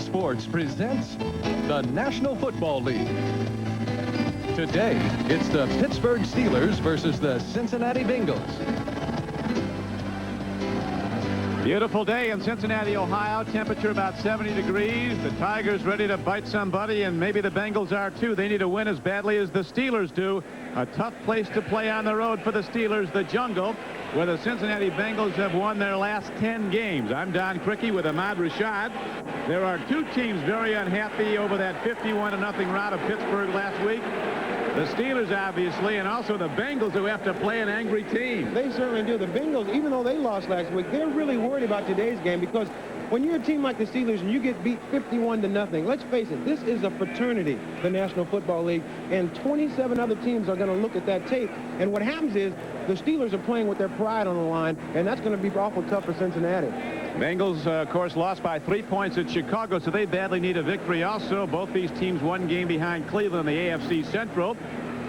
Sports presents the National Football League. Today, it's the Pittsburgh Steelers versus the Cincinnati Bengals. Beautiful day in Cincinnati, Ohio. Temperature about 70 degrees. The Tigers ready to bite somebody, and maybe the Bengals are too. They need to win as badly as the Steelers do. A tough place to play on the road for the Steelers, the Jungle, where the Cincinnati Bengals have won their last 10 games. I'm Don Criqui with Ahmad Rashad. There are two teams very unhappy over that 51-0 rout of Pittsburgh last week. The Steelers, obviously, and also the Bengals, who have to play an angry team. They certainly do. The Bengals, even though they lost last week, they're really worried about today's game because when you're a team like the Steelers and you get beat 51-0, let's face it, this is a fraternity, the National Football League, and 27 other teams are going to look at that tape. And what happens is the Steelers are playing with their pride on the line, and that's going to be awful tough for Cincinnati. Bengals, of course, lost by 3 points at Chicago, so they badly need a victory also. Both these teams one game behind Cleveland in the AFC Central.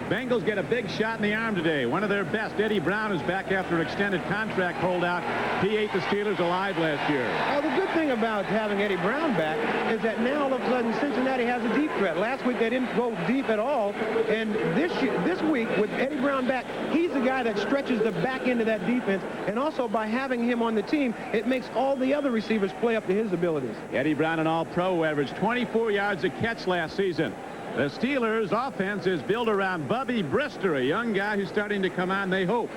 Bengals get a big shot in the arm today. One of their best. Eddie Brown is back after an extended contract holdout. He ate the Steelers alive last year. Well, the good thing about having Eddie Brown back is that now all of a sudden Cincinnati has a deep threat. Last week they didn't go deep at all, and this week with Eddie Brown back, he's the guy that stretches the back end of that defense, and also by having him on the team, it makes all the other receivers play up to his abilities. Eddie Brown, an all-pro, averaged 24 yards a catch last season. The Steelers' offense is built around Bubby Brister, a young guy who's starting to come on, they hope.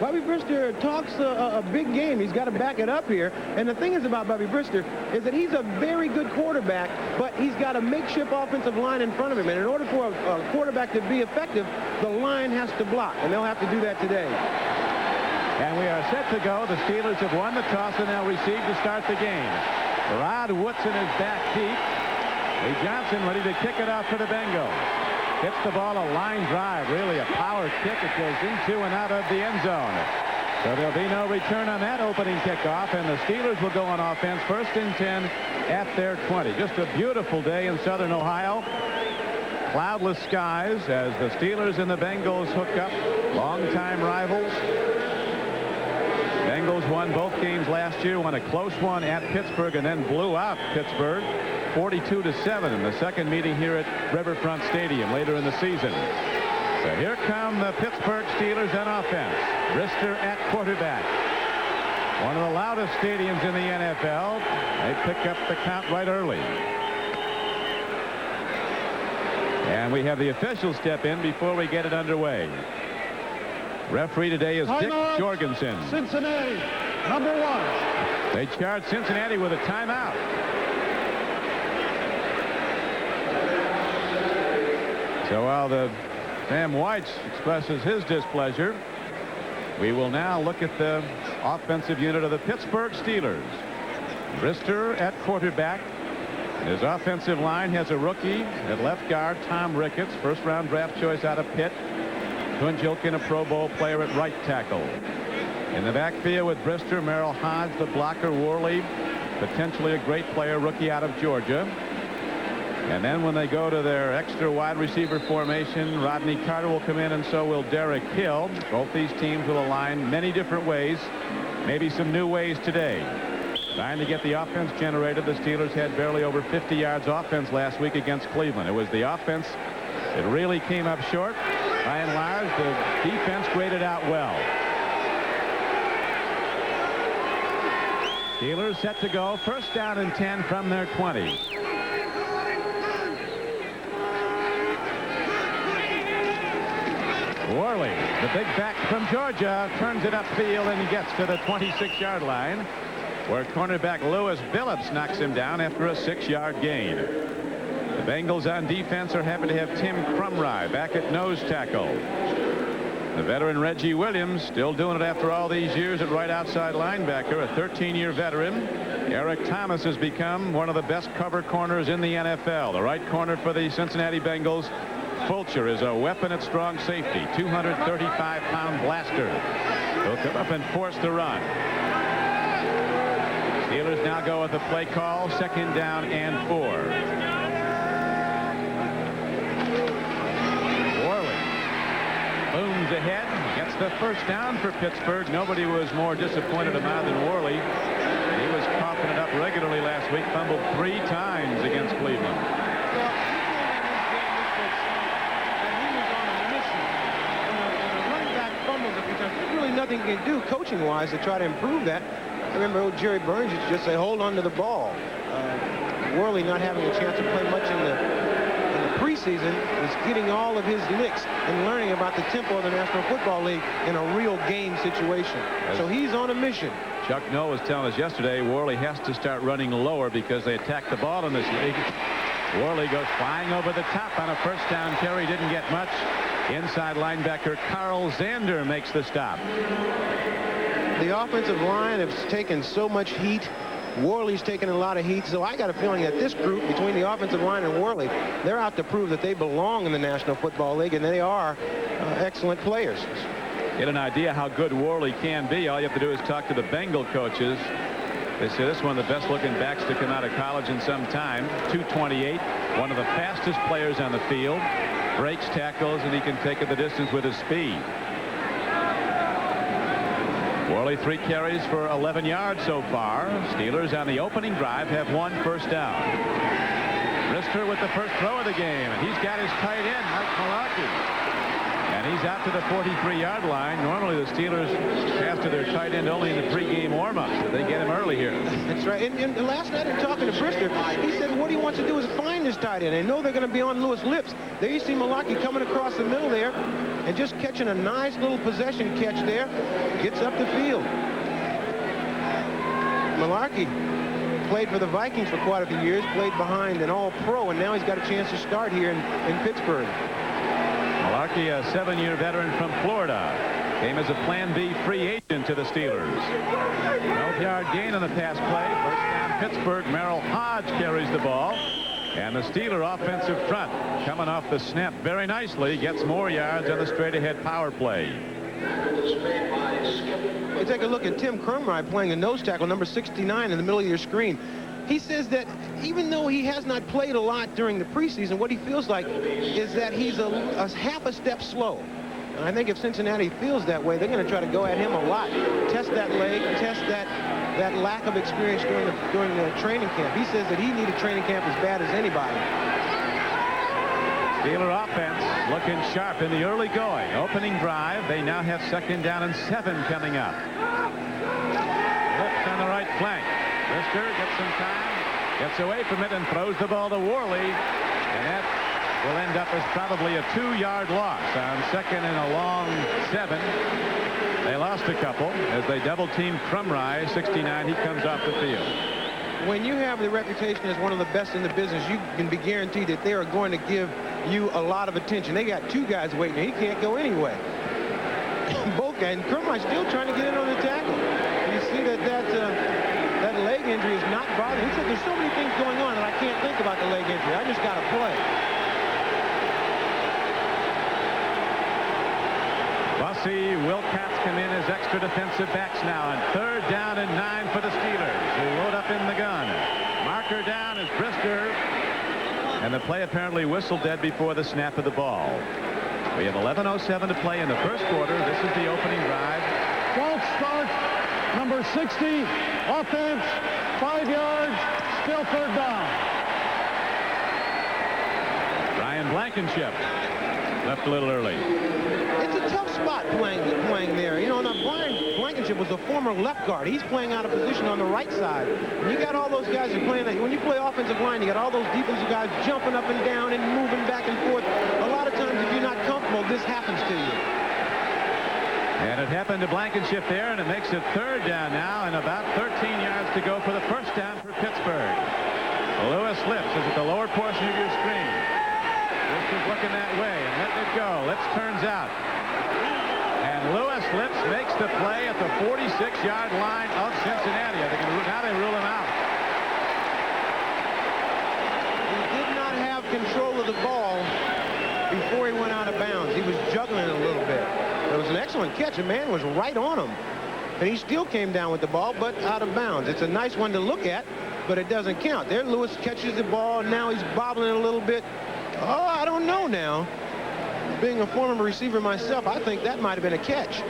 Bubby Brister talks a big game. He's got to back it up here. And the thing is about Bubby Brister is that he's a very good quarterback, but he's got a makeshift offensive line in front of him. And in order for a quarterback to be effective, the line has to block, and they'll have to do that today. And we are set to go. The Steelers have won the toss, and they'll receive to start the game. Rod Woodson is back deep. Lee Johnson ready to kick it out for the Bengals. Hits the ball, a line drive, really a power kick. It goes into and out of the end zone. So there'll be no return on that opening kickoff, and the Steelers will go on offense, 1st and 10 at their 20. Just a beautiful day in southern Ohio. Cloudless skies as the Steelers and the Bengals hook up. Longtime rivals. Bengals won both games last year, won a close one at Pittsburgh, and then blew out Pittsburgh 42-7 in the second meeting here at Riverfront Stadium later in the season. So here come the Pittsburgh Steelers on offense. Brister at quarterback. One of the loudest stadiums in the NFL. They pick up the count right early. And we have the officials step in before we get it underway. Referee today is Dick Jorgensen. Cincinnati, number 1. They charge Cincinnati with a timeout. So while the Sam Whites expresses his displeasure, we will now look at the offensive unit of the Pittsburgh Steelers. Brister at quarterback. His offensive line has a rookie at left guard, Tom Ricketts, first-round draft choice out of Pitt. Tunjilkin, a Pro Bowl player at right tackle. In the backfield with Brister, Merrill Hodge, the blocker, Worley, potentially a great player, rookie out of Georgia. And then when they go to their extra wide receiver formation, Rodney Carter will come in, and so will Derek Hill. Both these teams will align many different ways, maybe some new ways today. Trying to get the offense generated. The Steelers had barely over 50 yards offense last week against Cleveland. It was the offense that really came up short. By and large, the defense graded out well. Steelers set to go. 1st down and 10 from their 20. Worley, the big back from Georgia, turns it upfield and he gets to the 26-yard line, where cornerback Lewis Billups knocks him down after a 6-yard gain. The Bengals on defense are happy to have Tim Crumry back at nose tackle. The veteran Reggie Williams still doing it after all these years at right outside linebacker, a 13-year veteran. Eric Thomas has become one of the best cover corners in the NFL. The right corner for the Cincinnati Bengals, Fulcher, is a weapon at strong safety, 235-pound blaster. He'll come up and force the run. Steelers now go with the play call, 2nd down and 4. Booms ahead, gets the 1st down for Pittsburgh. Nobody was more disappointed about than Worley. He was caught coughing it up regularly last week. Fumbled 3 times against Cleveland. Well, he was on a mission. When a running back fumbles a few times, there's really nothing you can do coaching-wise to try to improve that. I remember old Jerry Burns used to just say, hold on to the ball. Worley not having a chance to play much in the preseason is getting all of his licks and learning about the tempo of the National Football League in a real game situation. So he's on a mission. Chuck Noll was telling us yesterday Worley has to start running lower because they attack the ball in this league. Worley goes flying over the top on a first down carry. Didn't get much. Inside linebacker Carl Zander makes the stop. The offensive line has taken so much heat. Worley's taken a lot of heat, so I got a feeling that this group between the offensive line and Worley, they're out to prove that they belong in the National Football League, and they are excellent players. Get an idea how good Worley can be. All you have to do is talk to the Bengal coaches. They say this is one of the best looking backs to come out of college in some time. 228, one of the fastest players on the field, breaks tackles, and he can take it the distance with his speed. Worley 3 carries for 11 yards so far. Steelers on the opening drive have 1 first down. Brister with the first throw of the game, and he's got his tight end, Mike Malarkey. And he's out to the 43-yard line. Normally the Steelers pass to their tight end only in the pregame warm-ups, but they get him early here. That's right. And last night in talking to Brister, he said what he wants to do is find his tight end. They know they're going to be on Lewis' lips. There you see Malarkey coming across the middle there and just catching a nice little possession catch there. Gets up the field. Malarkey played for the Vikings for quite a few years, played behind an all-pro, and now he's got a chance to start here in Pittsburgh. Malarkey, a 7-year veteran from Florida, came as a Plan B free agent to the Steelers. 12-yard gain on the pass play. First down Pittsburgh. Merrill Hodge carries the ball. And the Steeler offensive front coming off the snap very nicely. Gets more yards on the straight-ahead power play. You take a look at Tim Krumrie playing the nose tackle, number 69, in the middle of your screen. He says that even though he has not played a lot during the preseason, what he feels like is that he's a half a step slow. And I think if Cincinnati feels that way, they're going to try to go at him a lot. Test that leg, test that lack of experience during the training camp. He says that he needed training camp as bad as anybody. Steeler offense looking sharp in the early going. Opening drive. They now have 2nd down and 7 coming up. Left on the right flank. Brister gets some time, gets away from it, and throws the ball to Worley. And that will end up as probably a 2-yard loss on 2nd and a long 7. They lost a couple as they double-teamed Krumrie, 69. He comes off the field. When you have the reputation as one of the best in the business, you can be guaranteed that they are going to give you a lot of attention. They got 2 guys waiting. He can't go anyway. Both guys. And Krumrie's still trying to get in on the tackle. You see that leg injury is not bothering. He said there's so many things going on that I can't think about the leg injury. I just got to play. Bussey, Wilcox come in as extra defensive backs now on 3rd down and 9 for the Steelers, who load up in the gun. Marker down is Brister, and the play apparently whistled dead before the snap of the ball. We have 11:07 to play in the first quarter. This is the opening drive. False start, number 60, offense, 5 yards, still 3rd down. Ryan Blankenship left a little early. It's a tough spot playing there. You know, now Brian Blankenship was a former left guard. He's playing out of position on the right side. And you got all those guys who are playing that. When you play offensive line, you got all those defensive guys jumping up and down and moving back and forth. A lot of times, if you're not comfortable, this happens to you. And it happened to Blankenship there, and it makes it 3rd down now, and about 13 yards to go for the first down for Pittsburgh. Lewis Lips is at the lower portion of your screen. This is looking that way and letting it go. Lips turns out. And Lewis Lips makes the play at the 46-yard line of Cincinnati. Now they rule him out. He did not have control of the ball before he went out of bounds. He was juggling it a little bit. It was an excellent catch. The man was right on him. And he still came down with the ball, but out of bounds. It's a nice one to look at, but it doesn't count. There Lewis catches the ball. Now he's bobbling a little bit. Oh, I don't know now. Being a former receiver myself, I think that might have been a catch.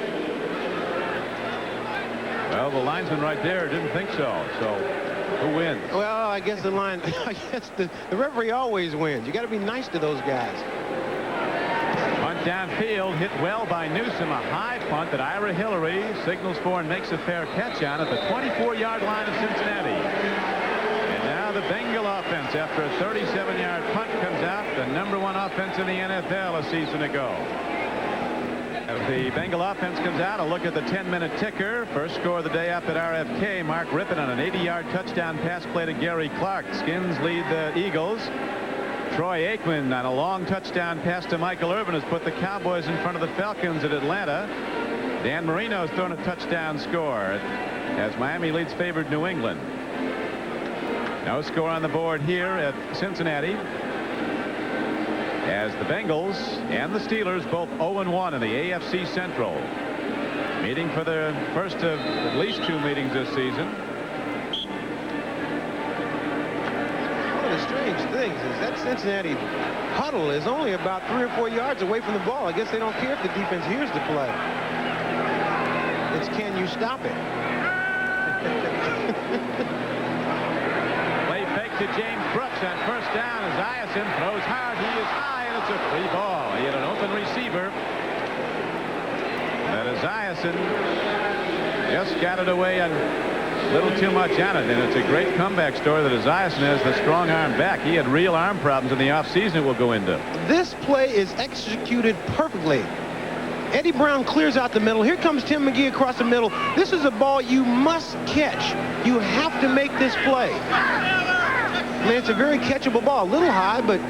Well, the linesman right there didn't think so. So Who wins? Well, I guess the line, I guess the referee always wins. You got to be nice to those guys. Punt downfield, hit well by Newsom. A high punt that Ira Hillary signals for and makes a fair catch on at the 24-yard line of Cincinnati. And now the Bengal offense, after a 37-yard punt, comes out the #1 offense in the NFL a season ago. As the Bengal offense comes out, a look at the 10-minute ticker. First score of the day up at RFK. Mark Rippon on an 80-yard touchdown pass play to Gary Clark. Skins lead the Eagles. Troy Aikman on a long touchdown pass to Michael Irvin has put the Cowboys in front of the Falcons at Atlanta. Dan Marino's thrown a touchdown score as Miami leads favored New England. No score on the board here at Cincinnati, as the Bengals and the Steelers both 0-1 in the AFC Central, meeting for the first of at least 2 meetings this season. One of the strange things is that Cincinnati huddle is only about 3 or 4 yards away from the ball. I guess they don't care if the defense hears the play. It's can you stop it? Play fake to James Brooks on first down. Esiason throws hard. He is high, and it's a free ball. He had an open receiver. But Esiason just got it away a little too much on it, and it's a great comeback story that Esiason has the strong arm back. He had real arm problems in the offseason it will go into. This play is executed perfectly. Eddie Brown clears out the middle. Here comes Tim McGee across the middle. This is a ball you must catch. You have to make this play. I mean, it's a very catchable ball. A little high, but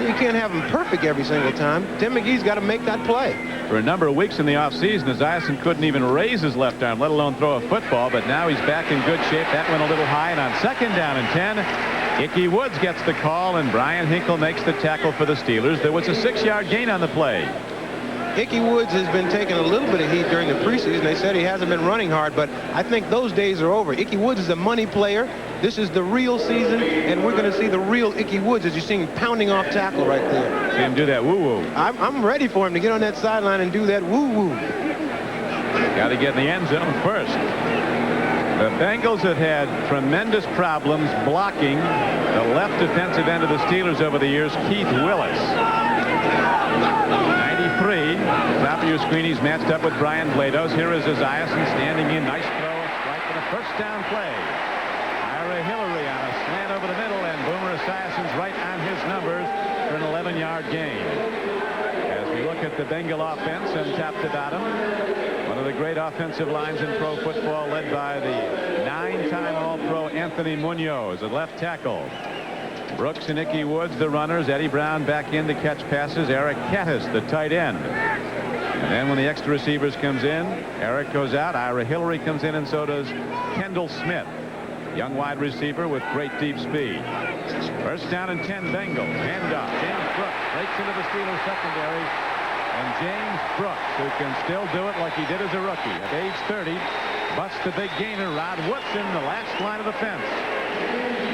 you can't have him perfect every single time. Tim McGee's got to make that play. For a number of weeks in the offseason, Esiason couldn't even raise his left arm, let alone throw a football, but now he's back in good shape. That went a little high, and on second down and 10, Ickey Woods gets the call, and Brian Hinkle makes the tackle for the Steelers. There was a 6-yard gain on the play. Ickey Woods has been taking a little bit of heat during the preseason. They said he hasn't been running hard, but I think those days are over. Ickey Woods is a money player. This is the real season, and we're going to see the real Ickey Woods as you see him pounding off tackle right there. See him do that woo-woo. I'm ready for him to get on that sideline and do that woo-woo. Got to get in the end zone first. The Bengals have had tremendous problems blocking the left defensive end of the Steelers over the years, Keith Willis. 93. Top of your screen, he's matched up with Brian Blados. Here is Esiason standing in. Nice throw, strike for the first down play. Ira Hillary on a slant over the middle, and Boomer Esiason's right on his numbers for an 11-yard gain. As we look at the Bengal offense from top to bottom, one of the great offensive lines in pro football, led by the 9-time All-Pro Anthony Munoz at left tackle. Brooks and Ickey Woods, the runners. Eddie Brown back in to catch passes. Eric Kattis, the tight end. And then when the extra receivers comes in, Eric goes out. Ira Hillary comes in, and so does Kendall Smith. Young wide receiver with great deep speed. First down and 10 Bengals. Handoff. James Brooks breaks into the Steelers secondary. And James Brooks, who can still do it like he did as a rookie at age 30, busts the big gainer, Rod Woodson, the last line of the fence.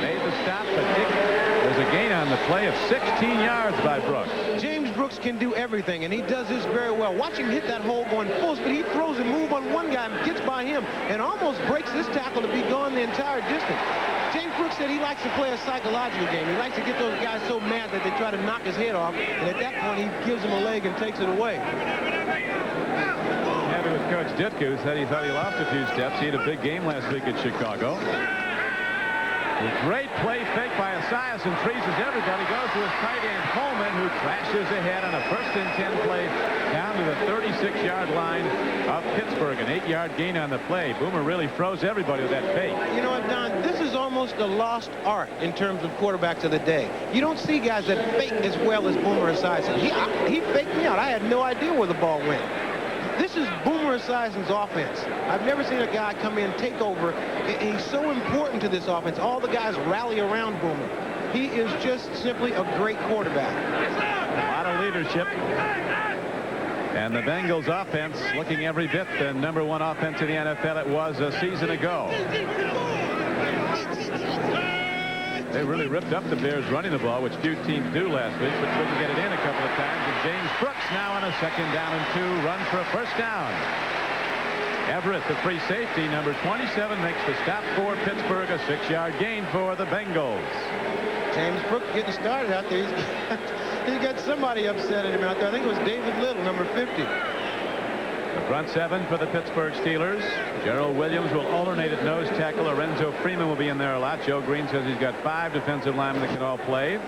Made the stop, but there's a gain on the play of 16 yards by Brooks. James Brooks can do everything, and he does this very well. Watch him hit that hole going full speed. He throws a move on one guy and gets by him and almost breaks this tackle to be gone the entire distance. James Brooks said he likes to play a psychological game. He likes to get those guys so mad that they try to knock his head off, and at that point he gives him a leg and takes it away. Happy with Coach Ditka, who said he thought he lost a few steps. He had a big game last week at Chicago. A great play fake by Esiason, freezes everybody, goes to his tight end Coleman, who crashes ahead on a 1st and 10 play down to the 36-yard line of Pittsburgh. An 8-yard gain on the play. Boomer really froze everybody with that fake. You know what, Don? This is almost a lost art in terms of quarterbacks of the day. You don't see guys that fake as well as Boomer Esiason. He faked me out. I had no idea where the ball went. This is Boomer Esiason's offense. I've never seen a guy come in, take over. He's so important to this offense. All the guys rally around Boomer. He is just simply a great quarterback. A lot of leadership. And the Bengals offense looking every bit the #1 offense in the NFL it was a season ago. They really ripped up the Bears running the ball, which few teams do last week, but couldn't get it in a couple of times. And James Brooks now on a 2nd down and 2, run for a 1st down. Everett, the free safety, number 27, makes the stop for Pittsburgh. A 6-yard gain for the Bengals. James Brooks getting started out there. He got somebody upset at him out there. I think it was David Little, number 50. The front 7 for the Pittsburgh Steelers. Gerald Williams will alternate at nose tackle. Lorenzo Freeman will be in there a lot. Joe Green says he's got 5 defensive linemen that can all play.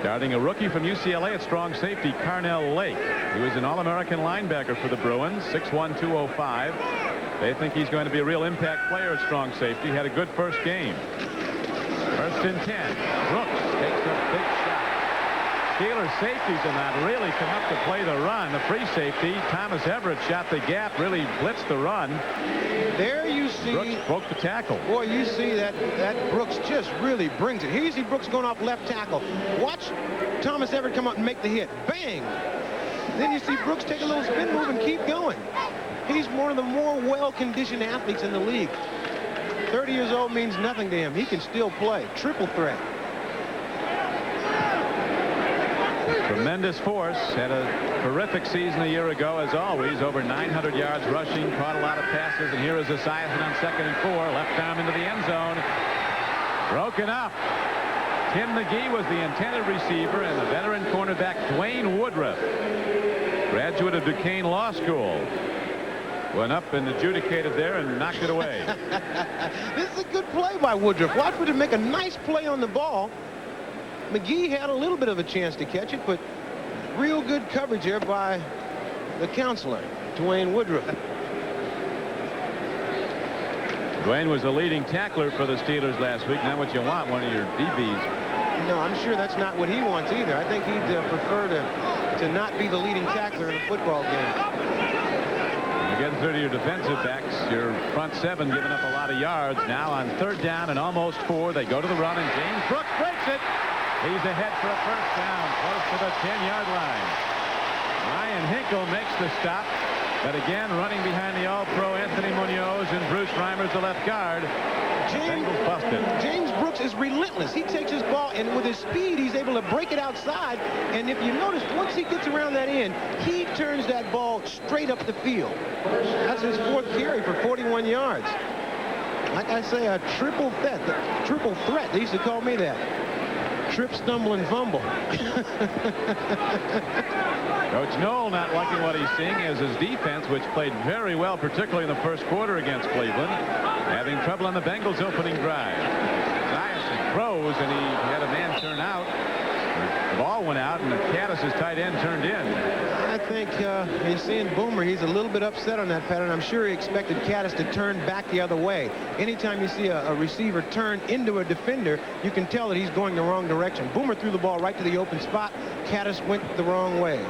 Starting a rookie from UCLA at strong safety, Carnell Lake. He was an All-American linebacker for the Bruins, 6'1", 205. They think he's going to be a real impact player at strong safety. Had a good first game. 1st and 10. Brooks takes a big shot. Steelers safeties in that really come up to play the run. The free safety, Thomas Everett, shot the gap, really blitzed the run. There you see. Brooks broke the tackle. Boy, you see that Brooks just really brings it. Here you see Brooks going off left tackle. Watch Thomas Everett come up and make the hit. Bang! Then you see Brooks take a little spin move and keep going. He's one of the more well-conditioned athletes in the league. 30 years old means nothing to him. He can still play. Triple threat. Tremendous force. Had a terrific season a year ago, as always. Over 900 yards rushing. Caught a lot of passes. And here is Esiason on 2nd and 4. Left arm into the end zone. Broken up. Tim McGee was the intended receiver, and the veteran cornerback Dwayne Woodruff, graduate of Duquesne Law School, went up and adjudicated there and knocked it away. This is a good play by Woodruff. Watch for him make a nice play on the ball. McGee had a little bit of a chance to catch it, but real good coverage there by the counselor, Dwayne Woodruff. Dwayne was the leading tackler for the Steelers last week. Not what you want, one of your DBs. No, I'm sure that's not what he wants either. I think he'd prefer to not be the leading tackler in a football game. When you get through to your defensive backs, your front 7 giving up a lot of yards. Now on 3rd down and almost 4, they go to the run, and James Brooks breaks it. He's ahead for a 1st down, close to the 10-yard line. Ryan Hinkle makes the stop, but again running behind the All-Pro Anthony Munoz and Bruce Reimer's the left guard. James Brooks is relentless. He takes his ball, and with his speed, he's able to break it outside. And if you notice, once he gets around that end, he turns that ball straight up the field. That's his 4th carry for 41 yards. Like I say, a triple threat. They used to call me that. Trip, stumble, and fumble. Coach Knoll not liking what he's seeing as his defense, which played very well, particularly in the first quarter against Cleveland, having trouble on the Bengals' opening drive. Esiason throws, and he had a man turn out. The ball went out, and the Caddis' tight end turned in. I think you're seeing Boomer. He's a little bit upset on that pattern. I'm sure he expected Caddis to turn back the other way. Anytime you see a receiver turn into a defender, you can tell that he's going the wrong direction. Boomer threw the ball right to the open spot. Caddis went the wrong way.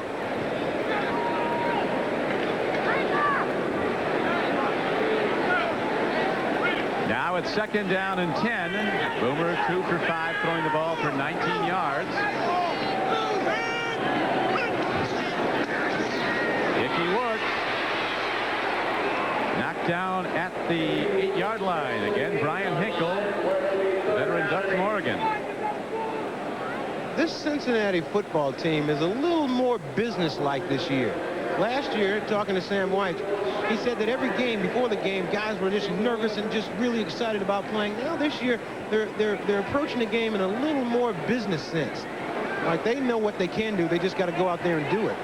Now it's 2nd down and 10. Boomer 2 for 5, throwing the ball for 19 yards. Ickey Woods knocked down at the 8-yard line. Again, Brian Hinkle, veteran Duck from Oregon. This Cincinnati football team is a little more business-like this year. Last year, talking to Sam White, he said that every game, before the game, guys were just nervous and just really excited about playing. Now this year, they're approaching the game in a little more business sense. Like they know what they can do. They just got to go out there and do it.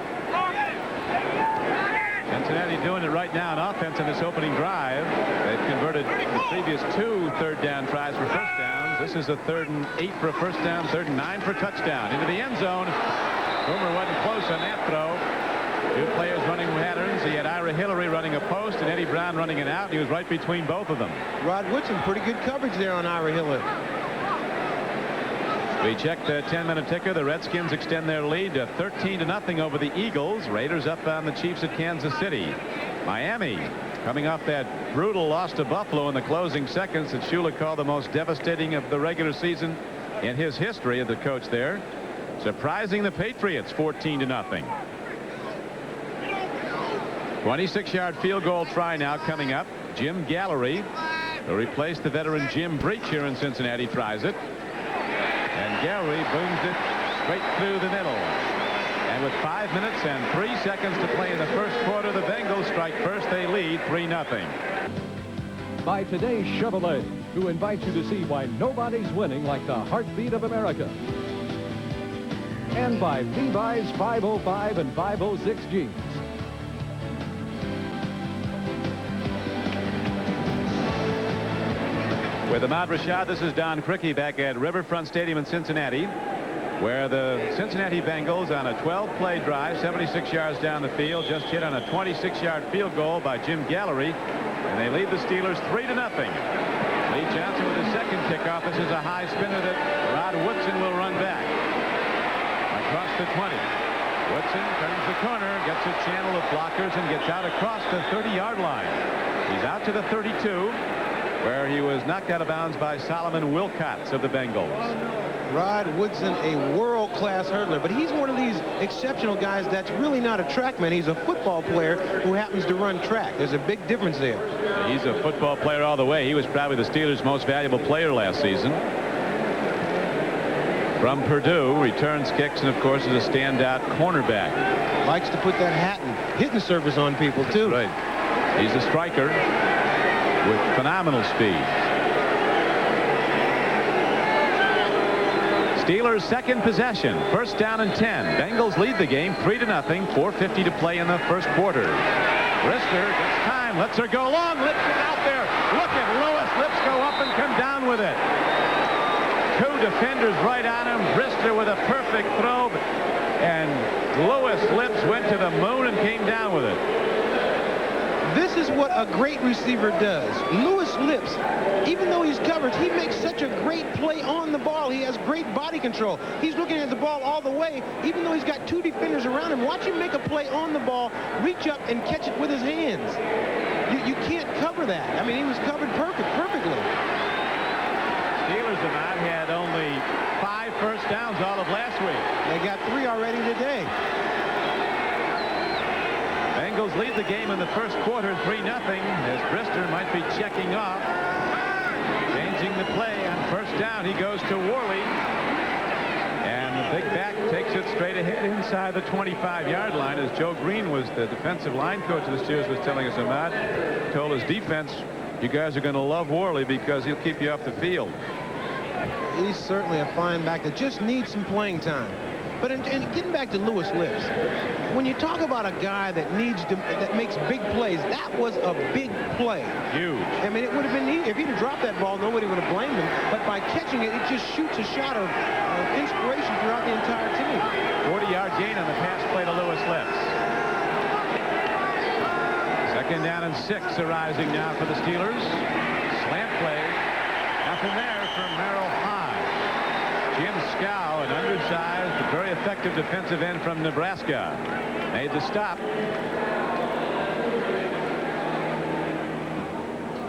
Cincinnati doing it right now on offense in this opening drive. They've converted the previous 2 third-down tries for 1st downs. This is a 3rd and 8 for a 1st down, 3rd and 9 for a touchdown. Into the end zone. Boomer wasn't close on that throw. 2 players running patterns. He had Ira Hillary running a post and Eddie Brown running an out. He was right between both of them. Rod Woodson, pretty good coverage there on Ira Hillary. We check the 10-minute ticker. The Redskins extend their lead to 13-0 over the Eagles. Raiders up on the Chiefs at Kansas City. Miami coming off that brutal loss to Buffalo in the closing seconds that Shula called the most devastating of the regular season in his history as the coach there. Surprising the Patriots 14-0. 26-yard field goal try now coming up. Jim Gallery, who replaced the veteran Jim Breach here in Cincinnati, tries it. And Gallery booms it straight through the middle. And with 5 minutes and 3 seconds to play in the first quarter, the Bengals 3-0. By today's Chevrolet, who invites you to see why nobody's winning like the heartbeat of America. And by Levi's 505 and 506 jeans. With Ahmad Rashad, this is Don Criqui back at Riverfront Stadium in Cincinnati, where the Cincinnati Bengals on a 12-play drive, 76 yards down the field, just hit on a 26-yard field goal by Jim Gallery, and they lead the Steelers 3-0. Lee Johnson with his second kickoff. This is a high spinner that Rod Woodson will run back across the 20. Woodson turns the corner, gets a channel of blockers, and gets out across the 30-yard line. He's out to the 32, where he was knocked out of bounds by Solomon Wilcots of the Bengals. Rod Woodson, a world-class hurdler, but he's one of these exceptional guys that's really not a trackman. He's a football player who happens to run track. There's a big difference there. He's a football player all the way. He was probably the Steelers' most valuable player last season. From Purdue, returns kicks, and of course is a standout cornerback. Likes to put that hat and hitting surface on people too. Right. He's a striker with phenomenal speed. Steelers' second possession, first down and 10. Bengals lead the game 3-0. 4:50 to play in the first quarter. Brister gets time, lets her go long, Lips is out there. Look at Lewis. Lips go up and come down with it. Two defenders right on him. Brister with a perfect throw, and Lewis Lips went to the moon and came down with it. This is what a great receiver does. Lewis Lips, even though he's covered, he makes such a great play on the ball. He has great body control. He's looking at the ball all the way, even though he's got two defenders around him. Watch him make a play on the ball, reach up and catch it with his hands. You can't cover that. I mean, he was covered perfectly. Steelers have not had only 5 first downs all of last week. They got 3 already today. Bengals lead the game in the first quarter 3-0 as Brister might be checking off. Changing the play on first down. He goes to Worley. And the big back takes it straight ahead inside the 25-yard line, as Joe Green, was the defensive line coach of the Steelers, was telling us about. Told his defense, you guys are going to love Worley because he'll keep you off the field. He's certainly a fine back that just needs some playing time. But in getting back to Lewis Lips, when you talk about a guy that makes big plays, that was a big play. Huge. I mean, it would have been neat. If he'd have dropped that ball, nobody would have blamed him. But by catching it, it just shoots a shot of inspiration throughout the entire team. 40-yard gain on the pass play to Lewis Lips. Second down and 6 arising now for the Steelers. Slant play. Nothing there from Merrill High. Jim Scow, an undersized but very effective defensive end from Nebraska, made the stop.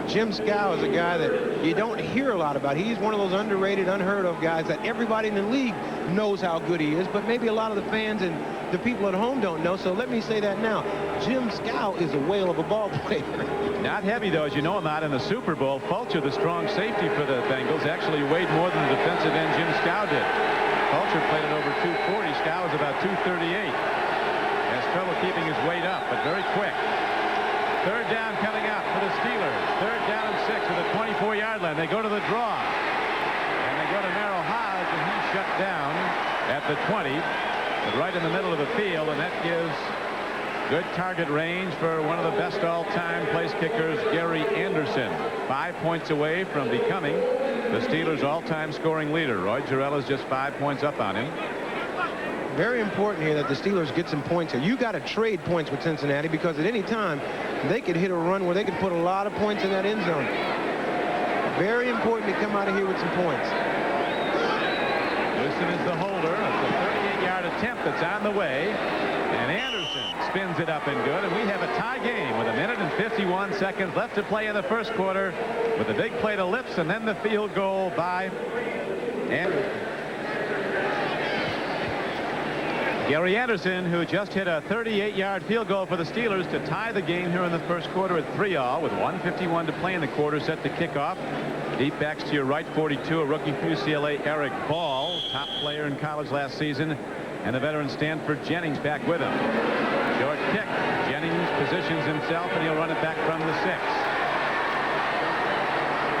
Jim Scow is a guy that you don't hear a lot about. He's one of those underrated, unheard of guys that everybody in the league knows how good he is, but maybe a lot of the fans and the people at home don't know. So let me say that now. Jim Scow is a whale of a ball player. Not heavy, though, as you know him out in the Super Bowl. Fulcher, the strong safety for the Bengals, actually weighed more than the defensive end Jim Scow did. Fulcher played at over 240. Scow is about 238. Has trouble keeping his weight up, but very quick. Third down coming up for the Steelers. Third down and 6 at the 24-yard line. They go to the draw. And they go to Merrill Hodge, and he's shut down at the 20. But right in the middle of the field, and that gives good target range for one of the best all-time place kickers, Gary Anderson. 5 points away from becoming the Steelers' all-time scoring leader. Roy Girella's just 5 points up on him. Very important here that the Steelers get some points here. You got to trade points with Cincinnati, because at any time they could hit a run where they could put a lot of points in that end zone. Very important to come out of here with some points. Houston is the holder. It's a 38-yard attempt that's on the way. And Anderson spins it up and good. And we have a tie game with 1 minute and 51 seconds left to play in the first quarter, with a big play to Lips and then the field goal by Anderson. Gary Anderson, who just hit a 38-yard field goal for the Steelers to tie the game here in the first quarter at 3-all, with 1:51 to play in the quarter, set to kick off. Deep backs to your right, 42, a rookie from UCLA, Eric Ball, top player in college last season, and the veteran Stanford Jennings back with him. Short kick. Jennings positions himself, and he'll run it back from the 6.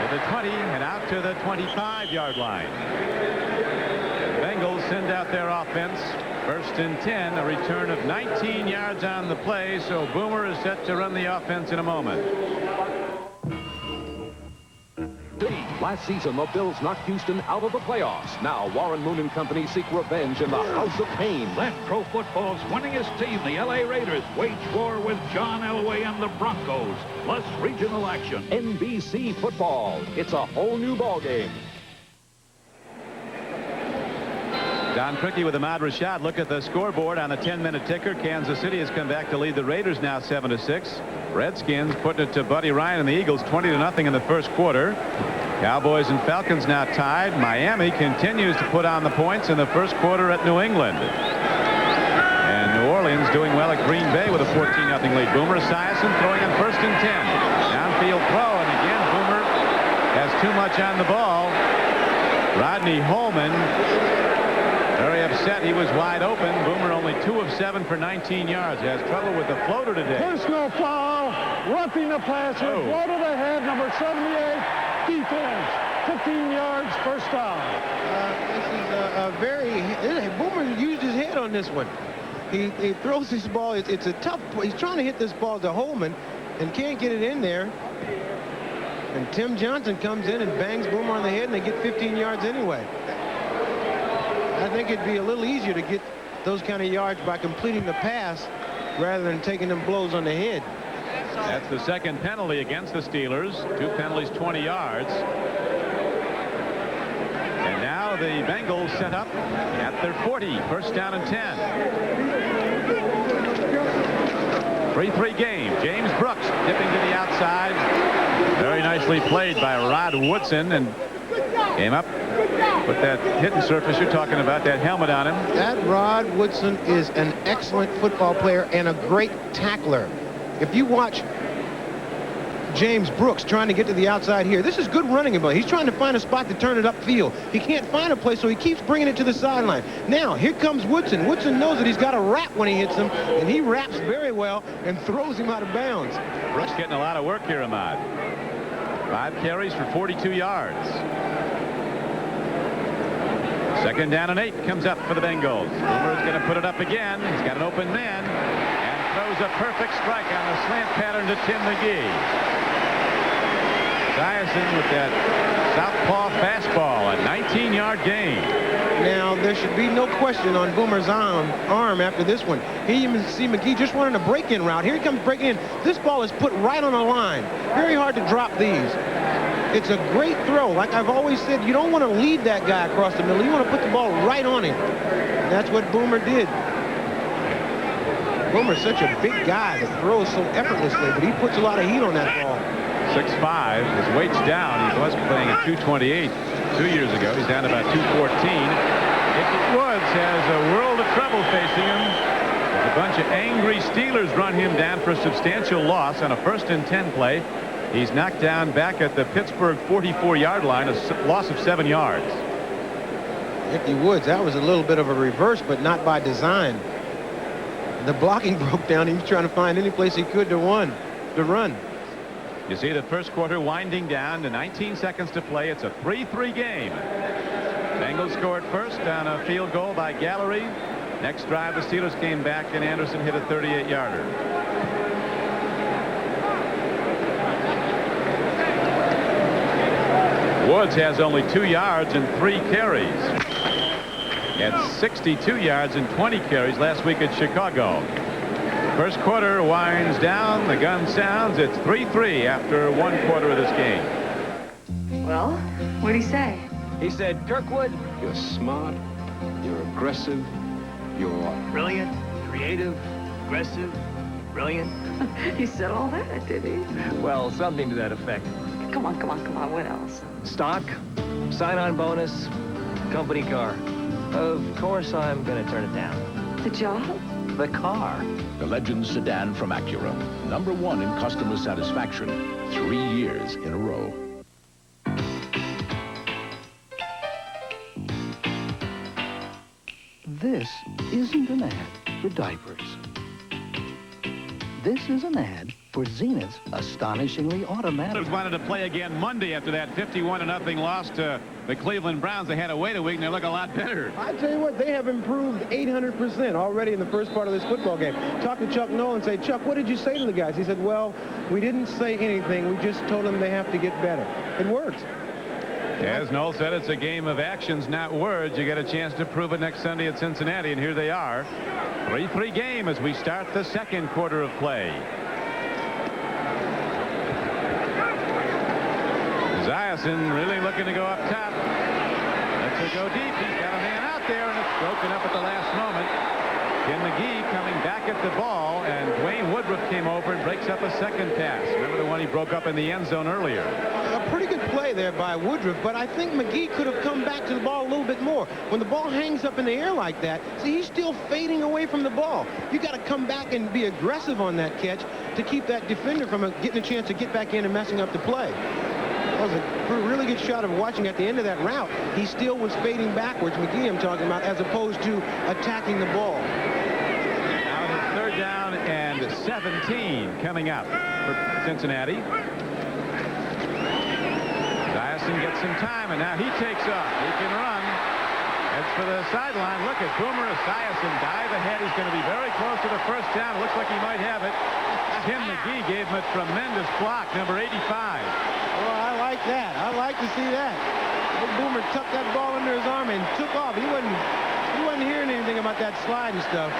To the 20 and out to the 25-yard line. The Bengals send out their offense. 1st and 10, a return of 19 yards on the play, so Boomer is set to run the offense in a moment. Last season, the Bills knocked Houston out of the playoffs. Now, Warren Moon and company seek revenge in the House of Pain. Let pro football's winningest team, the LA Raiders, wage war with John Elway and the Broncos, plus regional action. NBC football. It's a whole new ballgame. Don Criqui with Ahmad Rashad. Look at the scoreboard on the 10-minute ticker. Kansas City has come back to lead the Raiders now 7-6. Redskins putting it to Buddy Ryan and the Eagles 20-0 in the first quarter. Cowboys and Falcons now tied. Miami continues to put on the points in the first quarter at New England. And New Orleans doing well at Green Bay with a 14-0 lead. Boomer Esiason throwing on 1st and 10. Downfield throw, and again Boomer has too much on the ball. Rodney Holman very upset. He was wide open. Boomer only 2 of 7 for 19 yards. Has trouble with the floater today. Personal foul, roughing the passer, blow to the head, number 78, defense, 15 yards, first down. This is a very, Boomer used his head on this one. He throws this ball. It's a tough, he's trying to hit this ball to Holman and can't get it in there. And Tim Johnson comes in and bangs Boomer on the head, and they get 15 yards anyway. I think it'd be a little easier to get those kind of yards by completing the pass rather than taking them blows on the head. That's the second penalty against the Steelers. 2 penalties, 20 yards. And now the Bengals set up at their 40. 1st down and 10. 3-3 game. James Brooks dipping to the outside. Very nicely played by Rod Woodson, and came up with that hidden surface you're talking about, that helmet on him. That Rod Woodson is an excellent football player and a great tackler. If you watch James Brooks trying to get to the outside here, this is good running ability. He's trying to find a spot to turn it upfield. He can't find a place, so he keeps bringing it to the sideline. Now, here comes Woodson. Woodson knows that he's got to wrap when he hits him, and he wraps very well and throws him out of bounds. Brooks getting a lot of work here, Ahmad. 5 carries for 42 yards. 2nd down and 8 comes up for the Bengals. Boomer is going to put it up again. He's got an open man and throws a perfect strike on the slant pattern to Tim McGee. Esiason with that southpaw fastball, a 19-yard gain. Now, there should be no question on Boomer's arm after this one. Here you see McGee just running a break-in route. Here he comes breaking in. This ball is put right on the line. Very hard to drop these. It's a great throw. Like I've always said, you don't want to lead that guy across the middle. You want to put the ball right on him. And that's what Boomer did. Boomer's such a big guy that throws so effortlessly, but he puts a lot of heat on that ball. 6'5". His weight's down. He was playing at 228 2 years ago. He's down to about 214. Ickey Woods has a world of trouble facing him. As a bunch of angry Steelers run him down for a substantial loss on a 1st and 10 play. He's knocked down back at the Pittsburgh 44-yard line, a loss of 7 yards. Ickey Woods, that was a little bit of a reverse, but not by design. The blocking broke down. He was trying to find any place he could to run. You see the first quarter winding down to 19 seconds to play. It's a 3-3 game. Bengals scored first on a field goal by Gallery. Next drive, the Steelers came back, and Anderson hit a 38-yarder. Woods has only 2 yards and 3 carries. He had 62 yards and 20 carries last week at Chicago. First quarter winds down. The gun sounds. It's 3-3 after 1 quarter of this game. Well, what did he say? He said, Kirkwood, you're smart, you're aggressive, you're brilliant, creative, aggressive, brilliant. He said all that, did he? Well, something to that effect. Come on. What else? Stock, sign-on bonus, company car. Of course, I'm going to turn it down. The job? The car. The Legend sedan from Acura. #1 in customer satisfaction. 3 years in a row. This isn't an ad for diapers. This is an ad for Zenith's astonishingly automatic. Steelers wanted to play again Monday after that 51-0 loss to the Cleveland Browns. They had to wait a week, and they look a lot better. I tell you what, they have improved 800% already in the first part of this football game. Talk to Chuck Noll and say, Chuck, what did you say to the guys? He said, well, we didn't say anything. We just told them they have to get better. It works. As Noel said, it's a game of actions, not words. You get a chance to prove it next Sunday at Cincinnati, and here they are. 3-3 game as we start the second quarter of play. Esiason really looking to go up top. Lets it go deep. He's got a man out there, and it's broken up at the last moment. Ken McGee coming back at the ball, and Dwayne Woodruff came over and breaks up a second pass. Remember the one he broke up in the end zone earlier. A pretty good play there by Woodruff, but I think McGee could have come back to the ball a little bit more. When the ball hangs up in the air like that, see, he's still fading away from the ball. You got to come back and be aggressive on that catch to keep that defender from getting a chance to get back in and messing up the play. That was a really good shot of watching at the end of that route. He still was fading backwards, McGee I'm talking about, as opposed to attacking the ball. Now it's 3rd down and 17 coming up for Cincinnati. Esiason gets some time, and now he takes off. He can run. As for the sideline, look at Boomer Esiason dive ahead. He's going to be very close to the first down. Looks like he might have it. Tim McGee gave him a tremendous block, number 85. Well, I like that. I like to see that. Boomer tucked that ball under his arm and took off. He wasn't hearing anything about that slide and stuff.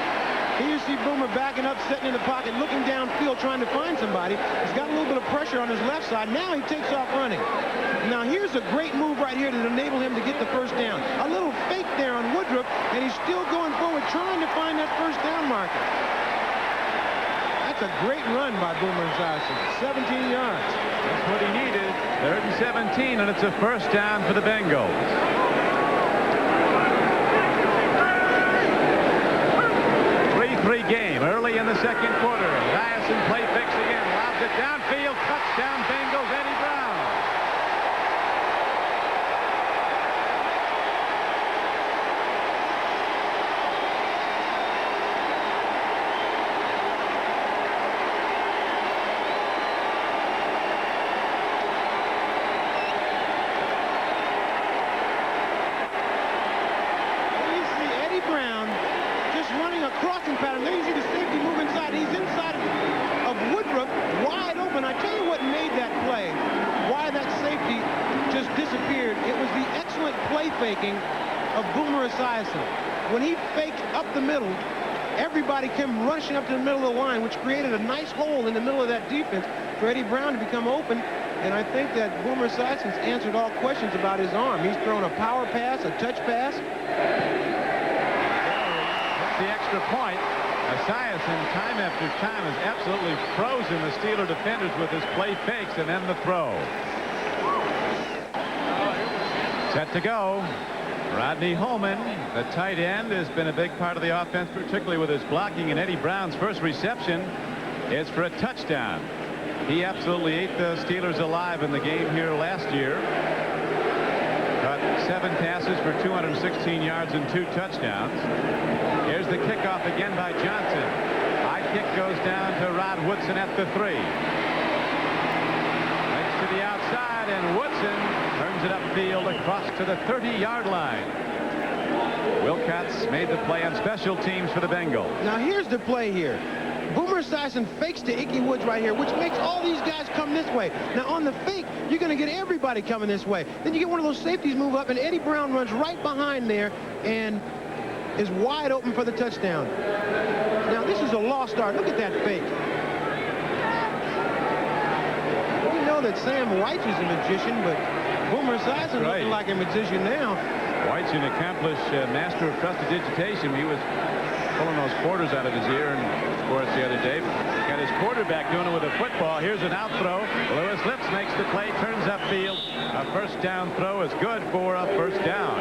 Here you see Boomer backing up, sitting in the pocket, looking downfield, trying to find somebody. He's got a little bit of pressure on his left side. Now he takes off running. Now here's a great move right here to enable him to get the first down. A little fake there on Woodruff, and he's still going forward, trying to find that first down marker. That's a great run by Boomer Esiason. 17 yards. That's what he needed. 3rd and 17, and it's a first down for the Bengals. Game early in the second quarter. Esiason play fix again. Lobs it downfield. Touchdown Bengals. Eddie Brown. There you see Eddie Brown just running a crossing pattern. There you see the safety move inside. He's inside of Woodruff, wide open. I tell you what made that play, why that safety just disappeared. It was the excellent play faking of Boomer Esiason. When he faked up the middle, everybody came rushing up to the middle of the line, which created a nice hole in the middle of that defense for Eddie Brown to become open. And I think that Boomer Esiason's answered all questions about his arm. He's thrown a power pass, a touch pass. The extra point. Esiason, time after time, has absolutely frozen the Steeler defenders with his play fakes and then the throw. Set to go. Rodney Holman, the tight end, has been a big part of the offense, particularly with his blocking, and Eddie Brown's first reception is for a touchdown. He absolutely ate the Steelers alive in the game here last year. Caught 7 passes for 216 yards and 2 touchdowns. Here's the kickoff again by Johnson. High kick goes down to Rod Woodson at the 3. Next to the outside, and Woodson turns it upfield across to the 30-yard line. Wilcox made the play on special teams for the Bengals. Now here's the play here. Boomer Esiason fakes to Ickey Woods right here, which makes all these guys come this way. Now on the fake, you're going to get everybody coming this way. Then you get one of those safeties move up, and Eddie Brown runs right behind there and is wide open for the touchdown. Now this is a lost start. Look at that fake. We know that Sam White is a magician, but Boomer Esiason looking like a magician now. White's an accomplished master of prestidigitation. He was pulling those quarters out of his ear and for us the other day. Got his quarterback doing it with a football. Here's an out throw. Lewis Lips makes the play, turns upfield. A first down throw is good for a first down.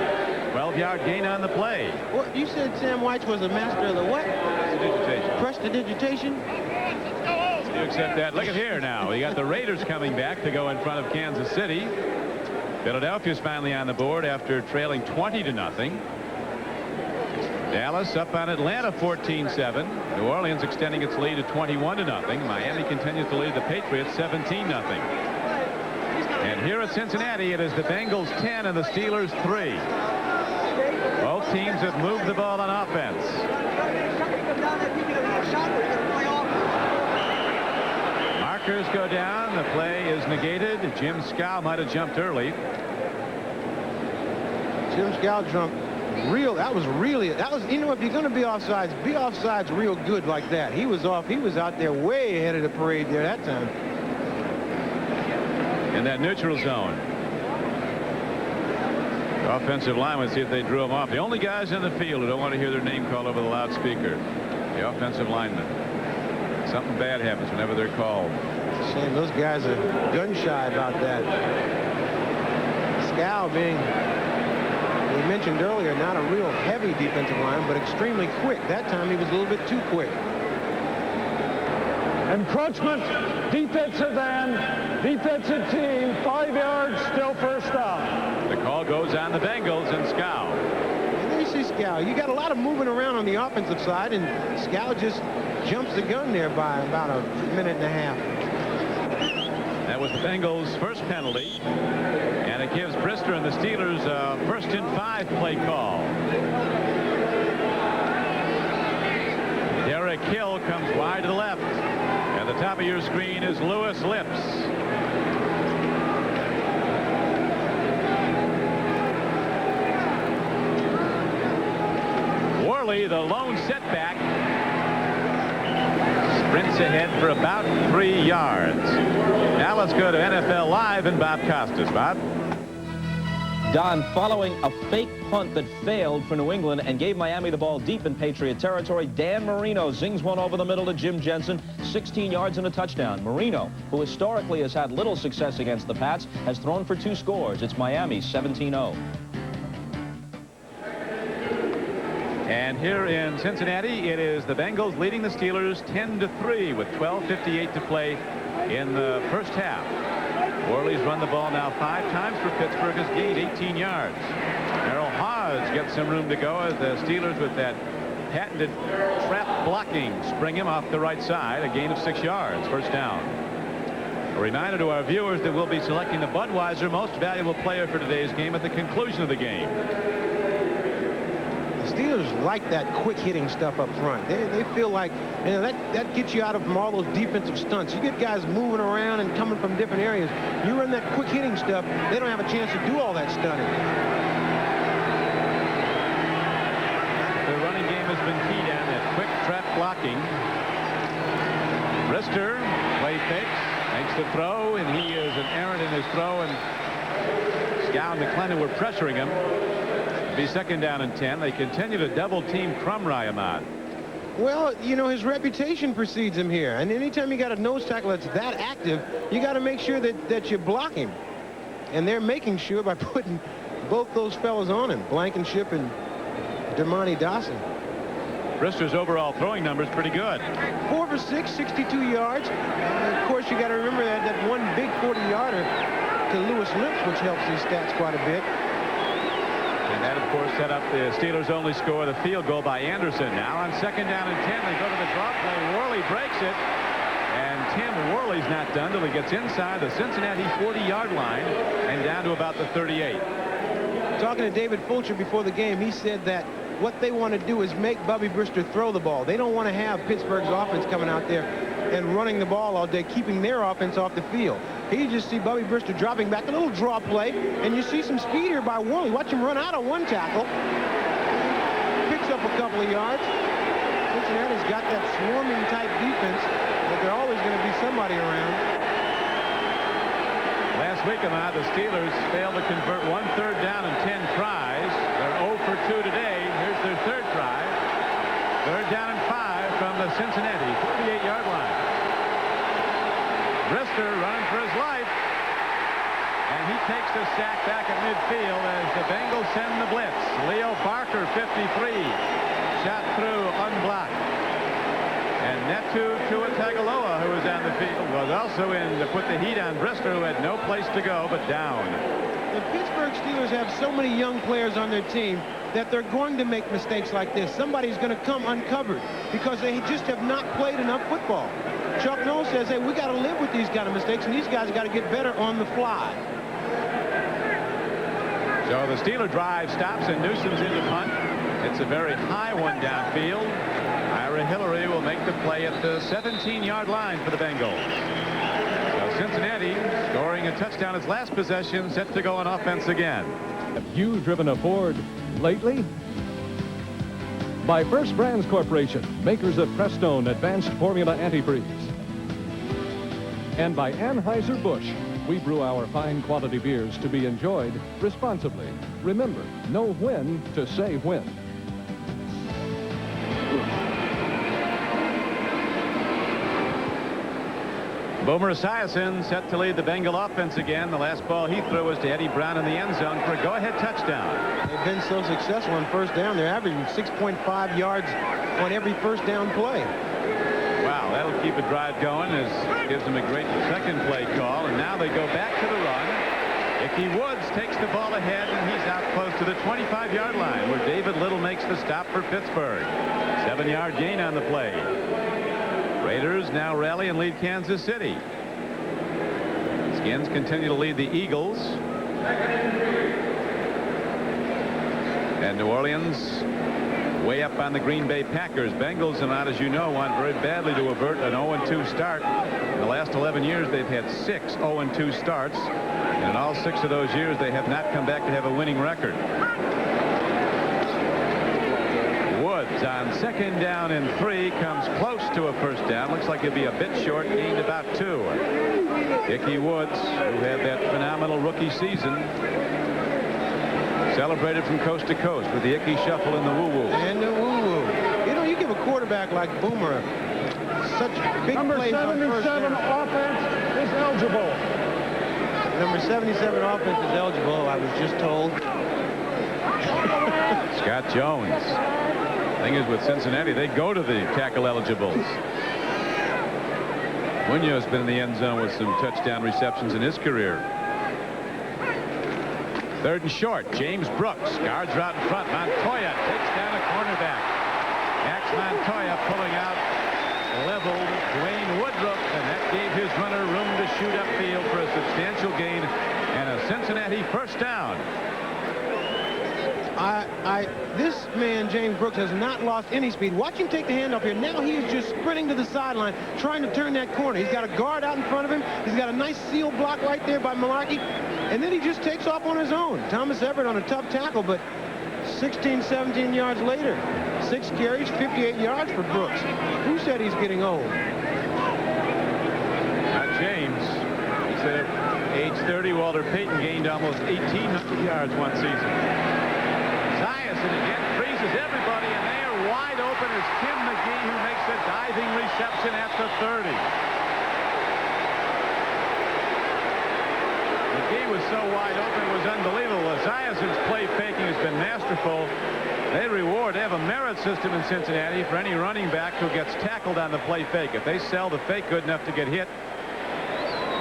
12-yard gain on the play. Well, you said Sam White was a master of the what? Prestidigitation. You accept that? Look at here now. We got the Raiders coming back to go in front of Kansas City. Philadelphia's finally on the board after trailing 20-0. Dallas up on Atlanta 14-7. New Orleans extending its lead to 21-0. Miami continues to lead the Patriots 17-0. And here at Cincinnati, it is the Bengals 10 and the Steelers 3. Both teams have moved the ball on offense. Markers go down. The play is negated. Jim Scow might have jumped early. Jim Scow jumped that was, you know, if you're going to be offsides real good like that. He was off. He was out there way ahead of the parade there that time. In that neutral zone. The offensive linemen see if they drew him off. The only guys in the field who don't want to hear their name called over the loudspeaker. The offensive linemen. Something bad happens whenever they're called. Shame those guys are gun shy about that. Scow being, we mentioned earlier, not a real heavy defensive line, but extremely quick. That time he was a little bit too quick. Encroachment, defensive end, defensive team, 5 yards, still first down. The call goes on the Bengals and Scow. And there you see Scow. You got a lot of moving around on the offensive side, and Scow just jumps the gun there by about a minute and a half. That was the Bengals' first penalty, and it gives Brister and the Steelers a 1st and 5 play call. Derek Hill comes wide to the left. At the top of your screen is Lewis Lips. Worley, the lone setback, sprints ahead for about 3 yards. Now let's go to NFL Live and Bob Costas. Bob? Don, following a fake punt that failed for New England and gave Miami the ball deep in Patriot territory, Dan Marino zings one over the middle to Jim Jensen, 16 yards and a touchdown. Marino, who historically has had little success against the Pats, has thrown for 2 scores. It's Miami 17-0. And here in Cincinnati, it is the Bengals leading the Steelers 10-3 with 12:58 to play in the first half. Worley's run the ball now 5 times for Pittsburgh, has gained 18 yards. Merrill Hodge gets some room to go as the Steelers, with that patented trap blocking, spring him off the right side, a gain of 6 yards, first down. A reminder to our viewers that we'll be selecting the Budweiser Most Valuable Player for today's game at the conclusion of the game. The Steelers like that quick hitting stuff up front. They feel like, you know, that gets you out of all those defensive stunts. You get guys moving around and coming from different areas. You run that quick hitting stuff, they don't have a chance to do all that stunning. The running game has been keyed on that quick trap blocking. Brister, play fakes, makes the throw, and he is an errant in his throw, and Scow and McClendon were pressuring him. Be 2nd down and 10. They continue to double team Crumry Ahmad. Well, you know, his reputation precedes him here, and anytime you got a nose tackle that's that active, you got to make sure that you block him, and they're making sure by putting both those fellas on him, Blankenship and Dermontti Dawson. Brister's overall throwing number is pretty good. 4 for 6, 62 yards. And of course, you got to remember that one big 40-yarder to Lewis Lips, which helps his stats quite a bit. And that, of course, set up the Steelers' only score, the field goal by Anderson. Now on 2nd down and 10, they go to the draw play. Worley breaks it. And Tim Worley's not done till he gets inside the Cincinnati 40-yard line and down to about the 38. Talking to David Fulcher before the game, he said that what they want to do is make Bubby Brister throw the ball. They don't want to have Pittsburgh's offense coming out there and running the ball all day, keeping their offense off the field. Here you just see Bubby Brister dropping back, a little draw play, and you see some speed here by Worley. Watch him run out on one tackle. Picks up a couple of yards. Cincinnati's got that swarming type defense, but they're always going to be somebody around. Last week, Ahmad, the Steelers failed to convert 1 3rd down and 10 tries. They're 0 for 2 today. Here's their 3rd try. 3rd down and 5 from the Cincinnati 48-yard line. Brister running for his life, and he takes the sack back at midfield as the Bengals send the blitz. Leo Barker, 53, shot through unblocked. And Netu Tuatagaloa, who was on the field, was also in to put the heat on Brister, who had no place to go but down. The Pittsburgh Steelers have so many young players on their team that they're going to make mistakes like this. Somebody's going to come uncovered because they just have not played enough football. Chuck Noll says, hey, we got to live with these kind of mistakes, and these guys got to get better on the fly. So the Steeler drive stops, and Newsom's in the punt. It's a very high one downfield. Ira Hillary will make the play at the 17-yard line for the Bengals. So Cincinnati scoring a touchdown its last possession, set to go on offense again. Have you driven a Ford lately? By First Brands Corporation, makers of Prestone Advanced Formula Antifreeze. And by Anheuser-Busch, we brew our fine quality beers to be enjoyed responsibly. Remember, know when to say when. Boomer Esiason set to lead the Bengal offense again. The last ball he threw was to Eddie Brown in the end zone for a go-ahead touchdown. They've been so successful on first down. They're averaging 6.5 yards on every first down play. Wow, that'll keep a drive going. As gives them a great second play call. And now they go back to the run. Ickey Woods takes the ball ahead, and he's out close to the 25-yard line, where David Little makes the stop for Pittsburgh. 7-yard gain on the play. Raiders now rally and lead Kansas City. Skins continue to lead the Eagles. And New Orleans way up on the Green Bay Packers. Bengals and as you know, want very badly to avert an 0-2 start. In the last 11 years, they've had 6 0-2 starts. And in all 6 of those years, they have not come back to have a winning record. Woods on 2nd down and 3 comes close to a first down. Looks like he'll be a bit short, gained about 2. Ickey Woods, who had that phenomenal rookie season, celebrated from coast to coast with the Ickey shuffle and the woo-woo. And the woo-woo. You know, you give a quarterback like Boomer such big Number plays on first 77 down. offense is eligible. Number 77 offense is eligible, I was just told. Scott Jones. Thing is, with Cincinnati, they go to the tackle eligibles. Munoz been in the end zone with some touchdown receptions in his career. 3rd and short. James Brooks. Guards are out in front. Montoya takes down a cornerback. Max Montoya pulling out. Leveled Dwayne Woodruff, and that gave his runner room to shoot upfield for a substantial gain and a Cincinnati first down. This man, James Brooks, has not lost any speed. Watch him take the handoff here. Now he is just sprinting to the sideline, trying to turn that corner. He's got a guard out in front of him. He's got a nice seal block right there by Malarkey. And then he just takes off on his own. Thomas Everett on a tough tackle, but 16, 17 yards later, 6 carries, 58 yards for Brooks. Who said he's getting old? Not James. He said at age 30, Walter Payton gained almost 1,800 yards one season. Esiason again freezes everybody, and they are wide open as Tim McGee, who makes a diving reception at the 30. McGee was so wide open, it was unbelievable. Esiason's play faking has been masterful. They have a merit system in Cincinnati for any running back who gets tackled on the play fake. If they sell the fake good enough to get hit,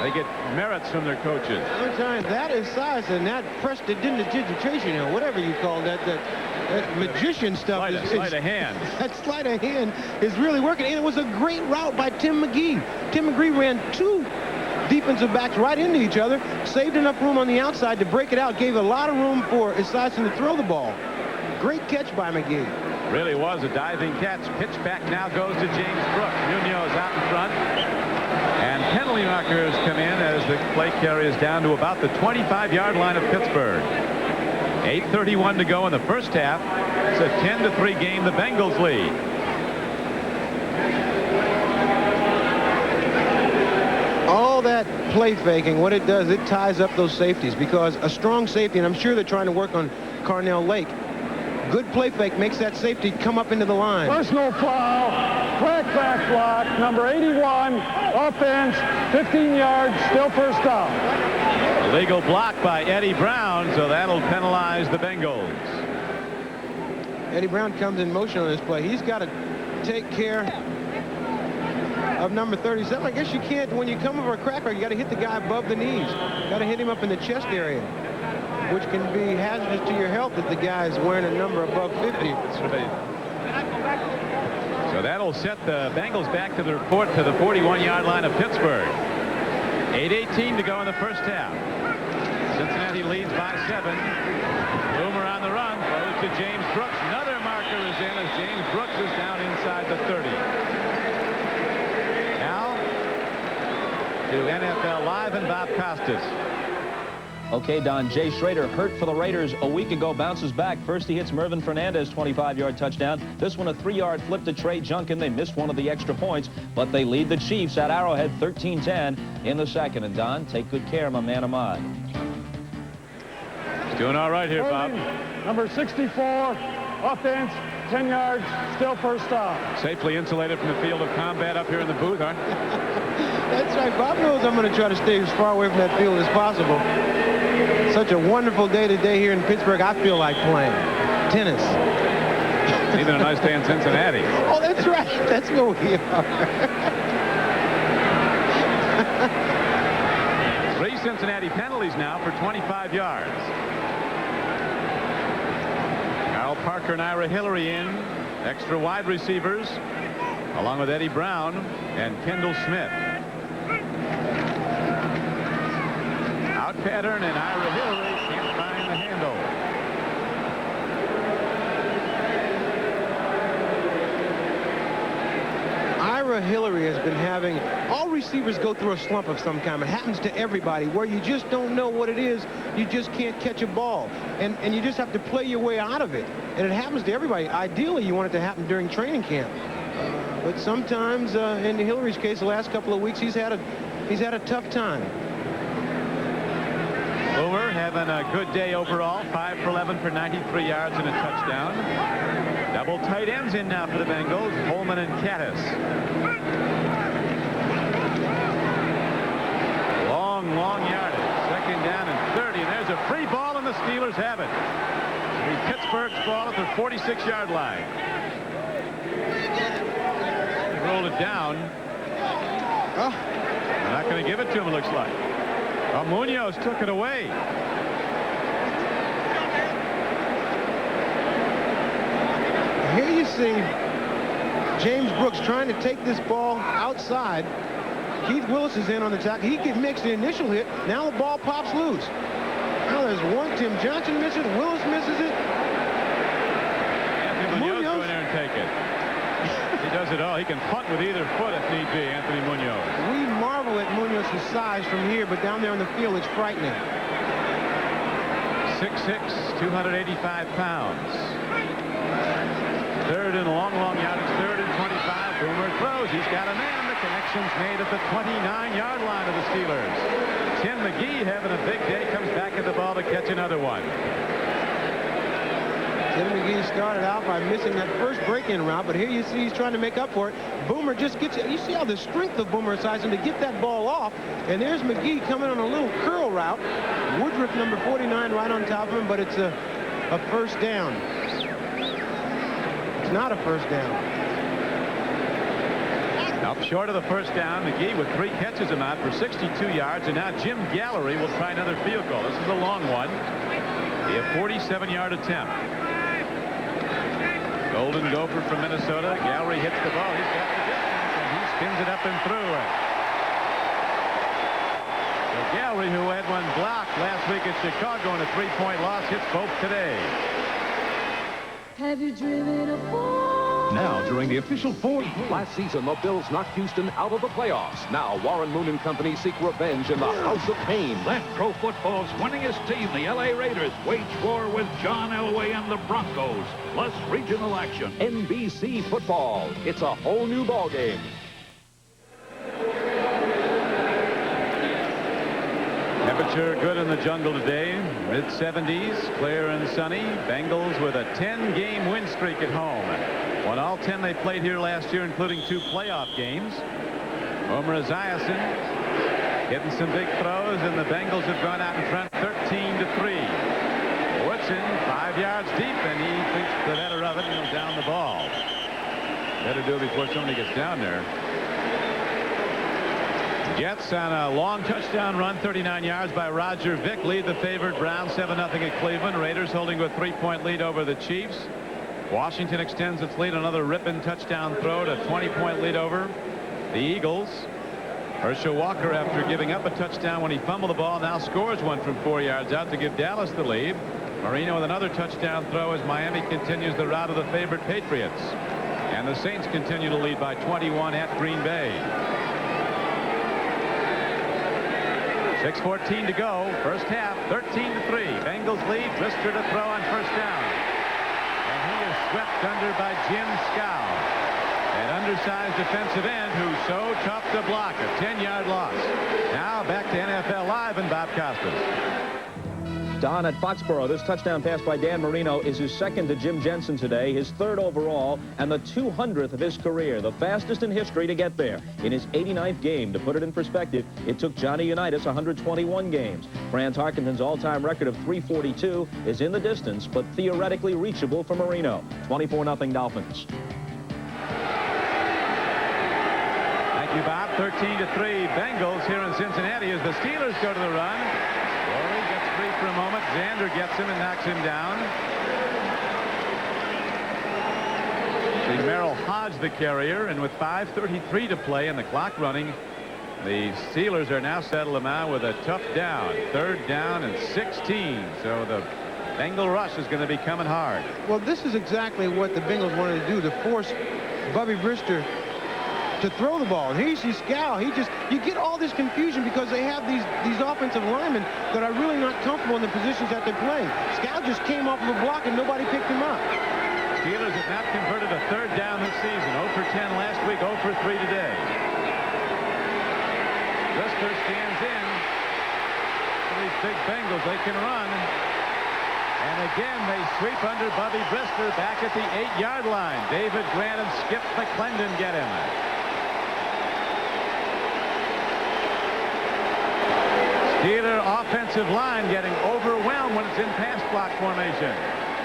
they get merits from their coaches. Sometimes that is size, and that prestidigitation, or whatever you call that magician stuff. Sleight of hand. That sleight of hand is really working, and it was a great route by Tim McGee. Tim McGee ran 2 defensive backs right into each other, saved enough room on the outside to break it out, gave a lot of room for Esiason to throw the ball. Great catch by McGee. Really was a diving catch. Pitch back now goes to James Brooks. Munoz out in front. And penalty markers come in as the play carries down to about the 25-yard line of Pittsburgh. 8:31 to go in the first half. It's a 10-3 game. The Bengals lead. All that play faking, what it does, it ties up those safeties, because a strong safety, and I'm sure they're trying to work on Carnell Lake, good play fake makes that safety come up into the line. Personal foul, crackback block, number 81, offense, 15 yards, still first down. Illegal block by Eddie Brown, so that'll penalize the Bengals. Eddie Brown comes in motion on this play. He's got to take care of number 37. I guess you can't, when you come over a crackback, you got to hit the guy above the knees. Got to hit him up in the chest area. which can be hazardous to your health if the guy is wearing a number above 50. That's right. So that'll set the Bengals back to the 41-yard line of Pittsburgh. 8:18 to go in the first half. Cincinnati leads by 7. Boomer on the run, throws to James Brooks. Another marker is in as James Brooks is down inside the 30. Now to NFL Live and Bob Costas. Okay, Don, Jay Schrader, hurt for the Raiders a week ago, bounces back. First he hits Mervyn Fernandez, 25-yard touchdown. This one a 3-yard flip to Trey Junkin. They missed one of the extra points, but they lead the Chiefs at Arrowhead 13-10 in the second. And Don, take good care, my man Ahmad. He's doing all right here, Bob. Number 64, offense, 10 yards, still first down. Safely insulated from the field of combat up here in the booth, aren't you? That's right. Bob knows I'm going to try to stay as far away from that field as possible. Such a wonderful day today here in Pittsburgh. I feel like playing tennis. It's even a nice day in Cincinnati. Oh, that's right. That's where we are. 3 Cincinnati penalties now for 25 yards. Carl Parker and Ira Hillary in. Extra wide receivers, along with Eddie Brown and Kendall Smith. Out pattern, and Ira Hillary can't find the handle. Ira Hillary has been having all receivers go through a slump of some kind. It happens to everybody where you just don't know what it is. You just can't catch a ball, and you just have to play your way out of it. And it happens to everybody. Ideally, you want it to happen during training camp, but sometimes in Hillary's case, the last couple of weeks he's had a tough time. Boomer having a good day overall. 5 for 11 for 93 yards and a touchdown. Double tight ends in now for the Bengals, Holman and Caddis. Long yardage. Second down and 30, and there's a free ball, and the Steelers have it. Pittsburgh's ball at the 46-yard line. They rolled it down. Oh. They're not going to give it to him, it looks like. Oh, Munoz took it away. Here you see James Brooks trying to take this ball outside. Keith Willis is in on the tackle. He makes the initial hit. Now the ball pops loose. Now there's one. Tim Johnson misses. Willis misses it. Anthony Munoz go in there and take it. He does it all. He can punt with either foot if need be, Anthony Munoz. We marvel at Munoz's size from here, but down there on the field, it's frightening. 6'6", 285 pounds. Third and long yardage. Third and 25. Boomer throws. He's got a man. The connection's made at the 29-yard line of the Steelers. Tim McGee having a big day. Comes back at the ball to catch another one. Tim McGee started out by missing that first break-in route, but here you see he's trying to make up for it. Boomer just gets it. You see how the strength of Boomer Esiason to get that ball off, and there's McGee coming on a little curl route. Woodruff, number 49, right on top of him, but it's a first down. It's not a first down. Up short of the first down, McGee with 3 catches him out for 62 yards, and now Jim Gallery will try another field goal. This is a long one. Be a 47-yard attempt. Golden Gopher from Minnesota. Gallery hits the ball. He's got the distance, and he spins it up and through it. So Gallery, who had one blocked last week at Chicago in a 3-point loss, hits both today. Have you driven a Ford? Now, during the official Ford. Last season, the Bills knocked Houston out of the playoffs. Now, Warren Moon and company seek revenge in the House of Pain. Let pro football's winningest team, the LA Raiders, wage war with John Elway and the Broncos, plus regional action. NBC football. It's a whole new ballgame. Temperature good in the jungle today. Mid-70s, clear and sunny. Bengals with a 10-game win streak at home. Won all 10 they played here last year, including 2 playoff games. Homer Esiason hitting some big throws, and the Bengals have gone out in front 13-3. Woodson 5 yards deep, and he thinks the better of it, and he'll down the ball. Better do it before somebody gets down there. Jets on a long touchdown run, 39 yards by Roger Vick, lead the favored Browns 7-0 at Cleveland. Raiders holding with a 3-point lead over the Chiefs. Washington extends its lead, another ripping touchdown throw to 20-point lead over the Eagles. Herschel Walker, after giving up a touchdown when he fumbled the ball, now scores one from 4 yards out to give Dallas the lead. Marino with another touchdown throw as Miami continues the route of the favored Patriots. And the Saints continue to lead by 21 at Green Bay. 6:14 to go. First half, 13-3. Bengals lead. Brister to throw on first down. And he is swept under by Jim Scow, an undersized defensive end who's so tough to block. A 10-yard loss. Now back to NFL Live and Bob Costas. Don at Foxborough. This touchdown pass by Dan Marino is his second to Jim Jensen today, his third overall, and the 200th of his career, the fastest in history to get there. In his 89th game, to put it in perspective, it took Johnny Unitas 121 games. Fran Tarkenton's all-time record of 342 is in the distance, but theoretically reachable for Marino. 24-0 Dolphins. Thank you, Bob. 13-3 Bengals here in Cincinnati as the Steelers go to the run. Free for a moment. Xander gets him and knocks him down. See Merrill Hodge, the carrier, and with 5:33 to play and the clock running, the Steelers are now settled out with a tough down. 3rd down and 16. So the Bengal rush is going to be coming hard. Well, this is exactly what the Bengals wanted to do, to force Bubby Brister to throw the ball. And here you see Scow. You get all this confusion because they have these offensive linemen that are really not comfortable in the positions that they're playing. Scow just came off of a block and nobody picked him up. Steelers have not converted a 3rd down this season. 0 for 10 last week, 0 for 3 today. Brister stands in. These big Bengals, they can run. And again, they sweep under Bubby Brister back at the 8-yard line. David Grant and Skip McClendon get him. Steeler offensive line getting overwhelmed when it's in pass block formation.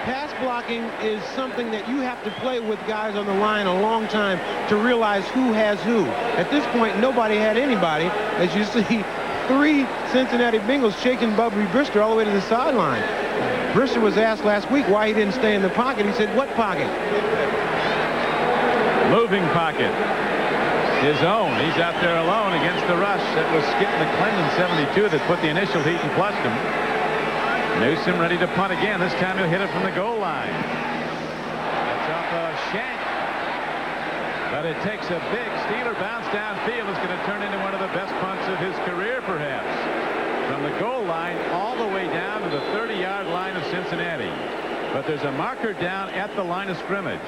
Pass blocking is something that you have to play with guys on the line a long time to realize who has who. At this point, nobody had anybody. As you see, 3 Cincinnati Bengals shaking Bubby Brister all the way to the sideline. Brister was asked last week why he didn't stay in the pocket. He said, "What pocket?" Moving pocket. His own. He's out there alone against the rush. That was Skip McClendon, 72, that put the initial heat and flushed him. Newsom ready to punt again. This time he'll hit it from the goal line. That's off a shank. But it takes a big Steeler bounce downfield. It's going to turn into one of the best punts of his career, perhaps. From the goal line all the way down to the 30-yard line of Cincinnati. But there's a marker down at the line of scrimmage.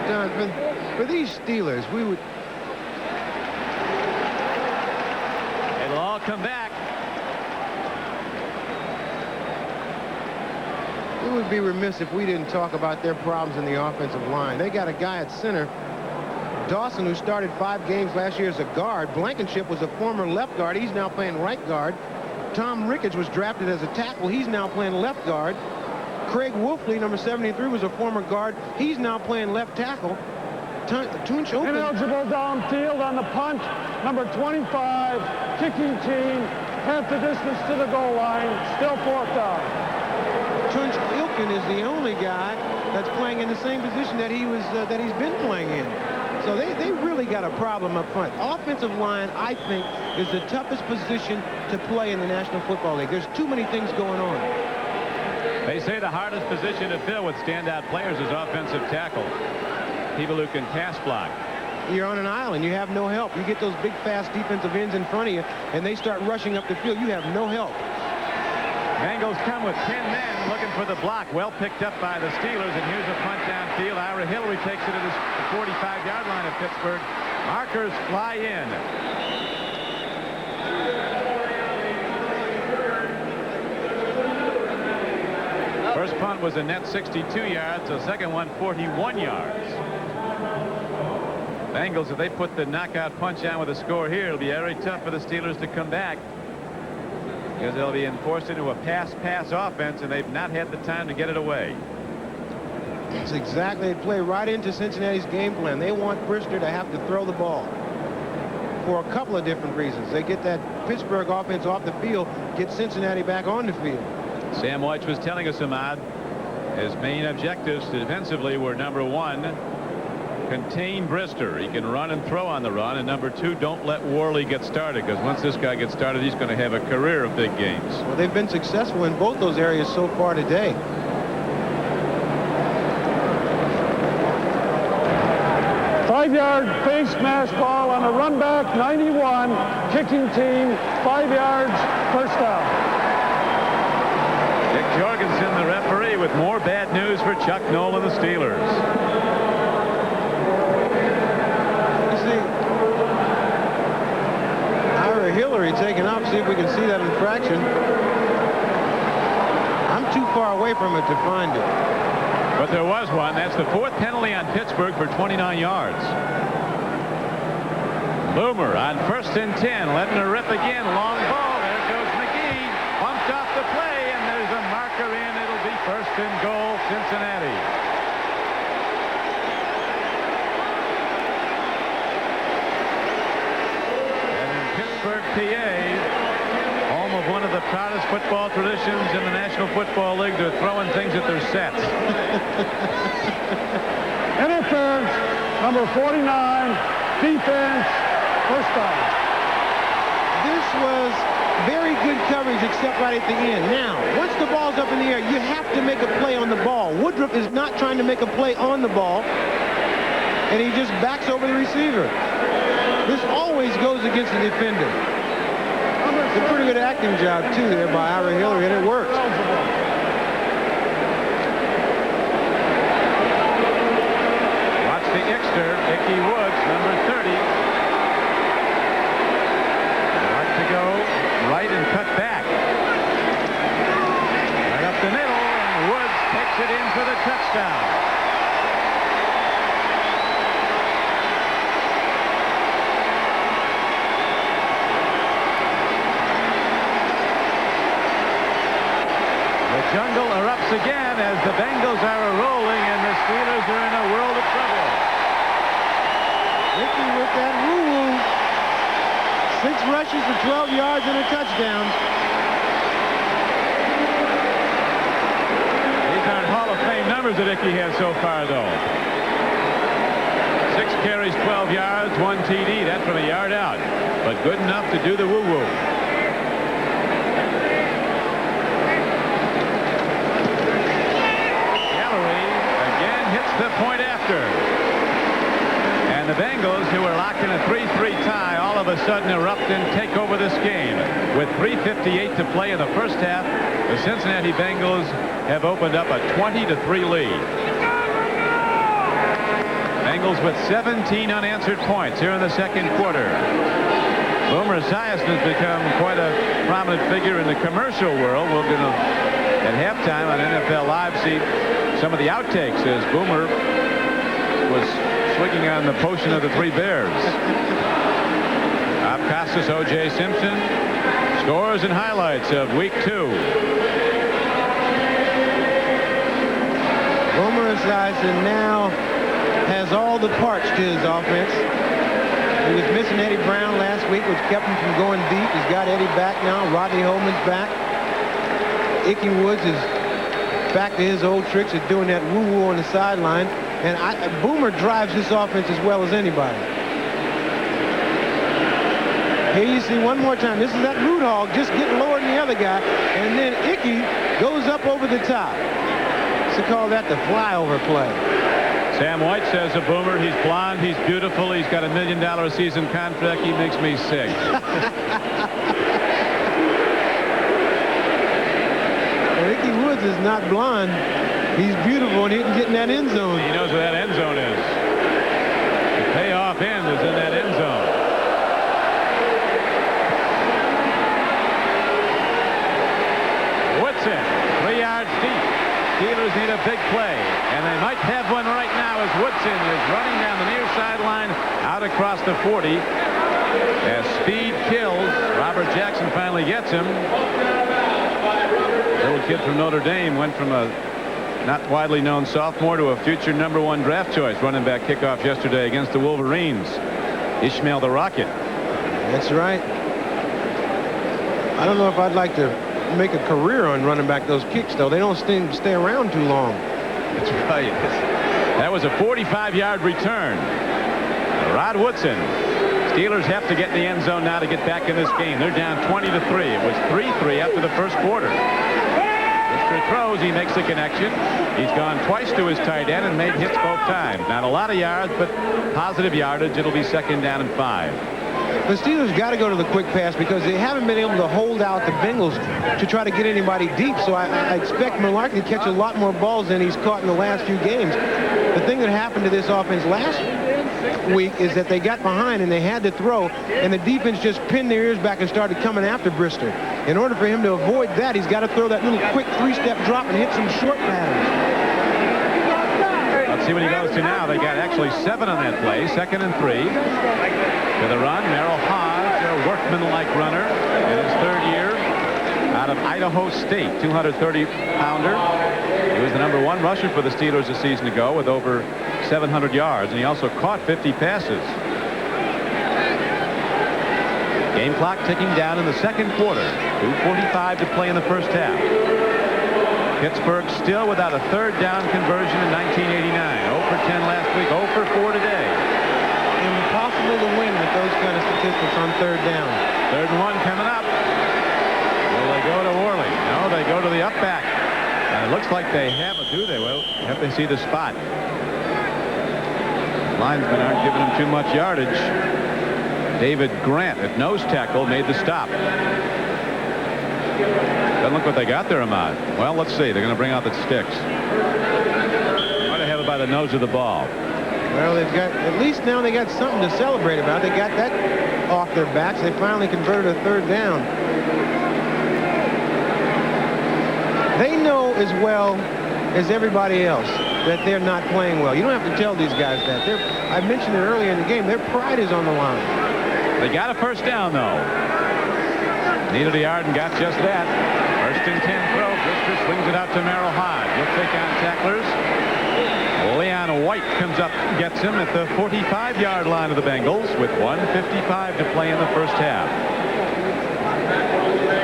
Don, for these Steelers, we would... It'll all come back. We would be remiss if we didn't talk about their problems in the offensive line. They got a guy at center, Dawson, who started 5 games last year as a guard. Blankenship was a former left guard. He's now playing right guard. Tom Ricketts was drafted as a tackle. He's now playing left guard. Craig Wolfley, number 73, was a former guard. He's now playing left tackle. Tunch open. Ineligible downfield on the punt. Number 25, kicking team. Half the distance to the goal line. Still 4th down. Tunch Ilkin is the only guy that's playing in the same position that he's been playing in. So they really got a problem up front. Offensive line, I think, is the toughest position to play in the National Football League. There's too many things going on. They say the hardest position to fill with standout players is offensive tackle. People who can pass block. You're on an island. You have no help. You get those big, fast defensive ends in front of you, and they start rushing up the field. You have no help. Bengals come with 10 men looking for the block. Well picked up by the Steelers, and here's a punt downfield. Ira Hillary takes it to the 45-yard line of Pittsburgh. Markers fly in. First punt was a net 62 yards. The second one, 41 yards. Bengals, if they put the knockout punch down with a score here, it'll be very tough for the Steelers to come back, because they'll be enforced into a pass-pass offense, and they've not had the time to get it away. That's exactly. They play right into Cincinnati's game plan. They want Brister to have to throw the ball. for a couple of different reasons. They get that Pittsburgh offense off the field, get Cincinnati back on the field. Sam White was telling us, Ahmad, his main objectives defensively were, number 1, contain Brister. He can run and throw on the run. And number 2, don't let Worley get started, because once this guy gets started, he's going to have a career of big games. Well, they've been successful in both those areas so far today. Five-yard face mash ball on a run back, 91, kicking team, 5 yards, first down. Dick Jorgensen, the referee, with more bad news for Chuck Noll and the Steelers. You see, Ira Hillary taken up. See if we can see that infraction. I'm too far away from it to find it. But there was one. That's the 4th penalty on Pittsburgh for 29 yards. Boomer on 1st and 10, letting her rip again. Long ball. There goes McGee. Bumped off the play, and there's a marker in. It'll be 1st and goal, Cincinnati. And in Pittsburgh, PA, home of one of the proudest football traditions in the National Football League, they're throwing things at their sets. Interference, number 49, defense, first down. This was very good coverage except right at the end. Now, once the ball's up in the air, you have to make a play on the ball. Woodruff is not trying to make a play on the ball, and he just backs over the receiver. This always goes against the defender. It's a pretty good acting job, too, there by Ira Hillary, and it works. Watch the Ickey Woods, number 30. Like to go right and cut back. Right up the middle, and Woods takes it in for the touchdown. Jungle erupts again as the Bengals are rolling and the Steelers are in a world of trouble. Ickey with that woo-woo. 6 rushes for 12 yards and a touchdown. These aren't Hall of Fame numbers that Ickey has so far, though. 6 carries, 12 yards, 1 TD. That's from a yard out, but good enough to do the woo-woo. The point after. And the Bengals, who were locked in a 3-3 tie, all of a sudden erupt and take over this game. With 3:58 to play in the first half, the Cincinnati Bengals have opened up a 20-3 lead. Bengals with 17 unanswered points here in the second quarter. Boomer Esiason has become quite a prominent figure in the commercial world. We're going to, at halftime on NFL Live, see some of the outtakes as Boomer was swinging on the potion of the 3 Bears. Bob Costas, O.J. Simpson, scores and highlights of Week 2. Boomer Esiason now has all the parts to his offense. He was missing Eddie Brown last week, which kept him from going deep. He's got Eddie back now. Rodney Holman's back. Ickey Woods is back to his old tricks of doing that woo-woo on the sideline. And Boomer drives this offense as well as anybody. Here you see one more time. This is that root hog just getting lower than the other guy. And then Ickey goes up over the top. So call that the flyover play. Sam White says of Boomer, he's blonde, he's beautiful, he's got $1 million a season contract, he makes me sick. Well, Ickey Woods is not blonde. He's beautiful, and he can get in that end zone. He knows where that end zone is. The payoff end is in that end zone. Woodson, 3 yards deep. Steelers need a big play, and they might have one right now as Woodson is running down the near sideline out across the 40. As speed kills, Robert Jackson finally gets him. Little kid from Notre Dame went from a not widely known sophomore to a future #1 draft choice running back kickoff yesterday against the Wolverines. Ishmael the Rocket. That's right. I don't know if I'd like to make a career on running back those kicks, though. They don't stay around too long. That's right. That was a 45-yard return. Rod Woodson. Steelers have to get in the end zone now to get back in this game. They're down 20-3. It was 3-3 after the first quarter. Brister throws. He makes the connection. He's gone twice to his tight end and made hits both times. Not a lot of yards, but positive yardage. It'll be 2nd down and 5. The Steelers got to go to the quick pass because they haven't been able to hold out the Bengals to try to get anybody deep. So I expect Malarkey to catch a lot more balls than he's caught in the last few games. The thing that happened to this offense last week is that they got behind and they had to throw, and the defense just pinned their ears back and started coming after Brister. In order for him to avoid that, he's got to throw that little quick 3-step drop and hit some short patterns. Let's see what he goes to now. They got actually 7 on that play. 2nd and 3. To the run, Merrill Hodge, a workman-like runner in his 3rd year out of Idaho State, 230-pounder. He was the #1 rusher for the Steelers a season ago with over 700 yards, and he also caught 50 passes. Game clock ticking down in the 2nd quarter. 2:45 to play in the first half. Pittsburgh still without a 3rd down conversion in 1989. 0 for 10 last week, 0 for 4 today. Impossible to win with those kind of statistics on 3rd down. 3rd and 1 coming up. Will they go to Worley? No, they go to the up back. And it looks like they have it, do they? Well, you have to see the spot. Linesmen aren't giving him too much yardage. David Grant at nose tackle made the stop. Doesn't look what they got there, Ahmad. Well, let's see. They're going to bring out the sticks. Might have it by the nose of the ball. Well, they've got, at least now they got something to celebrate about. They got that off their backs. They finally converted a 3rd down. They know as well as everybody else that they're not playing well. You don't have to tell these guys that. I mentioned it earlier in the game. Their pride is on the line. They got a 1st down, though. Needed a yard and got just that. 1st and 10 throw. Brister swings it out to Merrill Hodge. He'll take on tacklers. Leon White comes up and gets him at the 45-yard line of the Bengals with 1:55 to play in the first half.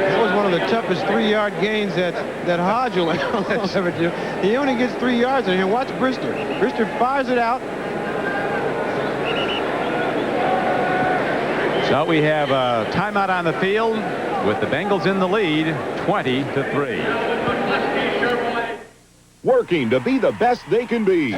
That was one of the toughest 3-yard gains that Hodge will ever do. He only gets 3 yards in here. Watch Brister. Brister fires it out. So we have a timeout on the field with the Bengals in the lead, 20-3. Working to be the best they can be.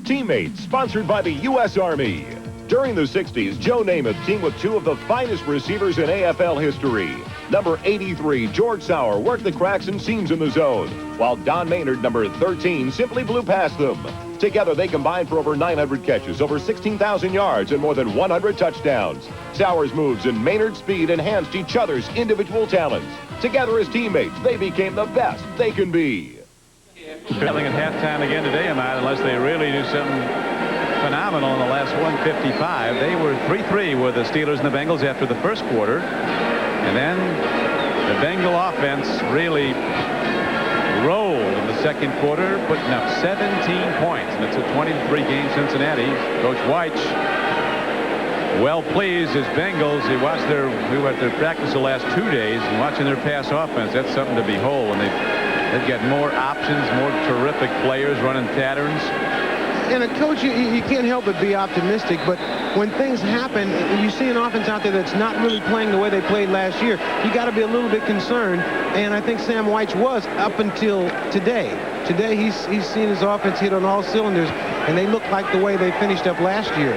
Teammates, sponsored by the U.S. Army. During the 60s, Joe Namath teamed with 2 of the finest receivers in AFL history. Number 83, George Sauer, worked the cracks and seams in the zone, while Don Maynard, number 13, simply blew past them. Together, they combined for over 900 catches, over 16,000 yards, and more than 100 touchdowns. Sauer's moves and Maynard's speed enhanced each other's individual talents. Together as teammates, they became the best they can be. Trailing at halftime again today, Ahmad, unless they really do something phenomenal in the last 1:55. They were 3-3 with the Steelers and the Bengals after the first quarter. And then the Bengal offense really rolled in the 2nd quarter, putting up 17 points. And it's a 20-3 game Cincinnati. Coach White, well pleased as Bengals. We were at their practice the last 2 days, and watching their pass offense, that's something to behold. And they've got more options, more terrific players running patterns. And a coach, you can't help but be optimistic, but when things happen, you see an offense out there that's not really playing the way they played last year, you got to be a little bit concerned, and I think Sam White was up until today. Today, he's seen his offense hit on all cylinders, and they look like the way they finished up last year.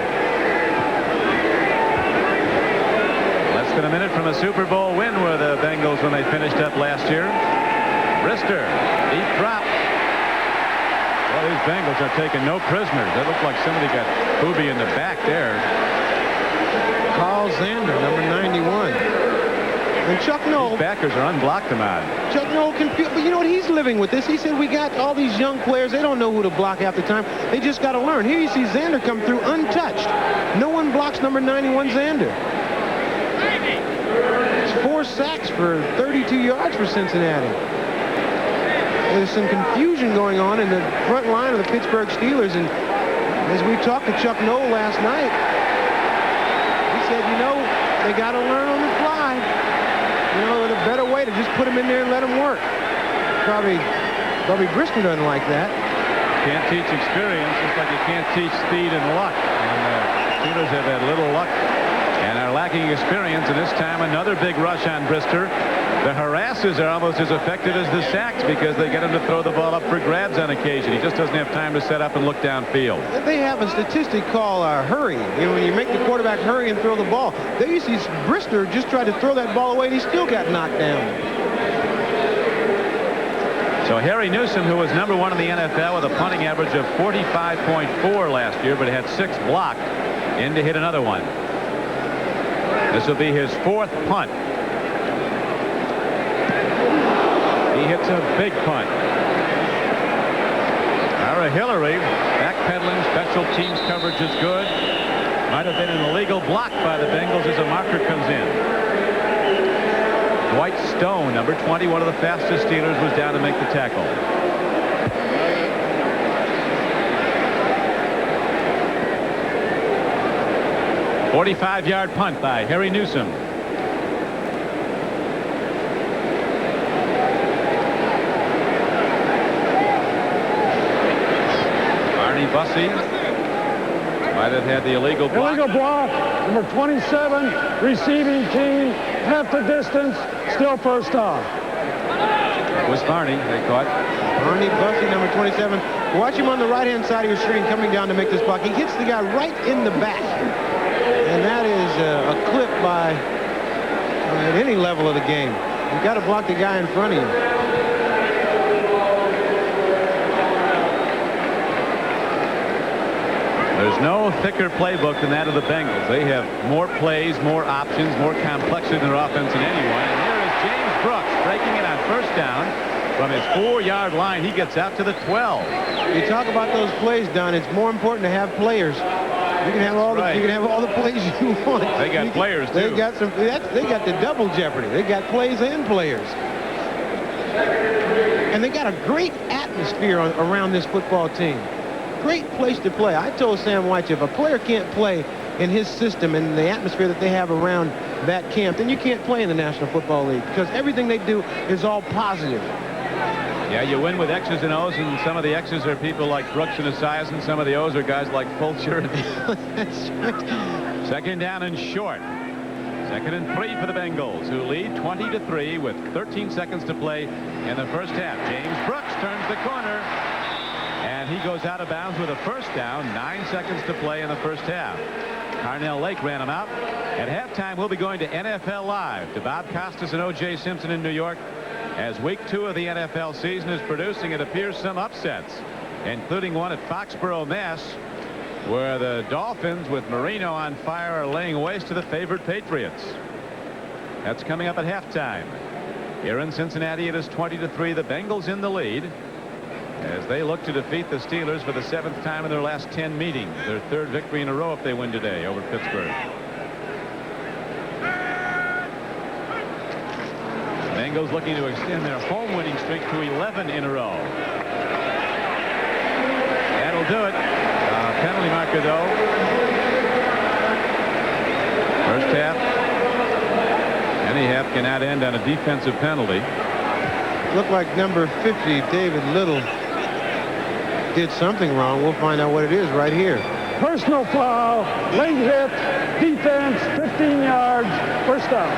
Less than a minute from a Super Bowl win were the Bengals when they finished up last year. Brister, deep drop. Well, these Bengals are taking no prisoners. That looked like somebody got Booby in the back there. Carl Zander, number 91. And Chuck Noll. These backers are unblocked them out. Chuck Noll confused, but you know what? He's living with this. He said we got all these young players. They don't know who to block half the time. They just got to learn. Here you see Zander come through untouched. No one blocks number 91 Zander. It's 4 sacks for 32 yards for Cincinnati. There's some confusion going on in the front line of the Pittsburgh Steelers, and as we talked to Chuck Noll last night, he said, you know, they got to learn on the fly. You know, a better way to just put him in there and let him work. Probably Bubby Brister doesn't like that. Can't teach experience, just like you can't teach speed and luck. And the Steelers have had little luck and are lacking experience. And this time, another big rush on Brister. The harasses are almost as effective as the sacks because they get him to throw the ball up for grabs on occasion. He just doesn't have time to set up and look downfield. They have a statistic called hurry. You know, when you make the quarterback hurry and throw the ball. There you see Brister just tried to throw that ball away and he still got knocked down. So Harry Newsom, who was #1 in the NFL with a punting average of 45.4 last year, but had 6 blocked, in to hit another one. This will be his 4th punt. He hits a big punt. Ara Hillary backpedaling. Special teams coverage is good. Might have been an illegal block by the Bengals as a marker comes in. Dwight Stone, #20, one of the fastest Steelers, was down to make the tackle. A 45-yard punt by Harry Newsom. Bussey might have had the illegal block. Illegal block, #27, receiving team, half the distance, still first down. It was Barney they caught. Barney Bussey, #27. Watch him on the right-hand side of your screen coming down to make this block. He hits the guy right in the back. And that is a clip by at any level of the game. You've got to block the guy in front of you. There's no thicker playbook than that of the Bengals. They have more plays, more options, more complexity in their offense than anyone. And here is James Brooks breaking it on first down from his 4-yard line. He gets out to the 12. You talk about those plays, Don. It's more important to have players. You can have all you can have all the plays you want. They got players too. They got some. They got the double jeopardy. They got plays and players. And they got a great atmosphere around this football team. Great place to play. I told Sam White, if a player can't play in his system and the atmosphere that they have around that camp, then you can't play in the National Football League because everything they do is all positive. Yeah, you win with X's and O's, and some of the X's are people like Brooks and Esiason. Some of the O's are guys like Fulcher. That's right. 2nd down and short. 2nd and 3 for the Bengals, who lead 20-3 with 13 seconds to play in the first half. James Brooks turns the corner. And he goes out of bounds with a first down. 9 seconds to play in the first half. Carnell Lake ran him out. At halftime, we'll be going to NFL Live to Bob Costas and O.J. Simpson in New York. As week 2 of the NFL season is producing, it appears, some upsets, including one at Foxborough, Mass, where the Dolphins, with Marino on fire, are laying waste to the favored Patriots. That's coming up at halftime. Here in Cincinnati, it is 20-3. The Bengals in the lead, as they look to defeat the Steelers for the 7th time in their last 10 meetings. Their 3rd victory in a row if they win today over Pittsburgh. The Bengals looking to extend their home winning streak to 11 in a row. That'll do it. Penalty marker, though. First half. Any half cannot end on a defensive penalty. Looked like number 50, David Little, did something wrong. We'll find out what it is right here. Personal foul, late hit, defense, 15 yards, first down.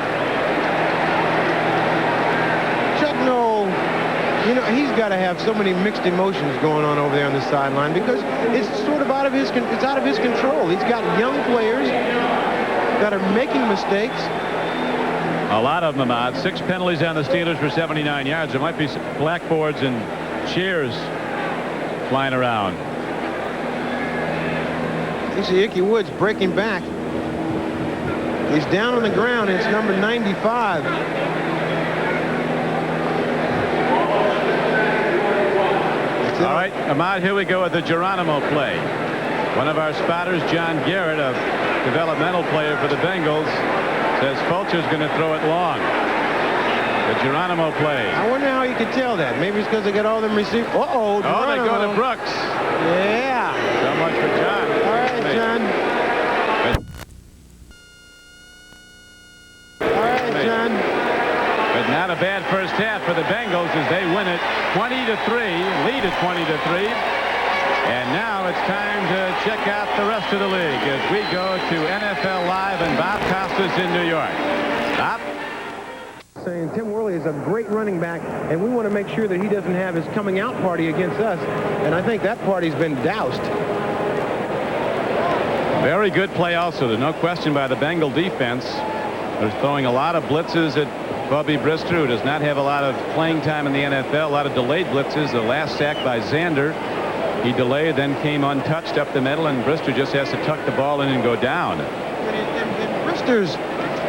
Chuck Noll, you know, he's got to have so many mixed emotions going on over there on the sideline because it's sort of out of his control. He's got young players that are making mistakes. A lot of them, Ahmad. 6 penalties on the Steelers for 79 yards. There might be some blackboards and chairs flying around. You see Ickey Woods breaking back. He's down on the ground. It's number 95. All right, Ahmad, here we go with the Geronimo play. One of our spotters, John Garrett, a developmental player for the Bengals, says Fulcher's going to throw it long. The Geronimo play. I wonder how you could tell that. Maybe it's because they got all them receivers. Uh-oh. Oh, they go to Brooks. Yeah. So much for John. All right, John. Not a bad first half for the Bengals as they win it 20-3, lead it 20-3. And now it's time to check out the rest of the league as we go to NFL Live and Bob Costas in New York. Bob? Saying Tim Worley is a great running back, and we want to make sure that he doesn't have his coming out party against us. And I think that party's been doused. Very good play also. There's no question by the Bengal defense. They're throwing a lot of blitzes at Bubby Brister, who does not have a lot of playing time in the NFL. A lot of delayed blitzes. The last sack by Zander, he delayed, then came untouched up the middle, and Brister just has to tuck the ball in and go down. In Brister's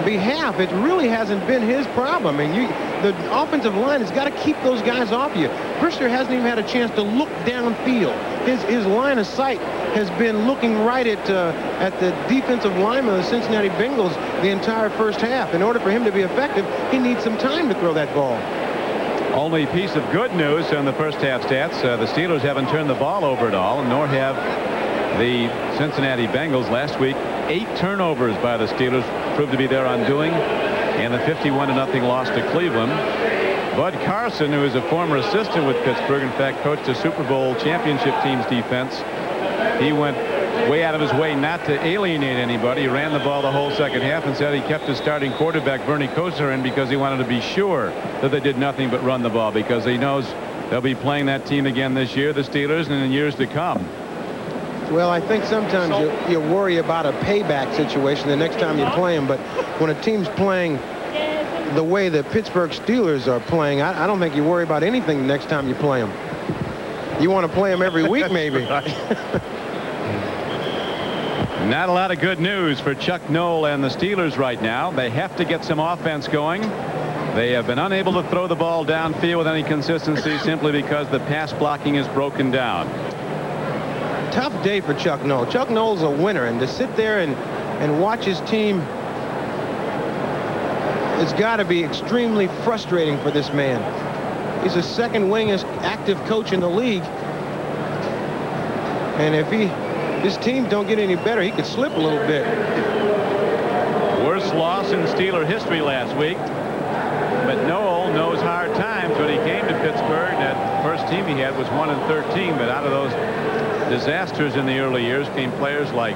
behalf, it really hasn't been his problem. I mean, the offensive line has got to keep those guys off you. Brister hasn't even had a chance to look downfield. His line of sight has been looking right at the defensive lineman of the Cincinnati Bengals the entire first half. In order for him to be effective, he needs some time to throw that ball. Only piece of good news on the first half stats, the Steelers haven't turned the ball over at all, nor have the Cincinnati Bengals. Last week, 8 turnovers by the Steelers proved to be their undoing, and the 51-0 loss to Cleveland. Bud Carson, who is a former assistant with Pittsburgh, in fact coached the Super Bowl championship team's defense, he went way out of his way not to alienate anybody. He ran the ball the whole second half and said he kept his starting quarterback Bernie Kosar in because he wanted to be sure that they did nothing but run the ball, because he knows they'll be playing that team again this year, the Steelers, and in years to come. Well, I think sometimes you worry about a payback situation the next time you play them, but when a team's playing the way the Pittsburgh Steelers are playing, I don't think you worry about anything the next time you play them. You want to play them every week, maybe. Not a lot of good news for Chuck Noll and the Steelers right now. They have to get some offense going. They have been unable to throw the ball downfield with any consistency simply because the pass blocking is broken down. Tough day for Chuck Noll. Chuck Noll's a winner, and to sit there and watch his team, it's got to be extremely frustrating for this man. He's the second winningest active coach in the league, and if his team don't get any better, he could slip a little bit. Worst loss in Steeler history last week, but Noll knows hard times. When he came to Pittsburgh, that first team he had was 1-13, but out of those disasters in the early years came players like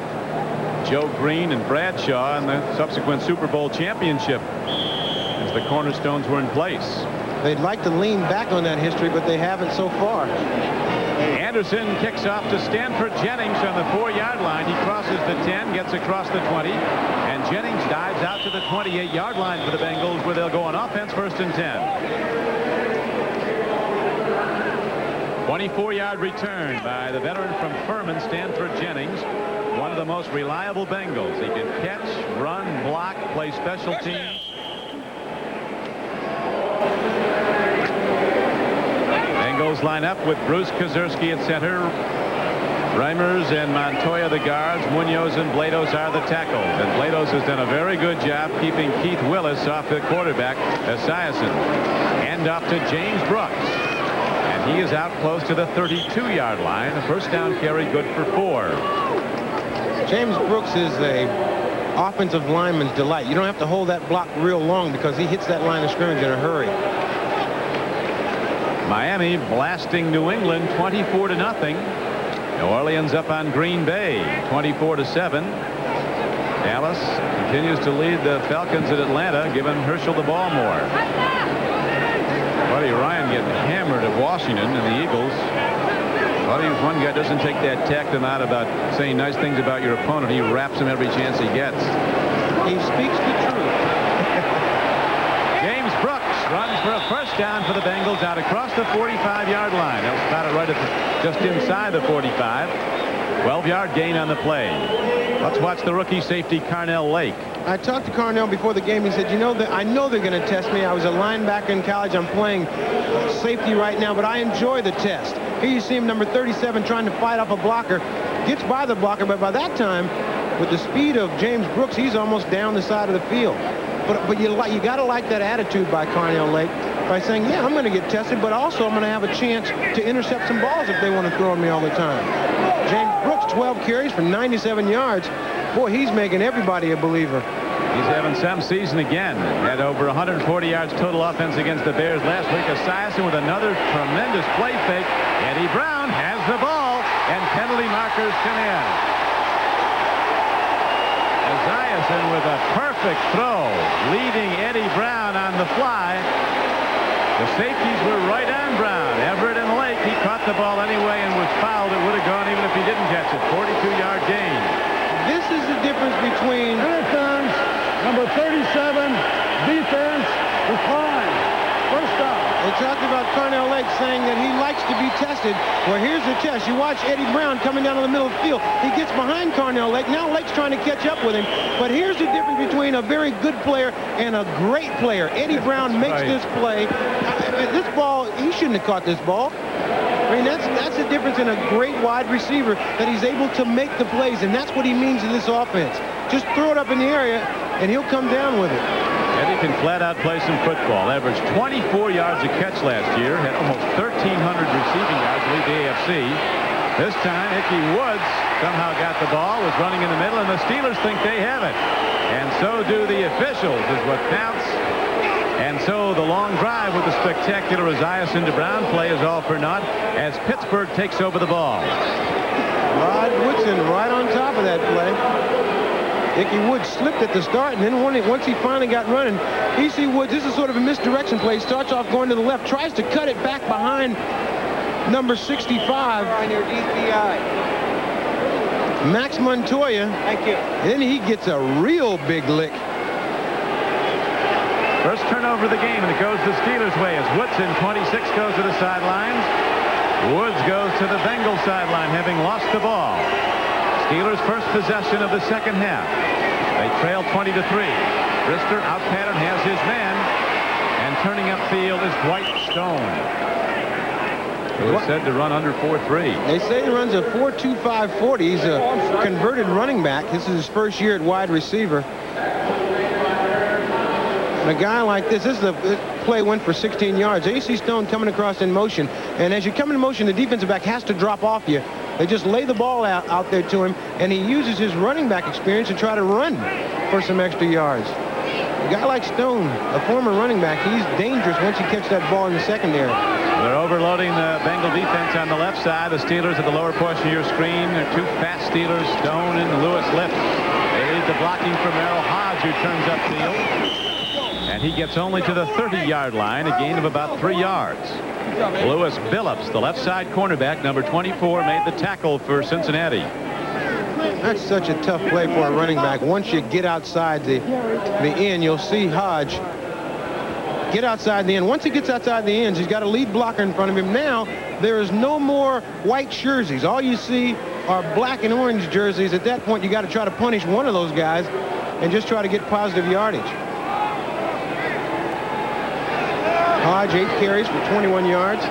Joe Green and Bradshaw, and the subsequent Super Bowl championship as the cornerstones were in place. They'd like to lean back on that history, but they haven't so far. Anderson kicks off to Stanford Jennings on the 4-yard line. He crosses the 10, gets across the 20, and Jennings dives out to the 28-yard line for the Bengals, where they'll go on offense, 1st and 10. 24-yard return by the veteran from Furman, Stanford Jennings, one of the most reliable Bengals. He can catch, run, block, play special teams. Bengals line up with Bruce Kazerski at center. Reimers and Montoya the guards. Munoz and Blados are the tackles. And Blados has done a very good job keeping Keith Willis off the quarterback, Esiason. And off to James Brooks. And he is out close to the 32-yard line. A first down carry, good for 4. James Brooks is a offensive lineman's delight. You don't have to hold that block real long because he hits that line of scrimmage in a hurry. Miami blasting New England 24-0. New Orleans up on Green Bay 24-7. Dallas continues to lead the Falcons at Atlanta, giving Herschel the ball more. Buddy Ryan getting hammered at Washington, and the Eagles. Buddy, one guy doesn't take that tact them out about saying nice things about your opponent. He raps him every chance he gets. He speaks the truth. James Brooks runs for a first down for the Bengals out across the 45-yard line. They'll start it right at just inside the 45. 12-yard gain on the play. Let's watch the rookie safety Carnell Lake. I talked to Carnell before the game. He said, you know, I know they're going to test me. I was a linebacker in college. I'm playing safety right now, but I enjoy the test. Here you see him, number 37, trying to fight off a blocker. Gets by the blocker, but by that time, with the speed of James Brooks, he's almost down the side of the field. But you got to like that attitude by Carnell Lake by saying, yeah, I'm going to get tested, but also I'm going to have a chance to intercept some balls if they want to throw at me all the time. James Brooks, 12 carries for 97 yards. Boy, he's making everybody a believer. He's having some season again. Had over 140 yards total offense against the Bears last week. Esiason with another tremendous play fake. Eddie Brown has the ball, and penalty markers come in. Esiason with a perfect throw, leading Eddie Brown on the fly. The safeties were right on Brown. Everett and Lake, he caught the ball anyway and was fouled. It would have gone even if he didn't catch it. 42-yard gain. This is the difference between... Defense, number 37, defense, decline. First down. They talked about Carnell Lake saying that he likes to be tested. Well, here's the test. You watch Eddie Brown coming down in the middle of the field. He gets behind Carnell Lake. Now Lake's trying to catch up with him. But here's the difference between a very good player and a great player. Eddie Brown makes this play. This ball, he shouldn't have caught this ball. I mean, that's the difference in a great wide receiver, that he's able to make the plays, and that's what he means in this offense. Just throw it up in the area, and he'll come down with it. Eddie can flat out play some football. Averaged 24 yards a catch last year. Had almost 1,300 receiving yards to lead the AFC. This time, Ickey Woods somehow got the ball, was running in the middle, and the Steelers think they have it. And so do the officials, is what counts. And so the long drive with the spectacular Esiason to Brown play is all for naught as Pittsburgh takes over the ball. Rod Woodson right on top of that play. Ickey Woods slipped at the start, and then once he finally got running, E.C. Woods, this is sort of a misdirection play. Starts off going to the left, tries to cut it back behind number 65. On your DPI. Max Montoya. Thank you. Then he gets a real big lick. First turnover of the game, and it goes the Steelers' way as Woodson, 26, goes to the sidelines. Woods goes to the Bengals sideline, having lost the ball. Steelers' first possession of the second half. They trail 20-3. Brister out pattern, has his man, and turning upfield is Dwight Stone, who is said to run under 4.3. They say he runs a 4.25 40. He's a converted running back. This is his first year at wide receiver. And a guy like this play went for 16 yards. A.C. Stone coming across in motion. And as you come in motion, the defensive back has to drop off you. They just lay the ball out there to him, and he uses his running back experience to try to run for some extra yards. A guy like Stone, a former running back, he's dangerous once he catches that ball in the secondary. They're overloading the Bengal defense on the left side. The Steelers at the lower portion of your screen. They're two fast Steelers, Stone and Lewis Lips. They lead the blocking for Merrill Hodge, who turns upfield. And he gets only to the 30-yard line, a gain of about 3 yards. Lewis Billups, the left side cornerback, number 24, made the tackle for Cincinnati. That's such a tough play for a running back. Once you get outside the end, you'll see Hodge get outside the end. Once he gets outside the ends, he's got a lead blocker in front of him. Now, there is no more white jerseys. All you see are black and orange jerseys. At that point, you got to try to punish one of those guys and just try to get positive yardage. Hodge, 8 carries for 21 yards.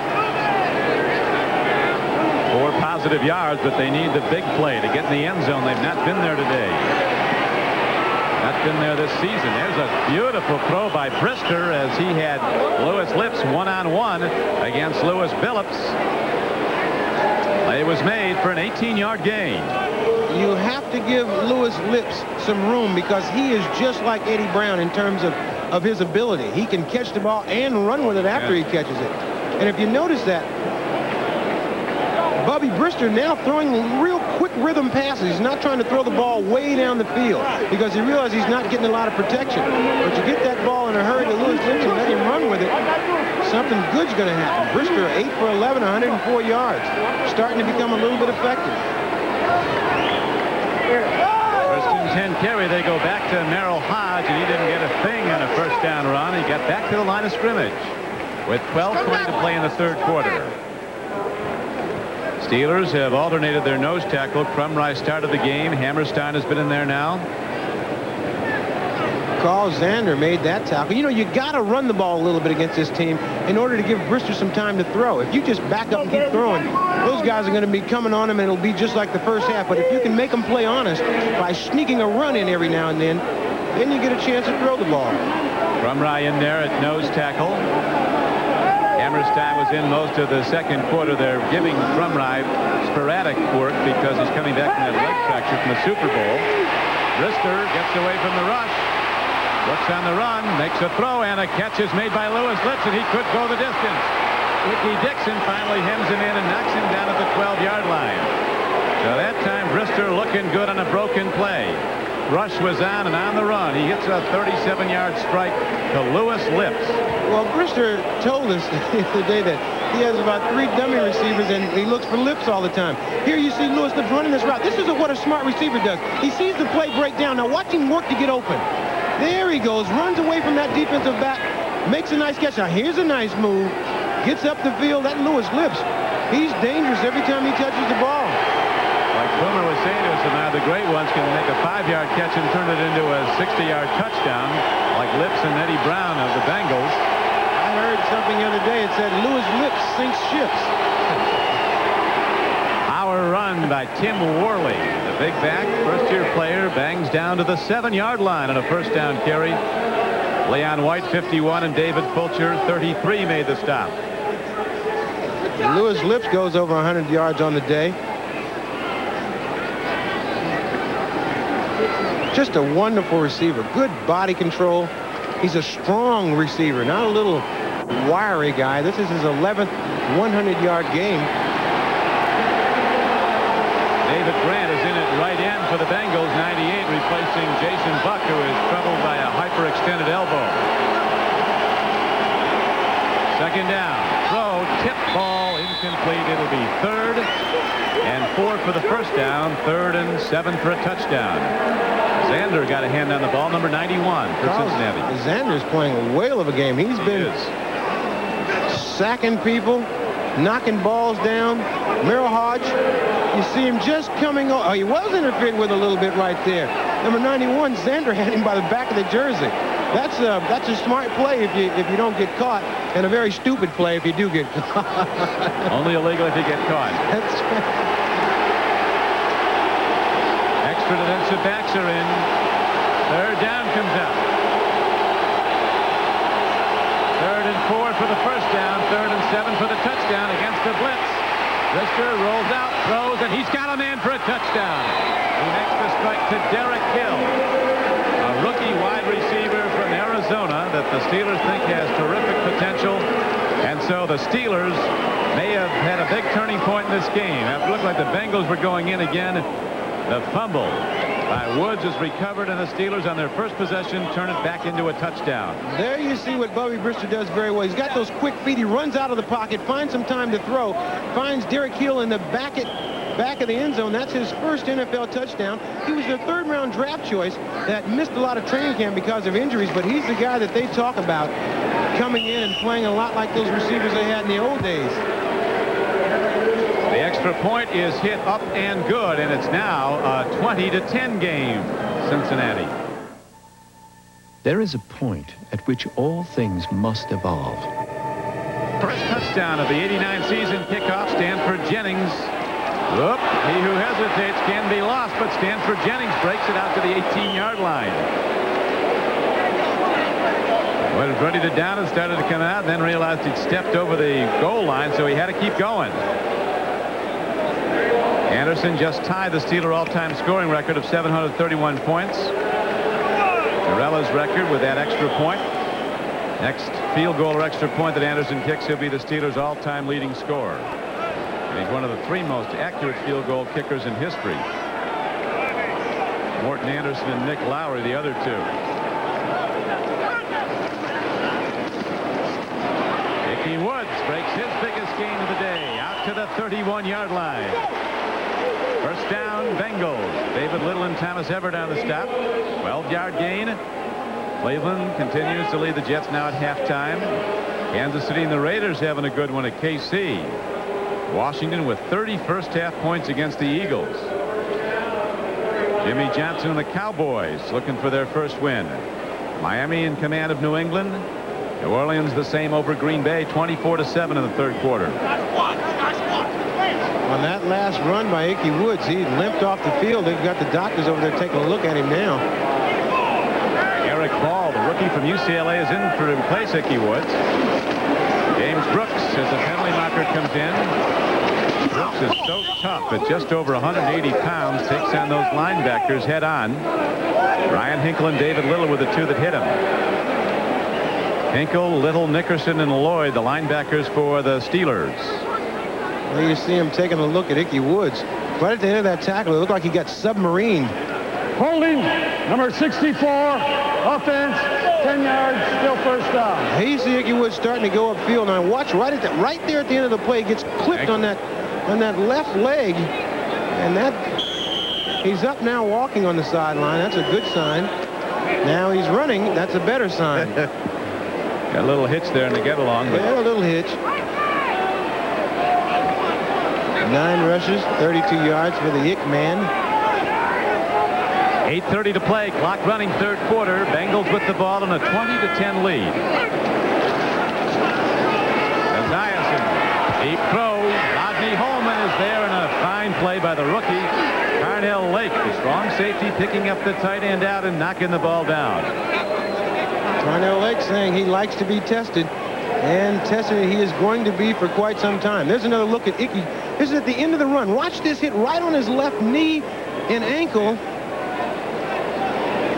4 positive yards, but they need the big play to get in the end zone. They've not been there today. Not been there this season. There's a beautiful throw by Brister as he had Lewis Lips one-on-one against Lewis Billups. It was made for an 18-yard gain. You have to give Lewis Lips some room because he is just like Eddie Brown in terms of his ability. He can catch the ball and run with it after he catches it. And if you notice that, Bubby Brister now throwing real quick rhythm passes. He's not trying to throw the ball way down the field because he realizes he's not getting a lot of protection. But you get that ball in a hurry to Lewis Lips and let him run with it, something good's going to happen. Brister, 8 for 11, 104 yards. Starting to become a little bit effective. First and 10 carry, they go back to Merrill Hodge, and he didn't get a thing on a first down run. He got back to the line of scrimmage with 12:20 to play in the third quarter. Steelers have alternated their nose tackle. Crumry started the game. Hammerstein has been in there now. Carl Zander made that tackle. You know, you got to run the ball a little bit against this team in order to give Brister some time to throw. If you just back up and keep throwing, those guys are going to be coming on him, and it'll be just like the first half. But if you can make them play honest by sneaking a run in every now and then you get a chance to throw the ball. Crumry in there at nose tackle. Hammerstein was in most of the second quarter. They're giving Crumry sporadic work because he's coming back from that leg fracture from the Super Bowl. Brister gets away from the rush Looks on the run, makes a throw, and a catch is made by Lewis Lips, and he could go the distance. Ickey Dixon finally hems him in and knocks him down at the 12-yard line. So that time, Brister looking good on a broken play. Rush was on and on the run. He hits a 37-yard strike to Lewis Lips. Well, Brister told us the other day that he has about 3 dummy receivers, and he looks for Lips all the time. Here you see Lewis Lips running this route. This is what a smart receiver does. He sees the play break down. Now watch him work to get open. There he goes, runs away from that defensive back, makes a nice catch. Now here's a nice move. Gets up the field. That Lewis Lips, he's dangerous every time he touches the ball. Like Boomer was saying to us, now the great ones can make a 5-yard catch and turn it into a 60-yard touchdown, like Lips and Eddie Brown of the Bengals. I heard something the other day. It said Lewis Lips sinks ships. Our run by Tim Worley, the big back, first-year player, bangs down to the 7-yard line on a first down carry. Leon White, 51, and David Fulcher, 33, made the stop. Lewis Lips goes over 100 yards on the day. Just a wonderful receiver. Good body control. He's a strong receiver, not a little wiry guy. This is his 11th 100-yard game. David Grant is in at right end for the Bengals, 98, replacing Jason Buck, who is troubled by a hyperextended elbow. Second down. Throw, tip ball, incomplete. It'll be 3rd and 4 for the first down, 3rd and 7 for a touchdown. Xander got a hand on the ball, number 91 for Cincinnati. Xander's playing a whale of a game. He's been sacking people, knocking balls down. Merrill Hodge, you see him just coming over. Oh, he was interfered with a little bit right there. Number 91, Xander had him by the back of the jersey. That's a smart play if you don't get caught, and a very stupid play if you do get caught. Only illegal if you get caught. That's right. Extra defensive backs are in. 3rd down comes out. 3rd and 4 for the first down. 3rd and 7 for the touchdown against the blitz. Brister rolls out, throws, and he's got a man for a touchdown. He makes the strike to Derek Hill, a rookie wide receiver from Arizona that the Steelers think has terrific potential. And so the Steelers may have had a big turning point in this game. It looked like the Bengals were going in again. The fumble by Woods is recovered, and the Steelers on their first possession turn it back into a touchdown. There you see what Bubby Brister does very well. He's got those quick feet. He runs out of the pocket, finds some time to throw, finds Derek Hill in the back of the end zone. That's his first NFL touchdown. He was their 3rd-round draft choice that missed a lot of training camp because of injuries, but he's the guy that they talk about coming in and playing a lot like those receivers they had in the old days. The extra point is hit up and good, and it's now a 20-10 game, Cincinnati. There is a point at which all things must evolve. First touchdown of the 89 season kickoff, Stanford Jennings. Whoop, he who hesitates can be lost, but Stanford Jennings breaks it out to the 18-yard line. Was ready to down and started to come out, and then realized he'd stepped over the goal line, so he had to keep going. Anderson just tied the Steeler all-time scoring record of 731 points. Morella's record with that extra point. Next field goal or extra point that Anderson kicks, he'll be the Steelers' all-time leading scorer. And he's one of the 3 most accurate field goal kickers in history. Morton Anderson and Nick Lowry, the other 2. Ickey Woods breaks his biggest gain of the day out to the 31-yard line. First down, Bengals. David Little and Thomas Everett on the stop. 12-yard gain. Cleveland continues to lead the Jets now at halftime. Kansas City and the Raiders having a good one at KC. Washington with 30 first-half points against the Eagles. Jimmy Johnson and the Cowboys looking for their first win. Miami in command of New England. New Orleans the same over Green Bay, 24-7 in the 3rd quarter. On that last run by Ickey Woods, he limped off the field. They've got the doctors over there taking a look at him now. Eric Ball, the rookie from UCLA, is in to replace Ickey Woods. James Brooks, as the penalty marker comes in. Brooks is so tough at just over 180 pounds, takes on those linebackers head on. Ryan Hinkle and David Little were the two that hit him. Hinkle, Little, Nickerson, and Lloyd, the linebackers for the Steelers. Well, you see him taking a look at Ickey Woods. Right at the end of that tackle, it looked like he got submarined. Holding, number 64, offense, 10 yards, still first down. Hey, you see Ickey Woods starting to go upfield. Now watch right there at the end of the play, he gets clipped on that left leg, and that he's up now walking on the sideline. That's a good sign. Now he's running. That's a better sign. Got a little hitch there in the get along. But yeah, a little hitch. 9 rushes, 32 yards for the Ick man. 8:30 to play. Clock running, third quarter. Bengals with the ball in a 20-10 lead. Esiason, deep throw. Rodney Holman is there, and a fine play by the rookie. Carnell Lake, the strong safety, picking up the tight end out and knocking the ball down. Carnell Lake saying he likes to be tested, and tested he is going to be for quite some time. There's another look at Ickey. This is at the end of the run. Watch this hit right on his left knee and ankle.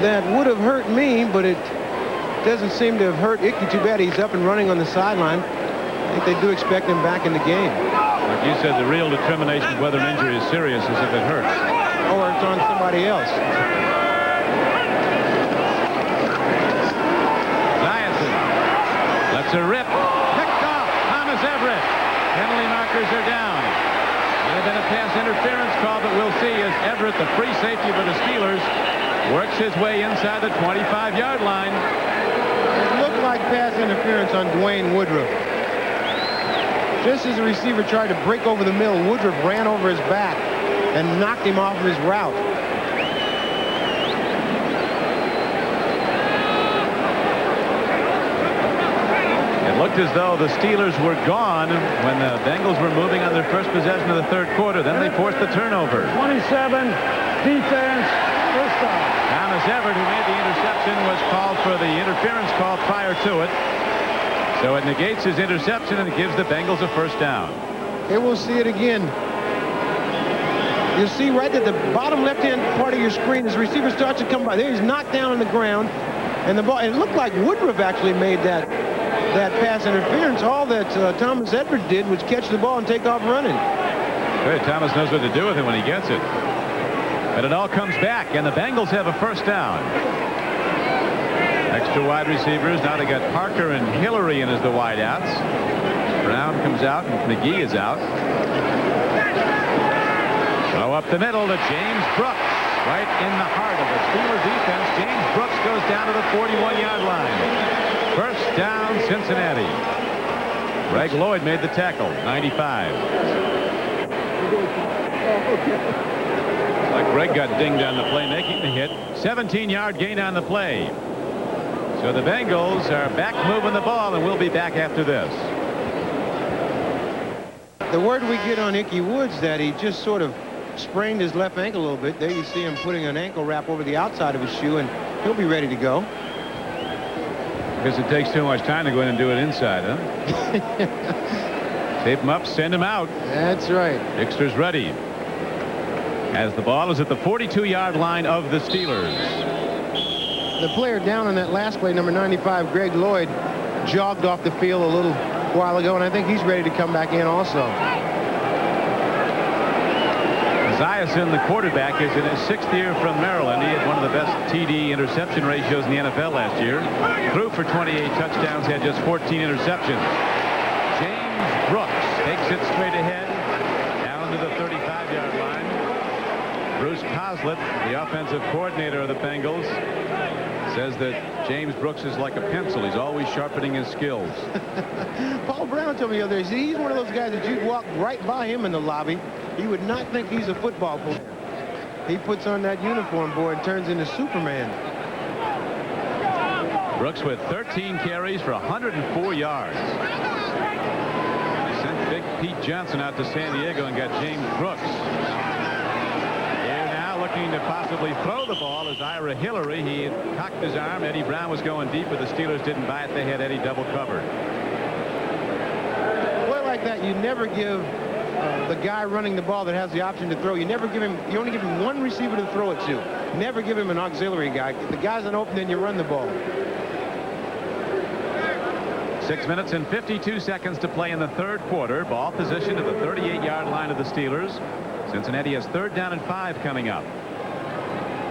That would have hurt me, but it doesn't seem to have hurt Ickey too bad. He's up and running on the sideline. I think they do expect him back in the game. Like you said, the real determination of whether an injury is serious is if it hurts. Or it's on somebody else. Esiason lets her rip. Picked off. Thomas Everett. Penalty markers are down. Might have been a pass interference call, but we'll see as Everett, the free safety for the Steelers, works his way inside the 25-yard line. It looked like pass interference on Dwayne Woodruff. Just as the receiver tried to break over the middle, Woodruff ran over his back and knocked him off of his route. It looked as though the Steelers were gone when the Bengals were moving on their first possession of the third quarter. Then they forced the turnover. 27, defense, first down. Thomas Everett, who made the interception, was called for the interference call prior to it. So it negates his interception and it gives the Bengals a first down. Here we'll see it again. You'll see right at the bottom left-hand part of your screen as the receiver starts to come by. There he's knocked down on the ground. And the ball, it looked like Woodruff actually made that pass interference. All that Thomas Everett did was catch the ball and take off running. Good. Thomas knows what to do with it when he gets it. But it all comes back, and the Bengals have a first down. Extra wide receivers. Now they got Parker and Hillary in as the wideouts. Brown comes out, and McGee is out. Throw up the middle to James Brooks. Right in the heart of the Steelers defense. James Brooks goes down to the 41-yard line. First down, Cincinnati. Greg Lloyd made the tackle, 95. Like Greg got dinged on the play, making the hit. 17-yard gain on the play. So the Bengals are back moving the ball, and we'll be back after this. The word we get on Ickey Woods that he just sort of sprained his left ankle a little bit. There you see him putting an ankle wrap over the outside of his shoe, and he'll be ready to go. Because it takes too much time to go in and do it inside, huh? Tape him up, send him out. That's right. Dixter's ready. As the ball is at the 42-yard line of the Steelers. The player down on that last play, number 95, Greg Lloyd, jogged off the field a little while ago, and I think he's ready to come back in also. Esiason, the quarterback, is in his 6th year from Maryland. He had one of the best TD interception ratios in the NFL last year. Threw for 28 touchdowns, had just 14 interceptions. James Brooks takes it straight ahead, down to the 35-yard line. Bruce Coslett, the offensive coordinator of the Bengals, says that James Brooks is like a pencil. He's always sharpening his skills. Paul Brown told me the other day, he's one of those guys that you'd walk right by him in the lobby. You would not think he's a football player. He puts on that uniform, boy, and turns into Superman. Brooks with 13 carries for 104 yards. They sent Big Pete Johnson out to San Diego and got James Brooks. Here now looking to possibly throw the ball is Ira Hillary. He had cocked his arm. Eddie Brown was going deep, but the Steelers didn't buy it. They had Eddie double covered. Play like that, you never give the guy running the ball that has the option to throw. You never give him, you only give him one receiver to throw it to. Never give him an auxiliary guy. If the guy's not open, then you run the ball. 6 minutes and 52 seconds to play in the third quarter. Ball position at the 38-yard line of the Steelers. Cincinnati has 3rd down and 5 coming up.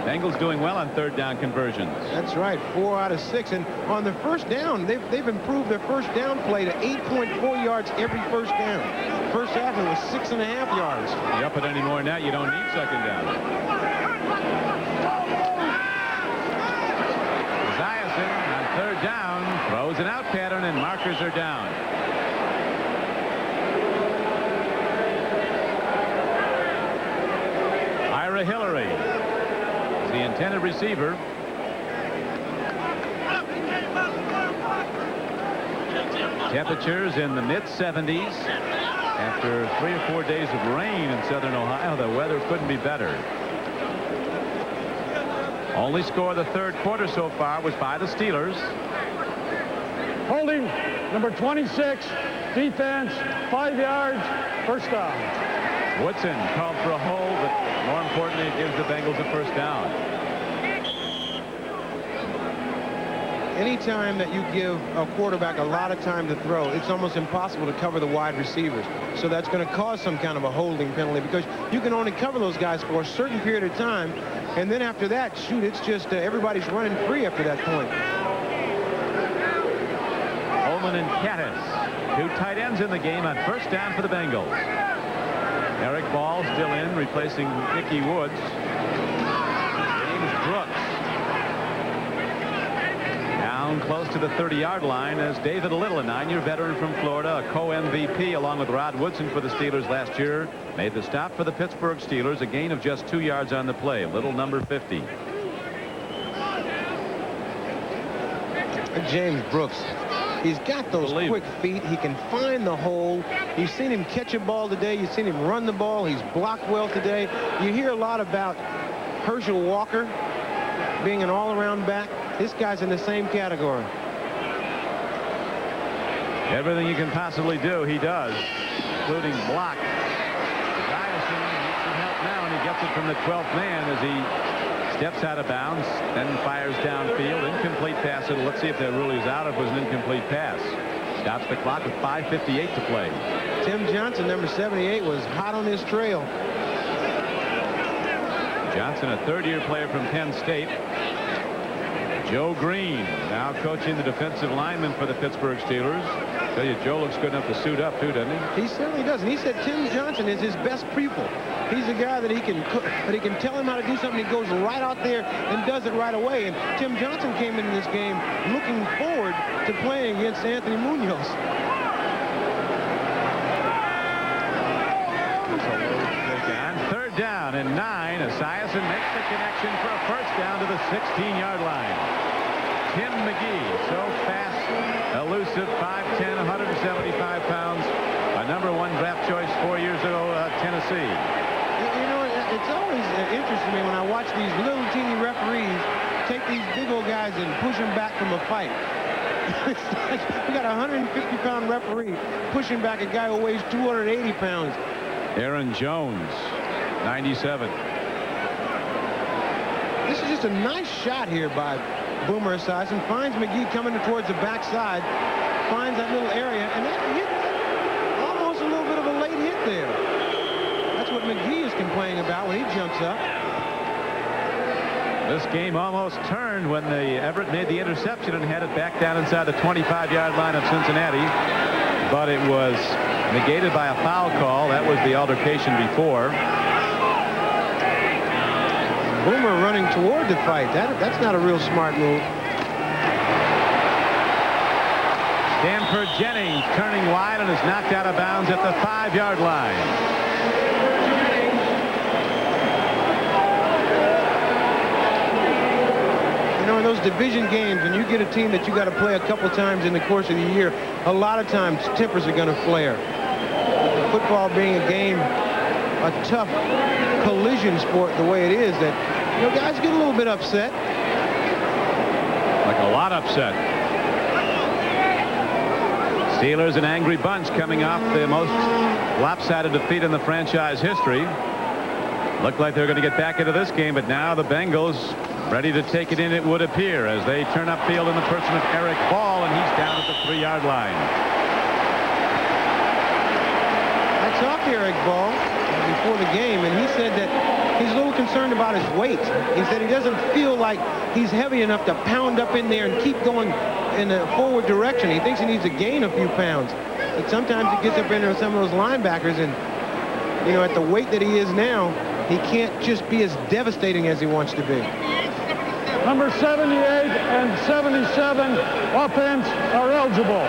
Bengals doing well on 3rd down conversions. That's right, 4 out of 6. And on the first down, they've improved their first down play to 8.4 yards every first down. First half, it was 6.5 yards. You up it anymore now, you don't need 2nd down. Esiason on 3rd down throws an out pattern, and markers are down. Ira Hillary, the intended receiver. Temperatures in the mid-70s. After 3 or 4 days of rain in southern Ohio, the weather couldn't be better. Only score of the third quarter so far was by the Steelers. Holding, number 26, defense, 5 yards, first down. Woodson called for a hold, but more importantly, it gives the Bengals a first down. Anytime that you give a quarterback a lot of time to throw, it's almost impossible to cover the wide receivers. So that's going to cause some kind of a holding penalty, because you can only cover those guys for a certain period of time. And then after that, shoot, it's just everybody's running free after that point. Coleman and Caddis, 2 tight ends in the game on first down for the Bengals. Eric Ball still in, replacing Ickey Woods. James Brooks down close to the 30-yard line as David Little, a 9-year veteran from Florida, a co-MVP along with Rod Woodson for the Steelers last year, made the stop for the Pittsburgh Steelers, a gain of just 2 yards on the play. Little, number 50. James Brooks, he's got those quick feet. He can find the hole. You've seen him catch a ball today. You've seen him run the ball. He's blocked well today. You hear a lot about Herschel Walker being an all-around back. This guy's in the same category. Everything you can possibly do, he does, including block. Esiason needs some help now, and he gets it from the 12th man as he steps out of bounds, then fires downfield. Incomplete pass. Let's see if that rule is out. It was an incomplete pass. Stops the clock with 5:58 to play. Tim Johnson, number 78, was hot on his trail. Johnson, a 3rd-year player from Penn State. Joe Green now coaching the defensive lineman for the Pittsburgh Steelers. Tell you, Joe looks good enough to suit up too, doesn't he? He certainly does. And he said Tim Johnson is his best pupil. He's a guy that he can tell him how to do something. He goes right out there and does it right away. And Tim Johnson came into this game looking forward to playing against Anthony Munoz. On 3rd down and 9, Esiason makes the connection for a first down to the 16-yard line. Tim McGee, so fast, elusive, 5'10", 175 pounds, a #1 draft choice 4 years ago, Tennessee. You know, it's always interesting to me when I watch these little teeny referees take these big old guys and push them back from a fight. We got a 150-pound referee pushing back a guy who weighs 280 pounds. Aaron Jones, 97. This is just a nice shot here by Boomer Esiason. Finds McGee coming towards the backside. Finds that little area, and that hit, almost a little bit of a late hit there. That's what McGee is complaining about when he jumps up. This game almost turned when Everett made the interception and had it back down inside the 25-yard line of Cincinnati. But it was negated by a foul call. That was the altercation before. Boomer running toward the fight. That's not a real smart move. Stanford Jennings turning wide and is knocked out of bounds at the 5-yard line. You know, in those division games, when you get a team that you got to play a couple times in the course of the year, a lot of times tempers are going to flare. Football being a game, a tough collision sport the way it is, that, you know, guys get a little bit upset. Like a lot upset. Steelers, an angry bunch coming off the most lopsided defeat in the franchise history. Looked like they're going to get back into this game, but now the Bengals ready to take it in, it would appear, as they turn upfield in the person of Eric Ball, and he's down at the 3-yard line. I talked to Eric Ball before the game, and he said that he's a little concerned about his weight. He said he doesn't feel like he's heavy enough to pound up in there and keep going in a forward direction. He thinks he needs to gain a few pounds. But sometimes he gets up in there with some of those linebackers, and, you know, at the weight that he is now, he can't just be as devastating as he wants to be. Number 78 and 77 offense are eligible.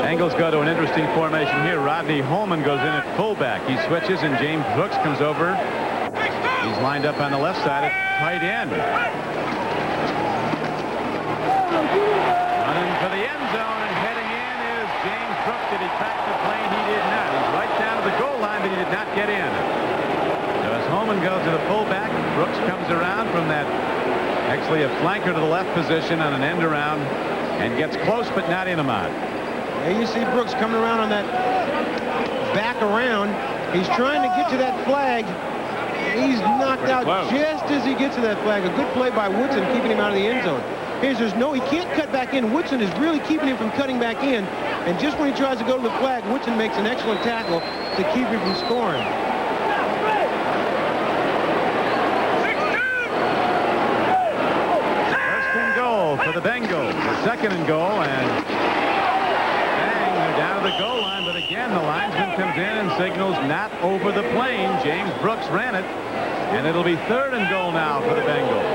Bengals go to an interesting formation here. Rodney Holman goes in at fullback. He switches, and James Brooks comes over. He's lined up on the left side at tight end. Running for the end zone and heading in is James Brooks. Did he crack the plane? He did not. He's right down to the goal line, but he did not get in. So as Holman goes to the fullback, Brooks comes around from that, actually a flanker to the left position on an end around, and gets close but not in him on. There you see Brooks coming around on that back around. He's trying to get to that flag. He's knocked out just as he gets to that flag. A good play by Woodson, keeping him out of the end zone. He can't cut back in. Woodson is really keeping him from cutting back in. And just when he tries to go to the flag, Woodson makes an excellent tackle to keep him from scoring. First and goal for the Bengals. The second and goal, and down to the goal line, but again the linesman comes in and signals not over the plane. James Brooks ran it, and it'll be third and goal now for the Bengals.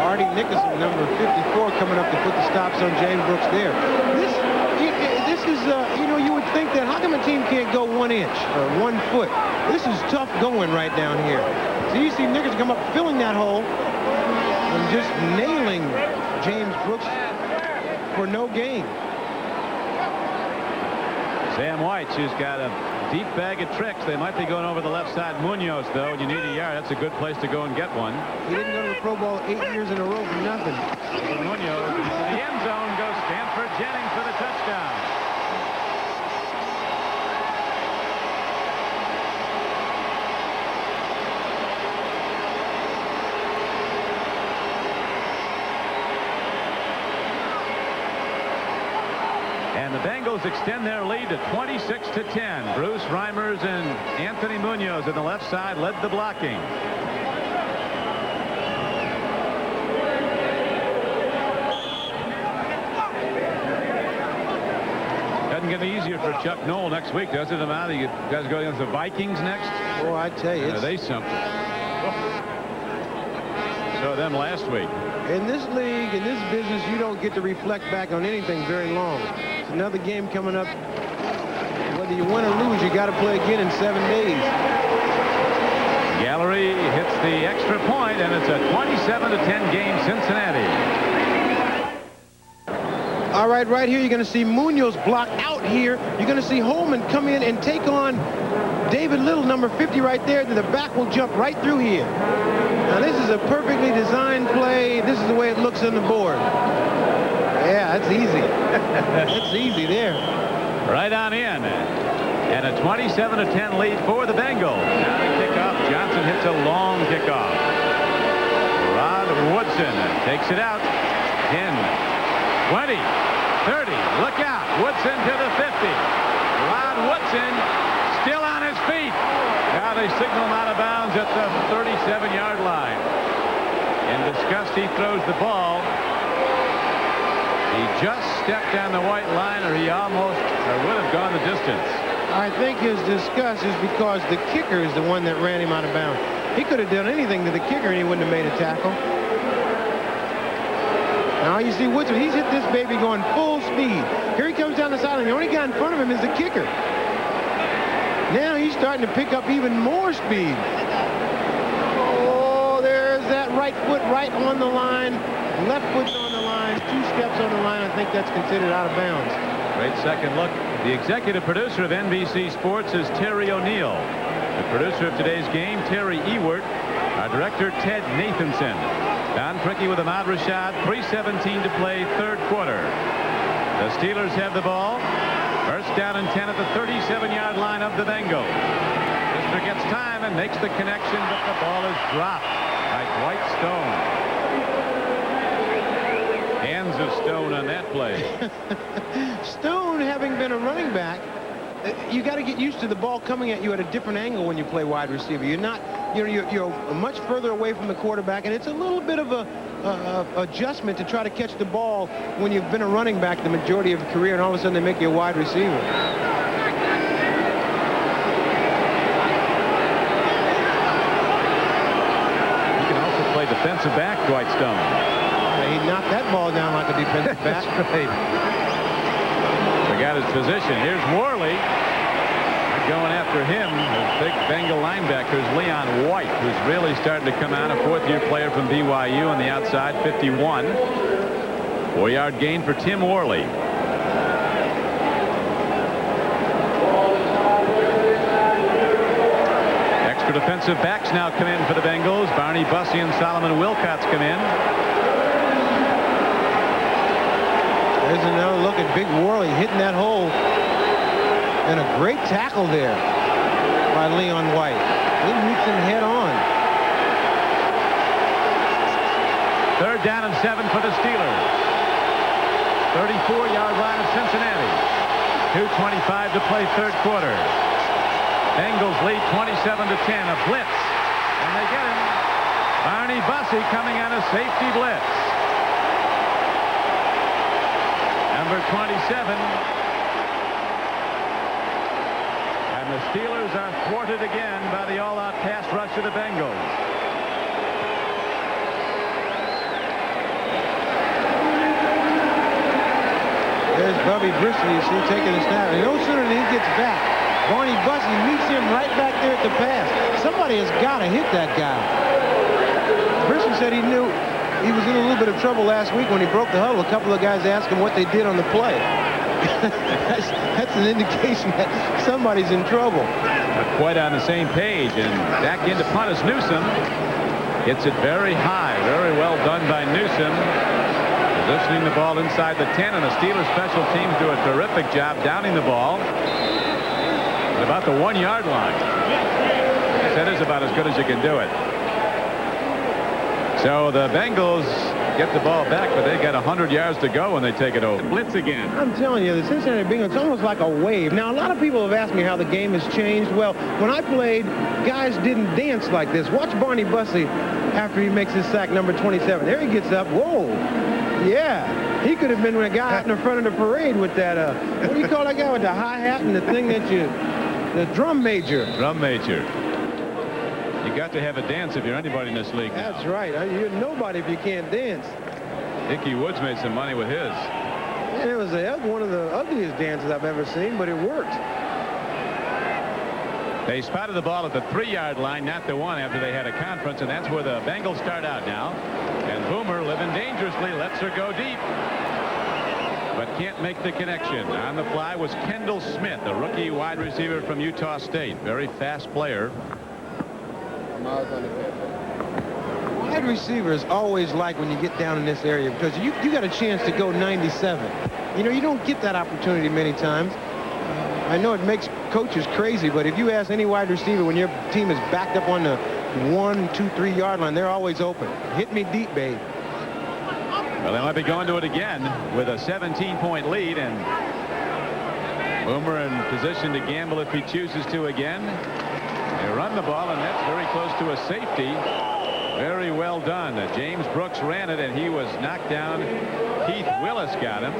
Artie Nickerson, number 54, coming up to put the stops on James Brooks there. This is, you know, you would think that how come a team can't go 1 inch or 1 foot? This is tough going right down here. So you see Nickerson come up filling that hole and just nailing James Brooks for no gain. Sam White's who's got a deep bag of tricks. They might be going over the left side. Munoz, though, and you need a yard. That's a good place to go and get one. He didn't go to the Pro Bowl 8 years in a row for nothing. Munoz into the end zone goes Stanford Jennings for the touchdown. And the Bengals extend their lead to 26-10. Bruce Reimers and Anthony Munoz on the left side led the blocking. Doesn't get any easier for Chuck Noll next week, does it? You guys go against the Vikings next? Oh, I tell you. Are they something? Saw them last week. In this league, in this business, you don't get to reflect back on anything very long. It's another game coming up. Whether you win or lose, you got to play again in 7 days. Gallery hits the extra point, and it's a 27-10 game, Cincinnati. All right, right here, you're going to see Munoz block out here. You're going to see Holman come in and take on David Little, number 50 right there. Then the back will jump right through here. Now, this is a perfectly designed play. This is the way it looks on the board. Yeah, that's easy. That's easy there. Right on in. And a 27-10 lead for the Bengals. Now the kickoff. Johnson hits a long kickoff. Rod Woodson takes it out. 10, 20, 30. Look out. Woodson to the 50. Rod Woodson still on his feet. Now they signal him out of bounds at the 37-yard line. In disgust, he throws the ball. He just stepped on the white line, or he almost would have gone the distance. I think his disgust is because the kicker is the one that ran him out of bounds. He could have done anything to the kicker, and he wouldn't have made a tackle. Now you see Woodson, he's hit this baby going full speed. Here he comes down the sideline. The only guy in front of him is the kicker. Now he's starting to pick up even more speed. Oh, there's that right foot right on the line. Left foot's on the line. 2 steps on the line. I think that's considered out of bounds. Great second look. The executive producer of NBC Sports is Terry O'Neill. The producer of today's game, Terry Ewert. Our director, Ted Nathanson. Don Criqui with Ahmad Rashad. 3:17 to play, third quarter. The Steelers have the ball. First down and 10 at the 37-yard line of the Bengals. Brister gets time and makes the connection, but the ball is dropped by Dwight Stone. Hands of Stone on that play. Stone, having been a running back, you got to get used to the ball coming at you at a different angle when you play wide receiver. You're not, you're much further away from the quarterback, and it's a little bit of a adjustment to try to catch the ball when you've been a running back the majority of your career, and all of a sudden they make you a wide receiver. He can also play defensive back, Dwight Stone. He knocked that ball down like a defensive back. That's right. Forgot his position. Here's Worley. Going after him, the big Bengal linebacker is Leon White, who's really starting to come out, a fourth-year player from BYU on the outside, 51. 4-yard gain for Tim Worley. Extra defensive backs now come in for the Bengals. Barney Bussey and Solomon Wilcots come in. There's another look at Big Worley hitting that hole. And a great tackle there by Leon White. He meets him head on. Third down and 7 for the Steelers. 34-yard line of Cincinnati. 2:25 to play, third quarter. Bengals lead 27-10. A blitz. And they get him. Barney Bussey coming on a safety blitz. Number 27. The Steelers are thwarted again by the all-out pass rush of the Bengals. There's Bubby Brister, you see, taking a snap. And no sooner than he gets back, Barney Bussey meets him right back there at the pass. Somebody has got to hit that guy. Brister said he knew he was in a little bit of trouble last week when he broke the huddle. A couple of guys asked him what they did on the play. that's an indication that somebody's in trouble. Not quite on the same page, and back into punt is Newsom. Hits it very high. Very well done by Newsom. Positioning the ball inside the 10, and the Steelers special teams do a terrific job downing the ball at about the 1-yard line. That is about as good as you can do it. So the Bengals get the ball back, but they got 100 yards to go when they take it over. Blitz again. I'm telling you, the Cincinnati Bengals, it's almost like a wave. Now, a lot of people have asked me how the game has changed. Well, when I played, guys didn't dance like this. Watch Barney Bussey after he makes his sack, number 27. There he gets up. Whoa. Yeah. He could have been a guy out in the front of the parade with that, what do you call that guy with the hi-hat and the thing that the drum major. Drum major. You got to have a dance if you're anybody in this league now. That's right. You're nobody if you can't dance. Ickey Woods made some money with his. And it was one of the ugliest dances I've ever seen, but it worked. They spotted the ball at the 3-yard line, not the 1, after they had a conference, and that's where the Bengals start out now. And Boomer, living dangerously, lets her go deep, but can't make the connection. On the fly was Kendall Smith, a rookie wide receiver from Utah State. Very fast player. Wide receivers always like when you get down in this area because you got a chance to go 97. You know, you don't get that opportunity many times. I know it makes coaches crazy, but if you ask any wide receiver when your team is backed up on the 1, 2, 3-yard line, they're always open. Hit me deep, babe. Well, they might be going to it again with a 17-point lead, and Boomer in position to gamble if he chooses to again. They run the ball, and that's very close to a safety. Very well done. James Brooks ran it, and he was knocked down. Keith Willis got him.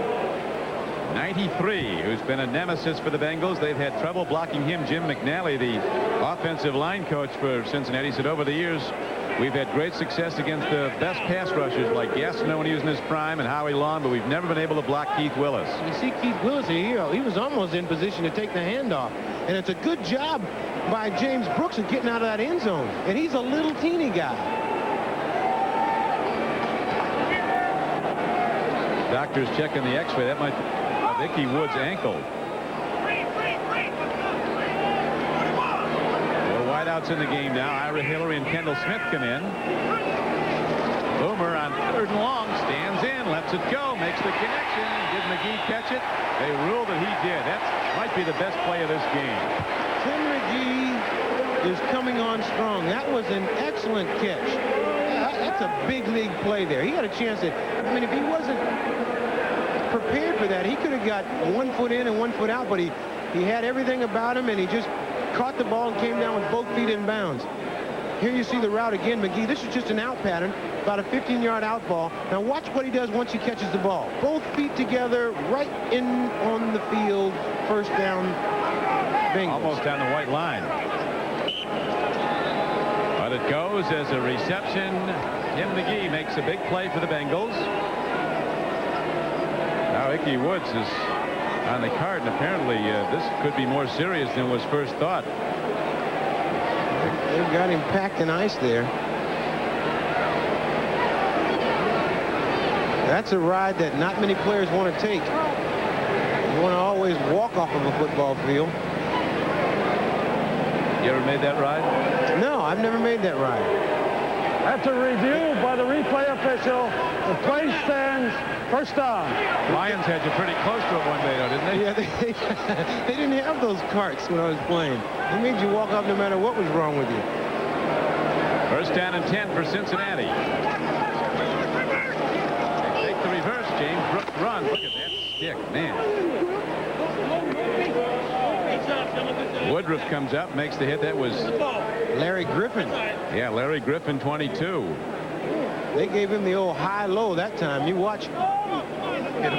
93, who's been a nemesis for the Bengals. They've had trouble blocking him. Jim McNally, the offensive line coach for Cincinnati, said over the years, we've had great success against the best pass rushers like Gastineau when he was in his prime and Howie Long, but we've never been able to block Keith Willis. You see Keith Willis here. He was almost in position to take the handoff. And it's a good job by James Brooks of getting out of that end zone. And he's a little teeny guy. Doctors checking the x-ray. That might be Ickey Woods' ankle. Well, wideouts in the game now. Ira Hillary and Kendall Smith come in. Boomer on 3rd and long stands in, lets it go, makes the connection. Did McGee catch it? They ruled that he did. That might be the best play of this game. Tim McGee is coming on strong. That was an excellent catch. That's a big league play there. He had a chance at, I mean, if he wasn't prepared for that, he could have got 1 foot in and 1 foot out, but he had everything about him, and he just caught the ball and came down with both feet in bounds. Here you see the route again. McGee, this is just an out pattern, about a 15-yard out ball. Now watch what he does once he catches the ball. Both feet together, right in on the field, first down, Bengals. Almost down the white line. But it goes as a reception. Tim McGee makes a big play for the Bengals. Now Ickey Woods is on the card, and apparently this could be more serious than was first thought. They've got him packed in ice there. That's a ride that not many players want to take. You want to always walk off of a football field. You ever made that ride? No, I've never made that ride. After review by the replay official, the play stands first down. Lions had you pretty close to it one day, though, didn't they? Yeah, they didn't have those carts when I was playing. They made you walk off no matter what was wrong with you. First down and 10 for Cincinnati. They take the reverse. James Brooks run. Look at that stick, man. Woodruff comes up, makes the hit. That was Larry Griffin. Yeah, Larry Griffin, 22. They gave him the old high-low that time. You watch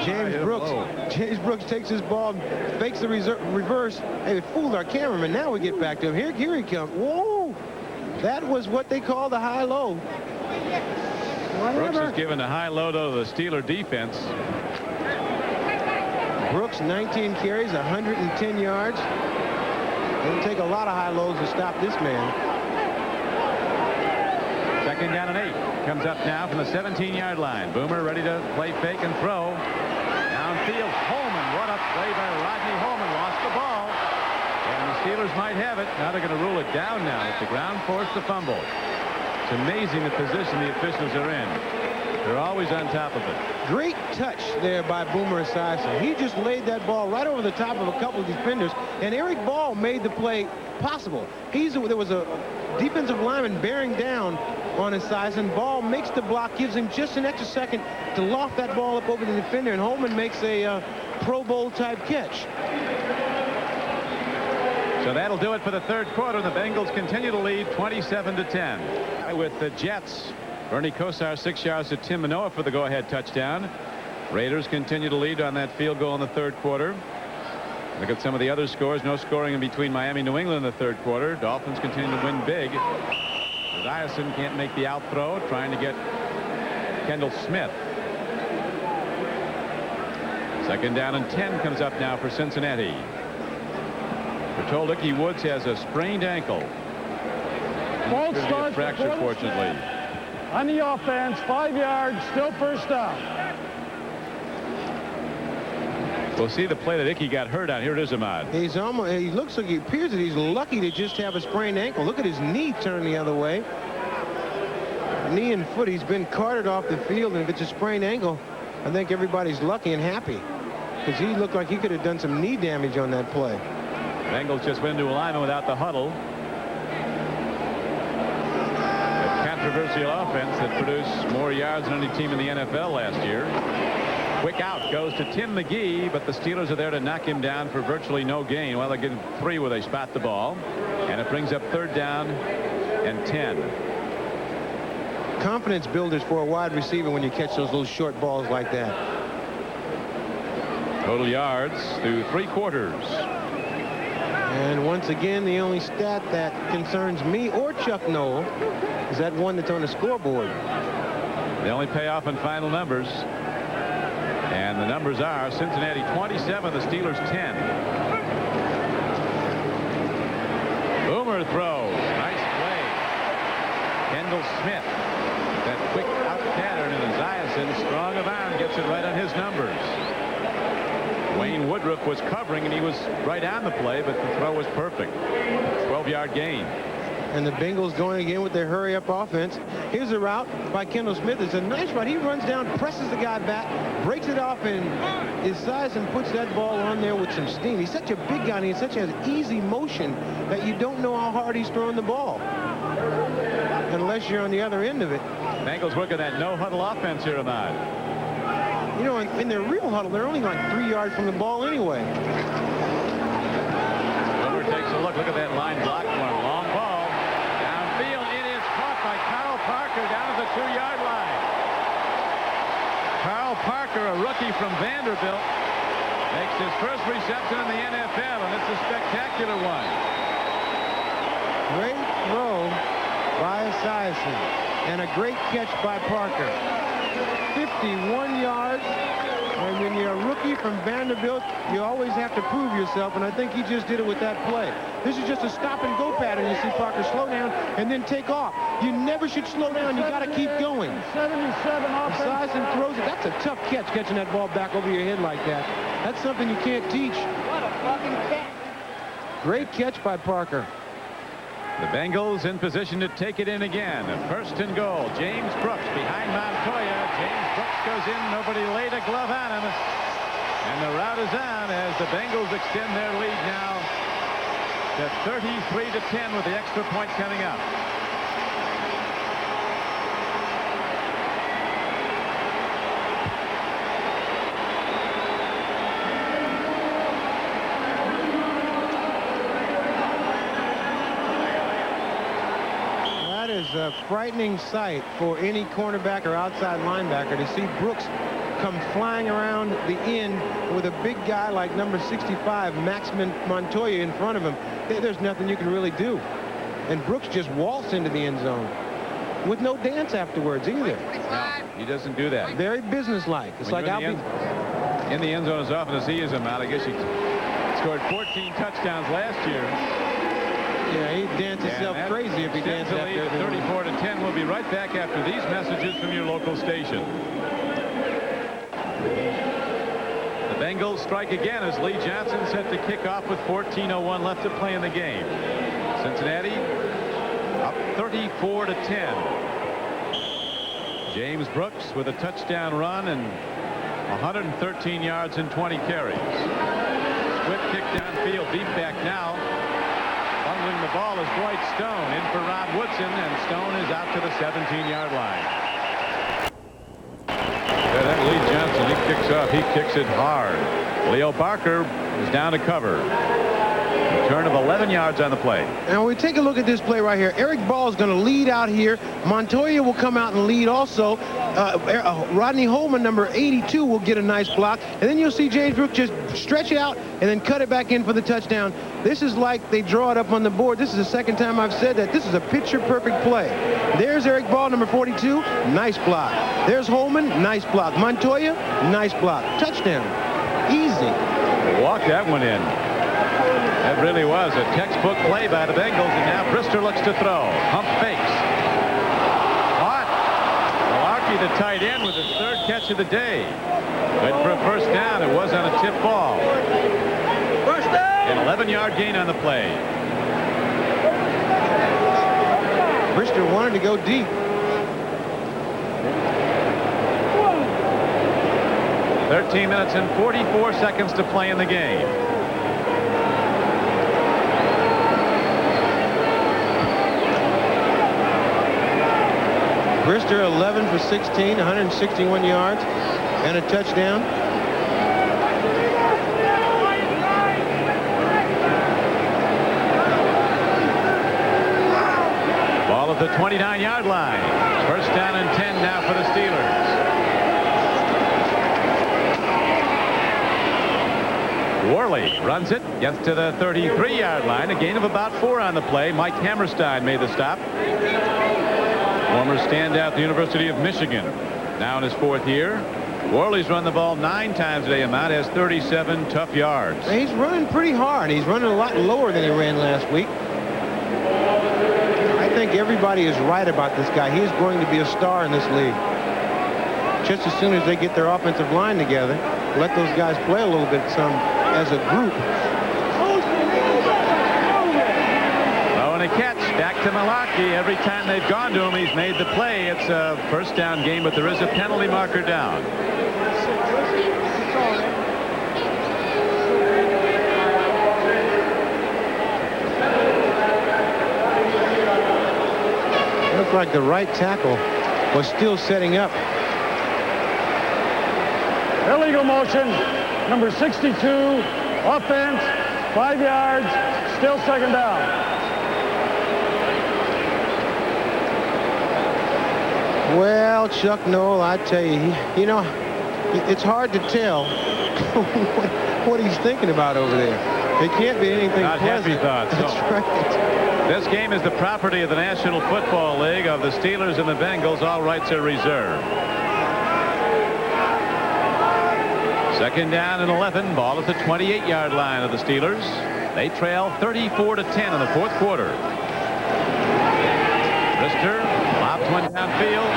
James Brooks. James Brooks takes his ball, fakes the reverse. Hey, it fooled our cameraman. Now we get back to him. Here he comes. Whoa! That was what they call the high-low. Brooks is given a high-low to the Steeler defense. Brooks, 19 carries, 110 yards. It'll take a lot of high-lows to stop this man. Second down and 8. Comes up now from the 17-yard line. Boomer ready to play fake and throw. Downfield, Holman. What a play by Rodney Holman. Lost the ball. And the Steelers might have it. Now they're going to rule it down now. If the ground forced the fumble. It's amazing the position the officials are in. They're always on top of it. Great touch there by Boomer Esiason. He just laid that ball right over the top of a couple of defenders, and Eric Ball made the play possible. There was a defensive lineman bearing down on Esiason. Ball makes the block, gives him just an extra second to loft that ball up over the defender, and Holman makes a Pro Bowl type catch. So that'll do it for the third quarter. The Bengals continue to lead 27-10 with the Jets. Bernie Kosar 6 yards to Tim Manoa for the go-ahead touchdown. Raiders continue to lead on that field goal in the third quarter. Look at some of the other scores. No scoring in between Miami and New England in the third quarter. Dolphins continue to win big. Esiason can't make the out throw, trying to get Kendall Smith. Second down and 10 comes up now for Cincinnati. We're told Ickey Woods has a sprained ankle. Both starts fracture, fortunately. On the offense, 5 yards, still first down. We'll see the play that Ickey got hurt on. Here it is, Ahmad. He looks like, it appears that he's lucky to just have a sprained ankle. Look at his knee turn the other way. Knee and foot, he's been carted off the field, and if it's a sprained ankle, I think everybody's lucky and happy, because he looked like he could have done some knee damage on that play. Bengals just went into alignment without the huddle. Controversial offense that produced more yards than any team in the NFL last year. Quick out goes to Tim McGee, but the Steelers are there to knock him down for virtually no gain. Well, they get 3 where they spot the ball, and it brings up third down and 10. Confidence builders for a wide receiver when you catch those little short balls like that. Total yards through 3 quarters. And once again, the only stat that concerns me or Chuck Noll is that one that's on the scoreboard. They only pay off in final numbers. And the numbers are Cincinnati 27, the Steelers 10. Boomer throws. Nice play. Kendall Smith. That quick out pattern, and Esiason, strong of arm, gets it right on his numbers. Wayne Woodruff was covering, and he was right on the play, but the throw was perfect. 12-yard gain. And the Bengals going again with their hurry-up offense. Here's a route by Kendall Smith. It's a nice route. He runs down, presses the guy back, breaks it off, and Esiason puts that ball on there with some steam. He's such a big guy, and he's such an easy motion that you don't know how hard he's throwing the ball unless you're on the other end of it. Bengals working that no-huddle offense here tonight. You know, in their real huddle, they're only like 3 yards from the ball anyway. Wilbur takes a look. Look at that line block for him. Long ball. Downfield. It is caught by Carl Parker down at the 2-yard line. Carl Parker, a rookie from Vanderbilt, makes his first reception in the NFL, and it's a spectacular one. Great throw by Esiason, and a great catch by Parker. 51 yards, and when you're a rookie from Vanderbilt, you always have to prove yourself, and I think he just did it with that play. This is just a stop-and-go pattern. You see Parker slow down and then take off. You never should slow down. You got to keep going. 77 offense. Esiason throws it. That's a tough catch, catching that ball back over your head like that. That's something you can't teach. What a fucking catch. Great catch by Parker. The Bengals in position to take it in again. First and goal. James Brooks behind Montoya. James Brooks goes in. Nobody laid a glove on him. And the route is on as the Bengals extend their lead now to 33-10 with the extra point coming up. Is a frightening sight for any cornerback or outside linebacker to see Brooks come flying around the end with a big guy like number 65, Max Montoya, in front of him. There's nothing you can really do. And Brooks just waltzed into the end zone with no dance afterwards either. No, he doesn't do that. Very businesslike. It's when like in the end zone as often as he is him out. I guess he scored 14 touchdowns last year. Yeah, he'd dance himself crazy if he danced after. 34-10. We'll be right back after these messages from your local station. The Bengals strike again as Lee Johnson set to kick off with 14:01 left to play in the game. Cincinnati up 34-10. James Brooks with a touchdown run and 113 yards and 20 carries. Swift kick downfield, deep back now. Bundling the ball is Dwight Stone in for Rod Woodson, and Stone is out to the 17-yard line. Yeah, that Lee Johnson, he kicks off. He kicks it hard. Leo Barker is down to cover. Return of 11 yards on the play. And we take a look at this play right here. Eric Ball is going to lead out here. Montoya will come out and lead also. Rodney Holman, number 82, will get a nice block. And then you'll see James Brooks just stretch it out and then cut it back in for the touchdown. This is like they draw it up on the board. This is the second time I've said that. This is a picture-perfect play. There's Eric Ball, number 42. Nice block. There's Holman. Nice block. Montoya. Nice block. Touchdown. Easy. Walk that one in. That really was a textbook play by the Bengals, and now Brister looks to throw. Pump fakes. Caught. Malarkey, the tight end, with his third catch of the day. Good for a first down. It was on a tip ball. First down. An 11-yard gain on the play. Brister wanted to go deep. 13 minutes and 44 seconds to play in the game. Brister 11 for 16, 161 yards, and a touchdown. Ball at the 29-yard line. First down and 10 now for the Steelers. Worley runs it, gets to the 33-yard line. A gain of about 4 on the play. Mike Hammerstein made the stop. Former standout at the University of Michigan. Now in his 4th year. Worley's run the ball 9 times today. Amount has 37 tough yards. He's running pretty hard. He's running a lot lower than he ran last week. I think everybody is right about this guy. He is going to be a star in this league. Just as soon as they get their offensive line together, let those guys play a little bit as a group. Oh, and a catch back to Malarkey. Every time they've gone to him, he's made the play. It's a first down game, but there is a penalty marker down. Looks like the right tackle was still setting up. Illegal motion, number 62, offense, 5 yards, still second down. Well, Chuck Noll, I tell you, you know, it's hard to tell what he's thinking about over there. It can't be anything Not pleasant. happy thoughts. That's No. right. This game is the property of the National Football League, of the Steelers and the Bengals. All rights are reserved. Second down and 11. Ball at the 28-yard line of the Steelers. They trail 34-10 in the fourth quarter. Brister lobbed one downfield.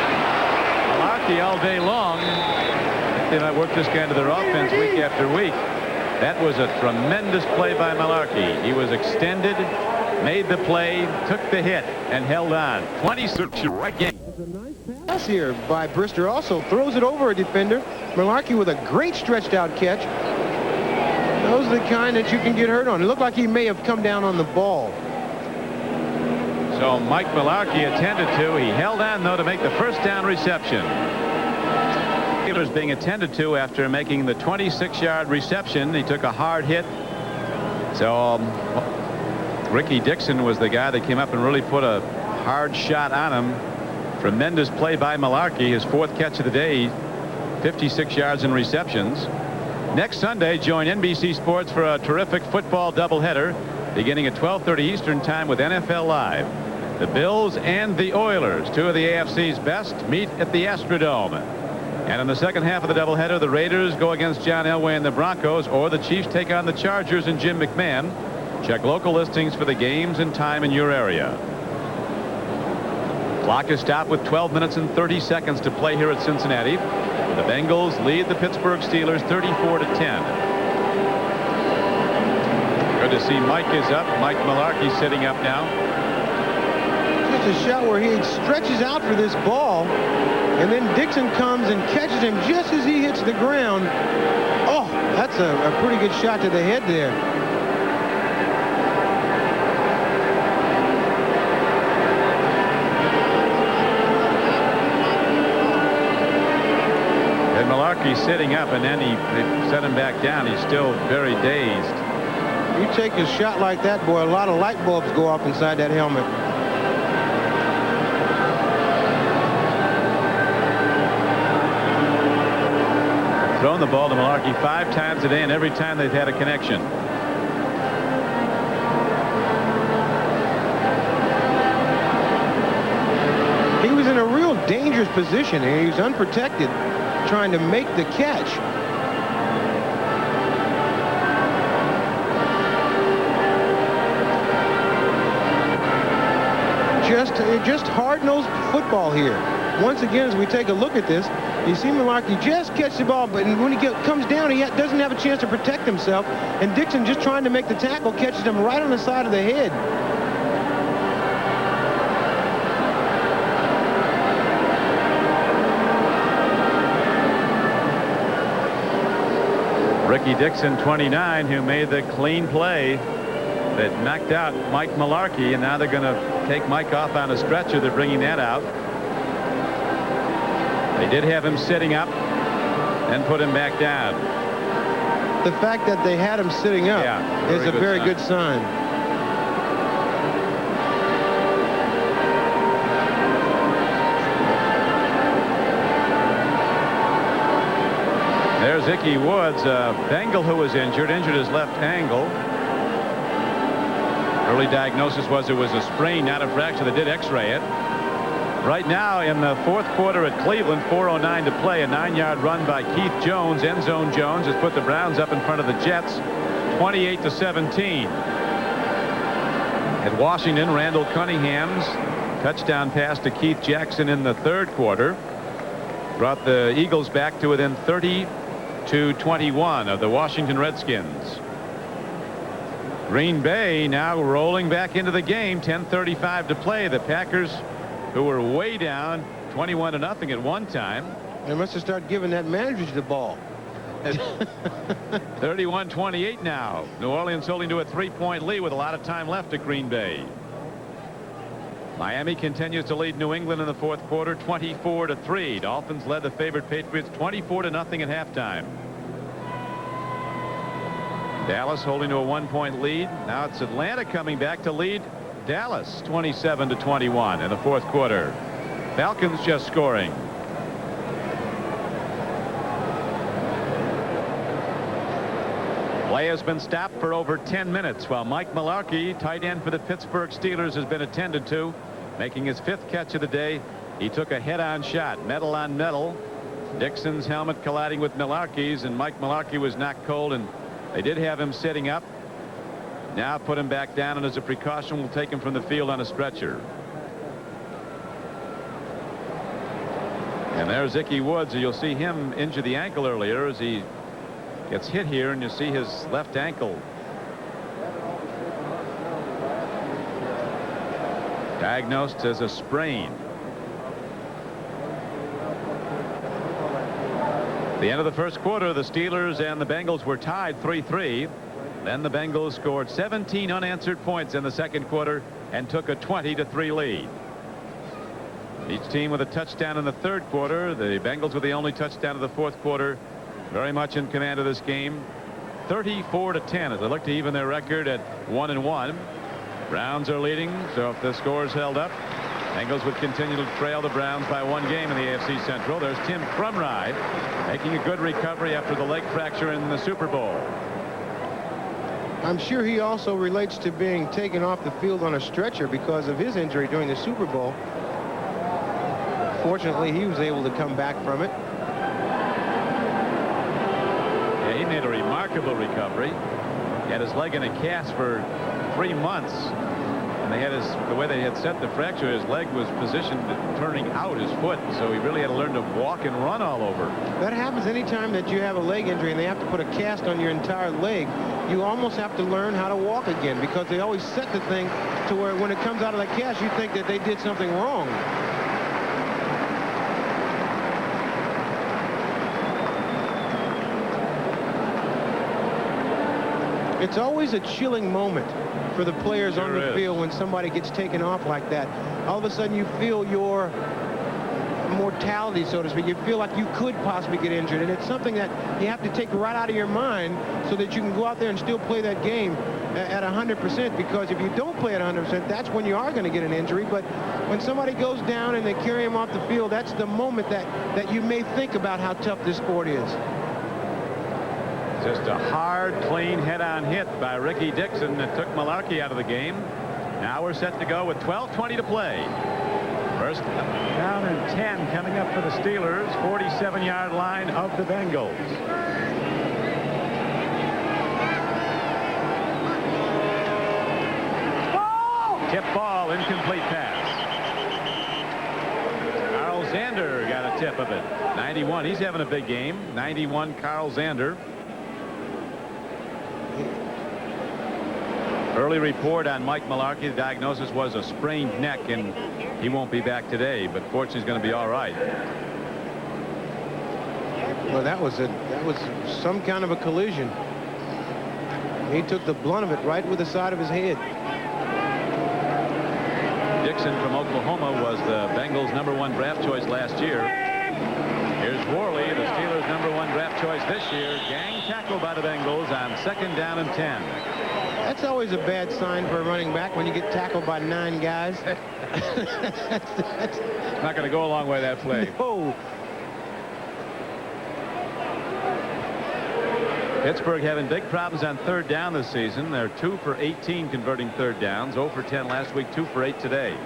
Malarkey all day long. They might work this guy into their offense week after week. That was a tremendous play by Malarkey. He was extended, made the play, took the hit, and held on. 26 right game. Pass here by Brister. Also throws it over a defender. Malarkey with a great stretched out catch. Those are the kind that you can get hurt on. It looked like he may have come down on the ball. So Mike Malarkey attended to. He held on, though, to make the first down reception. Steelers being attended to after making the 26-yard reception. He took a hard hit. So Ricky Dixon was the guy that came up and really put a hard shot on him. Tremendous play by Malarkey, his fourth catch of the day, 56 yards in receptions. Next Sunday, join NBC Sports for a terrific football doubleheader beginning at 12:30 Eastern Time with NFL Live. The Bills and the Oilers, two of the AFC's best, meet at the Astrodome. And in the second half of the doubleheader, the Raiders go against John Elway and the Broncos, or the Chiefs take on the Chargers and Jim McMahon. Check local listings for the games and time in your area. Clock is stopped with 12 minutes and 30 seconds to play here at Cincinnati. The Bengals lead the Pittsburgh Steelers 34-10. Good to see Mike is up. Mike Malarkey sitting up now. Just a shot where he stretches out for this ball, and then Dixon comes and catches him just as he hits the ground. Oh, that's a pretty good shot to the head there. Malarkey sitting up, and then they set him back down. He's still very dazed. You take a shot like that, boy, a lot of light bulbs go off inside that helmet. Thrown the ball to Malarkey 5 times a day, and every time they've had a connection. He was in a real dangerous position, and he was unprotected, trying to make the catch. Just hard-nosed football here. Once again, as we take a look at this, you see Malarkey just catch the ball, but when he comes down, he doesn't have a chance to protect himself, and Dixon, just trying to make the tackle, catches him right on the side of the head. Ricky Dixon, 29, who made the clean play that knocked out Mike Malarkey, and now they're going to take Mike off on a stretcher. They're bringing that out. They did have him sitting up and put him back down. The fact that they had him sitting up is a very good sign. There's Ickey Woods, a Bengal who was injured his left ankle. Early diagnosis was it was a sprain, not a fracture. They did x-ray it. Right now in the fourth quarter at Cleveland, 4:09 to play, a 9-yard run by Keith Jones. End zone Jones has put the Browns up in front of the Jets, 28-17. At Washington, Randall Cunningham's touchdown pass to Keith Jackson in the third quarter brought the Eagles back to within 30-21 of the Washington Redskins. Green Bay now rolling back into the game. 10:35 to play. The Packers, who were way down 21-0 at one time. They must have started giving that manager the ball. 31-28 now. New Orleans holding to a 3-point lead with a lot of time left at Green Bay. Miami continues to lead New England in the fourth quarter 24-3. Dolphins led the favored Patriots 24-0 at halftime. Dallas holding to a 1-point lead. Now it's Atlanta coming back to lead Dallas 27-21 in the fourth quarter. Falcons just scoring. Play has been stopped for over 10 minutes while Mike Mularkey, tight end for the Pittsburgh Steelers, has been attended to, making his 5th catch of the day. He took a head-on shot, metal on metal. Dixon's helmet colliding with Mularkey's, and Mike Mularkey was knocked cold, and they did have him sitting up. Now put him back down, and as a precaution will take him from the field on a stretcher. And there's Ickey Woods. You'll see him injure the ankle earlier as he gets hit here, and you see his left ankle diagnosed as a sprain. The end of the first quarter, the Steelers and the Bengals were tied 3-3. Then the Bengals scored 17 unanswered points in the second quarter and took a 20-3 lead. Each team with a touchdown in the third quarter. The Bengals with the only touchdown of the fourth quarter. Very much in command of this game. 34-10 as they look to even their record at 1-1. Browns are leading, so if the score is held up, Bengals would continue to trail the Browns by 1 game in the AFC Central. There's Tim Crumrye making a good recovery after the leg fracture in the Super Bowl. I'm sure he also relates to being taken off the field on a stretcher because of his injury during the Super Bowl. Fortunately, he was able to come back from it. Yeah, he made a remarkable recovery. He had his leg in a cast for 3 months. And they had the way they had set the fracture, his leg was positioned turning out his foot, so he really had to learn to walk and run all over. That happens anytime that you have a leg injury and they have to put a cast on your entire leg. You almost have to learn how to walk again because they always set the thing to where when it comes out of the cast, you think that they did something wrong. It's always a chilling moment for the players on the field when somebody gets taken off like that. All of a sudden you feel your mortality, so to speak. You feel like you could possibly get injured, and it's something that you have to take right out of your mind so that you can go out there and still play that game at 100%, because if you don't play at 100%, that's when you are going to get an injury. But when somebody goes down and they carry him off the field, that's the moment that you may think about how tough this sport is. Just a hard, clean head-on hit by Ricky Dixon that took Mularkey out of the game. Now we're set to go with 12:20 to play. First down and 10 coming up for the Steelers. 47-yard line of the Bengals. Tip ball, incomplete pass. Carl Zander got a tip of it. 91. He's having a big game. 91, Carl Zander. Early report on Mike Mularkey. The diagnosis was a sprained neck, and he won't be back today, but fortunately he's going to be all right. Well, that was some kind of a collision. He took the blunt of it right with the side of his head. Dixon from Oklahoma was the Bengals' #1 draft choice last year. Here's Worley, the Steelers' #1 draft choice this year. Gang tackle by the Bengals on 2nd down and 10. That's always a bad sign for a running back when you get tackled by 9 guys. That's not going to go a long way, that play. No. Pittsburgh having big problems on 3rd down this season. They're 2 for 18 converting 3rd downs. 0 for 10 last week, 2 for 8 today.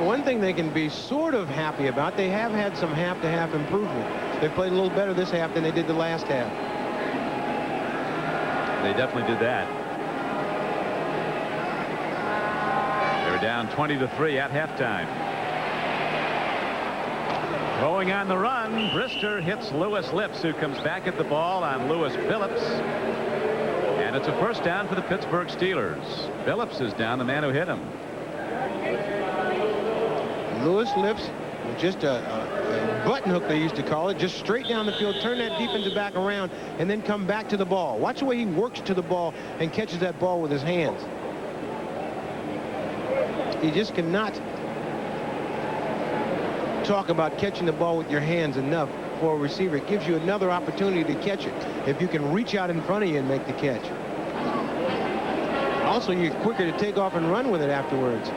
One thing they can be sort of happy about, they have had some half-to-half improvement. They played a little better this half than they did the last half. They definitely did that. They were down 20-3 at halftime. Going on the run, Brister hits Lewis Lips, who comes back at the ball on Lewis Phillips. And it's a first down for the Pittsburgh Steelers. Phillips is down, the man who hit him. Lewis Lips, just a button hook, they used to call it, just straight down the field, turn that defensive back around, and then come back to the ball. Watch the way he works to the ball and catches that ball with his hands. You just cannot talk about catching the ball with your hands enough for a receiver. It gives you another opportunity to catch it if you can reach out in front of you and make the catch. Also, you're quicker to take off and run with it afterwards.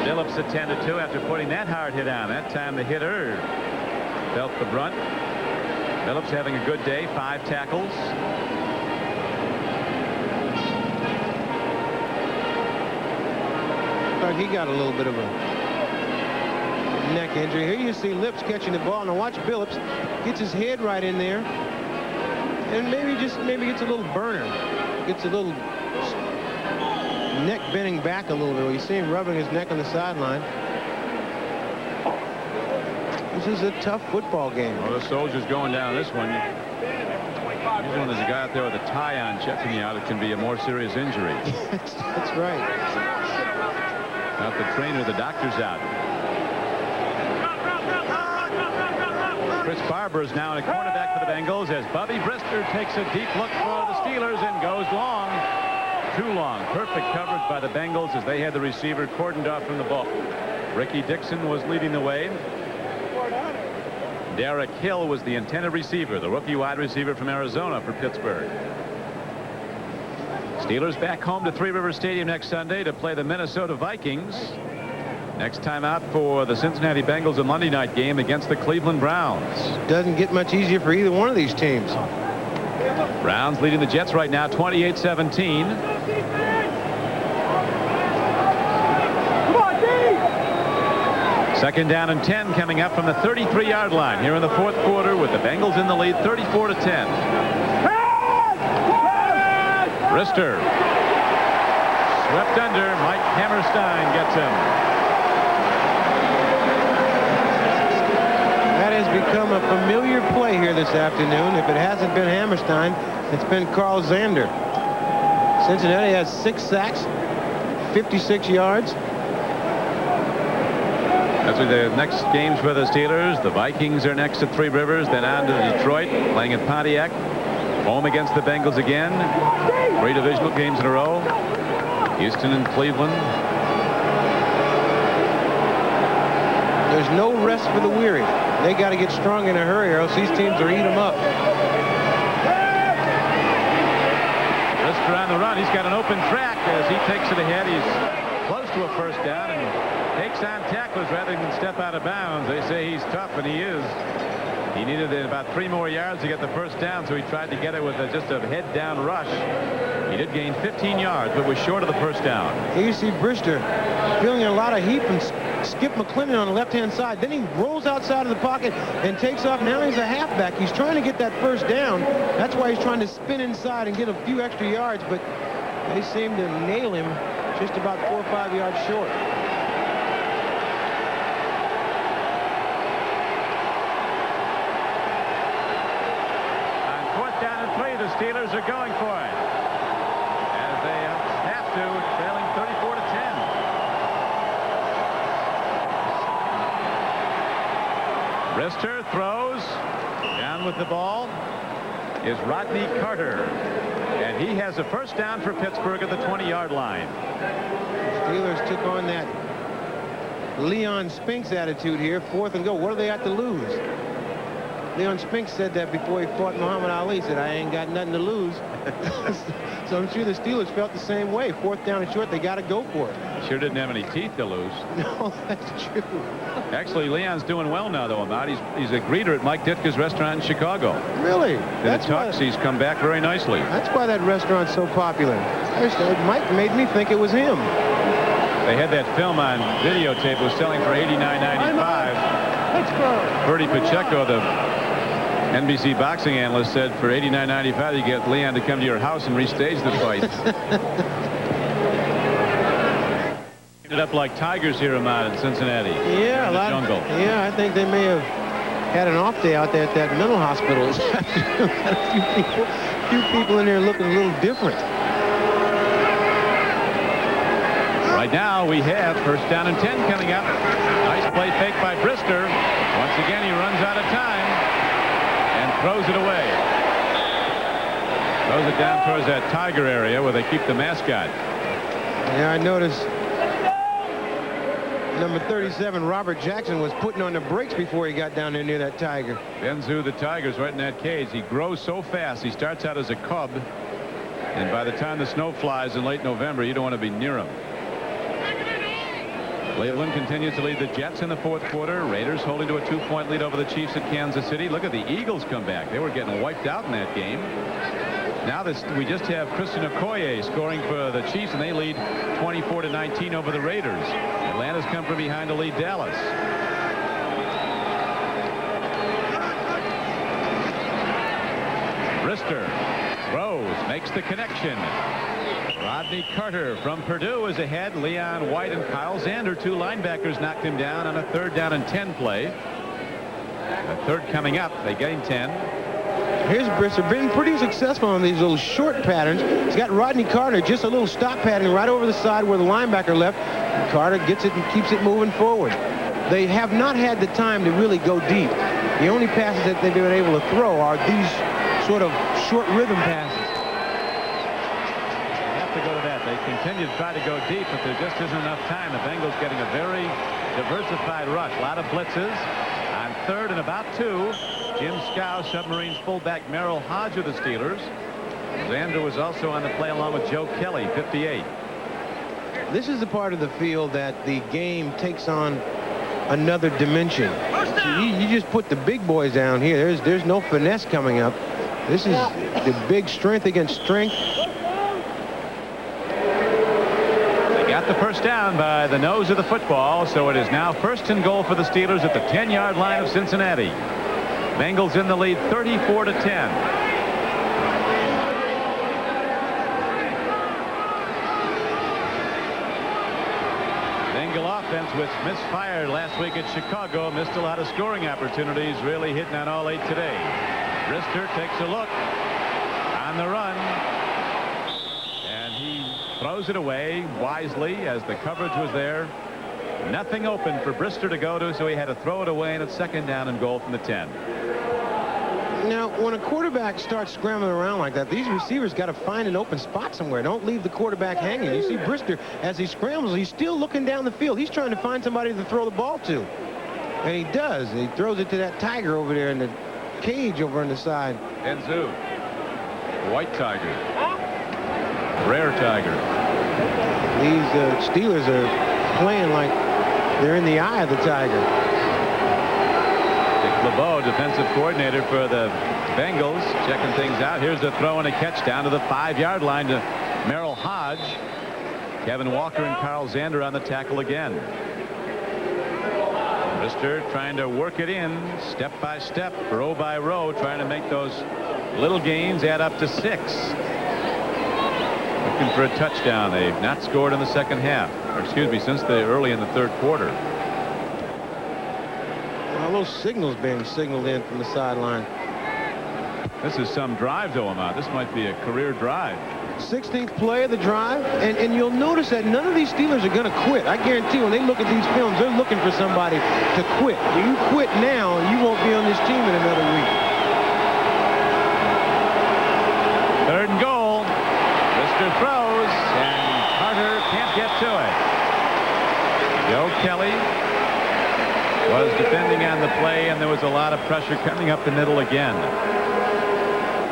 Phillips attended to after putting that hard hit on. That time the hitter felt the brunt. Phillips having a good day, 5 tackles. He got a little bit of a neck injury. Here you see Lips catching the ball. Now watch Phillips gets his head right in there, and maybe gets a little burner, gets a little neck bending back a little bit. You see him rubbing his neck on the sideline. This is a tough football game. Well, the Soldiers going down this one. Usually when there's a guy out there with a tie on checking you out, it can be a more serious injury. That's right. Not the trainer, the doctor's out. Chris Barber is now in a cornerback for the Bengals as Bubby Brister takes a deep look for the Steelers and goes long. Too long. Perfect coverage by the Bengals as they had the receiver cordoned off from the ball. Ricky Dixon was leading the way. Derek Hill was the intended receiver, the rookie wide receiver from Arizona for Pittsburgh. Steelers back home to Three Rivers Stadium next Sunday to play the Minnesota Vikings. Next time out for the Cincinnati Bengals, a Monday night game against the Cleveland Browns. Doesn't get much easier for either one of these teams. Browns leading the Jets right now 28-17. Second down and 10 coming up from the 33-yard line here in the fourth quarter with the Bengals in the lead 34-10. Brister swept under. Mike Hammerstein gets him. That has become a familiar play here this afternoon. If it hasn't been Hammerstein, it's been Carl Zander. Cincinnati has 6 sacks, 56 yards. That's the next games for the Steelers. The Vikings are next at Three Rivers, then on to Detroit, playing at Pontiac. Home against the Bengals again. 3 divisional games in a row. Houston and Cleveland. There's no rest for the weary. They got to get strong in a hurry or else these teams will eat them up. Brister on the run. He's got an open track as he takes it ahead. He's close to a first down and takes on tacklers rather than step out of bounds. They say he's tough, and he is. He needed about 3 more yards to get the first down, so he tried to get it with just a head-down rush. He did gain 15 yards, but was short of the first down. Here you see Brister feeling a lot of heat from Skip McClendon on the left-hand side. Then he rolls outside of the pocket and takes off. Now he's a halfback. He's trying to get that first down. That's why he's trying to spin inside and get a few extra yards, but they seem to nail him just about 4 or 5 yards short. The Steelers are going for it as they have to, trailing 34-10. Brister throws. Down with the ball is Rodney Carter, and he has a first down for Pittsburgh at the 20-yard line. The Steelers took on that Leon Spinks attitude here. 4th and go. What do they have to lose? Leon Spinks said that before he fought Muhammad Ali. He said, I ain't got nothing to lose. So I'm sure the Steelers felt the same way. 4th down and short, they got to go for it. Sure didn't have any teeth to lose. No, that's true. Actually, Leon's doing well now, though. He's a greeter at Mike Ditka's restaurant in Chicago. Really? That's Tux. He's come back very nicely. That's why that restaurant's so popular. Mike made me think it was him. They had that film on videotape. It was selling for $89.95. Bertie Pacheco, the NBC boxing analyst, said for $89.95 you get Leon to come to your house and restage the fight. Ended up like tigers here in Cincinnati. Yeah, in the jungle. Yeah, I think they may have had an off day out there at that mental hospital. Had a few people in there looking a little different. Right now we have first down and 10 coming up. Nice play fake by Brister. Once again, he runs out of time and throws it away. Throws it down towards that Tiger area where they keep the mascot. Yeah, I noticed number 37, Robert Jackson, was putting on the brakes before he got down there near that Tiger. Benzu, the Tiger's right in that cage. He grows so fast. He starts out as a cub, and by the time the snow flies in late November, you don't want to be near him. Cleveland continues to lead the Jets in the fourth quarter. Raiders holding to a 2-point lead over the Chiefs at Kansas City. Look at the Eagles come back. They were getting wiped out in that game. Now we just have Christian Okoye scoring for the Chiefs, and they lead 24-19 over the Raiders. Atlanta's come from behind to lead Dallas. Brister throws, makes the connection. Rodney Carter from Purdue is ahead. Leon White and Kyle Zander, two linebackers, knocked him down on a third down and 10 play. The third coming up. They gain 10. Here's Brister, been pretty successful on these little short patterns. He's got Rodney Carter, just a little stop pattern right over the side where the linebacker left. And Carter gets it and keeps it moving forward. They have not had the time to really go deep. The only passes that they've been able to throw are these sort of short rhythm passes. To go to that. They continue to try to go deep, but there just isn't enough time. The Bengals getting a very diversified rush. A lot of blitzes. On third and about 2, Jim Scow, Submarines fullback Merrill Hodge of the Steelers. Zander was also on the play along with Joe Kelly, 58. This is the part of the field that the game takes on another dimension. See, you just put the big boys down here. There's no finesse coming up. This is the big strength against strength. Got the first down by the nose of the football, so it is now first and goal for the Steelers at the 10-yard line of Cincinnati. Bengals in the lead 34-10. Bengal offense, which misfired last week at Chicago, missed a lot of scoring opportunities, really hitting on all 8 today. Brister takes a look on the run. Throws it away wisely as the coverage was there. Nothing open for Brister to go to, so he had to throw it away, and it's second down and goal from the 10. Now, when a quarterback starts scrambling around like that, these receivers got to find an open spot somewhere. Don't leave the quarterback hanging. You see Brister, as he scrambles, he's still looking down the field. He's trying to find somebody to throw the ball to. And he does. He throws it to that Tiger over there in the cage over on the side. Benzu. White Tiger. Rare Tiger. These Steelers are playing like they're in the eye of the Tiger. Dick LeBeau, defensive coordinator for the Bengals, checking things out. Here's the throw and a catch down to the 5-yard line to Merrill Hodge. Kevin Walker and Carl Zander on the tackle again. Brister trying to work it in step by step, row by row, trying to make those little gains add up to 6. Looking for a touchdown. They've not scored in the second half, or excuse me, since the early in the third quarter. All those signals being signaled in from the sideline. This is some drive to him out. This might be a career drive. 16th play of the drive, and you'll notice that none of these Steelers are going to quit. I guarantee when they look at these films, they're looking for somebody to quit. If you quit now, you won't be on this team in another week. Third and goal. Brister throws, and Carter can't get to it. Joe Kelly was defending on the play, and there was a lot of pressure coming up the middle again.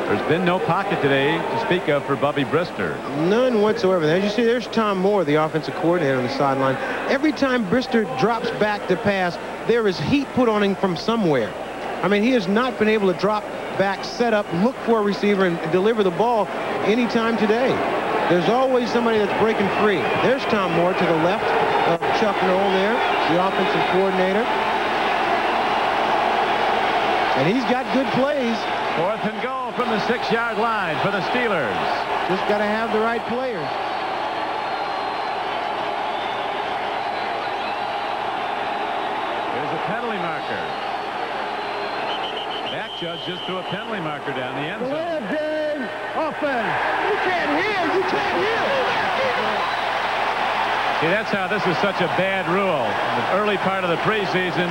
There's been no pocket today to speak of for Bubby Brister. None whatsoever. As you see, there's Tom Moore, the offensive coordinator, on the sideline. Every time Brister drops back to pass, there is heat put on him from somewhere. I mean, he has not been able to drop back, set up, look for a receiver, and deliver the ball anytime today. There's always somebody that's breaking free. There's Tom Moore to the left of Chuck Noll there, the offensive coordinator. And he's got good plays. Fourth and goal from the 6-yard line for the Steelers. Just got to have the right players. Here's a penalty marker. judge just threw a penalty marker down the end zone. Delay of game, offense. You can't hear. You can't hear. See, that's how this is such a bad rule. In the early part of the preseason,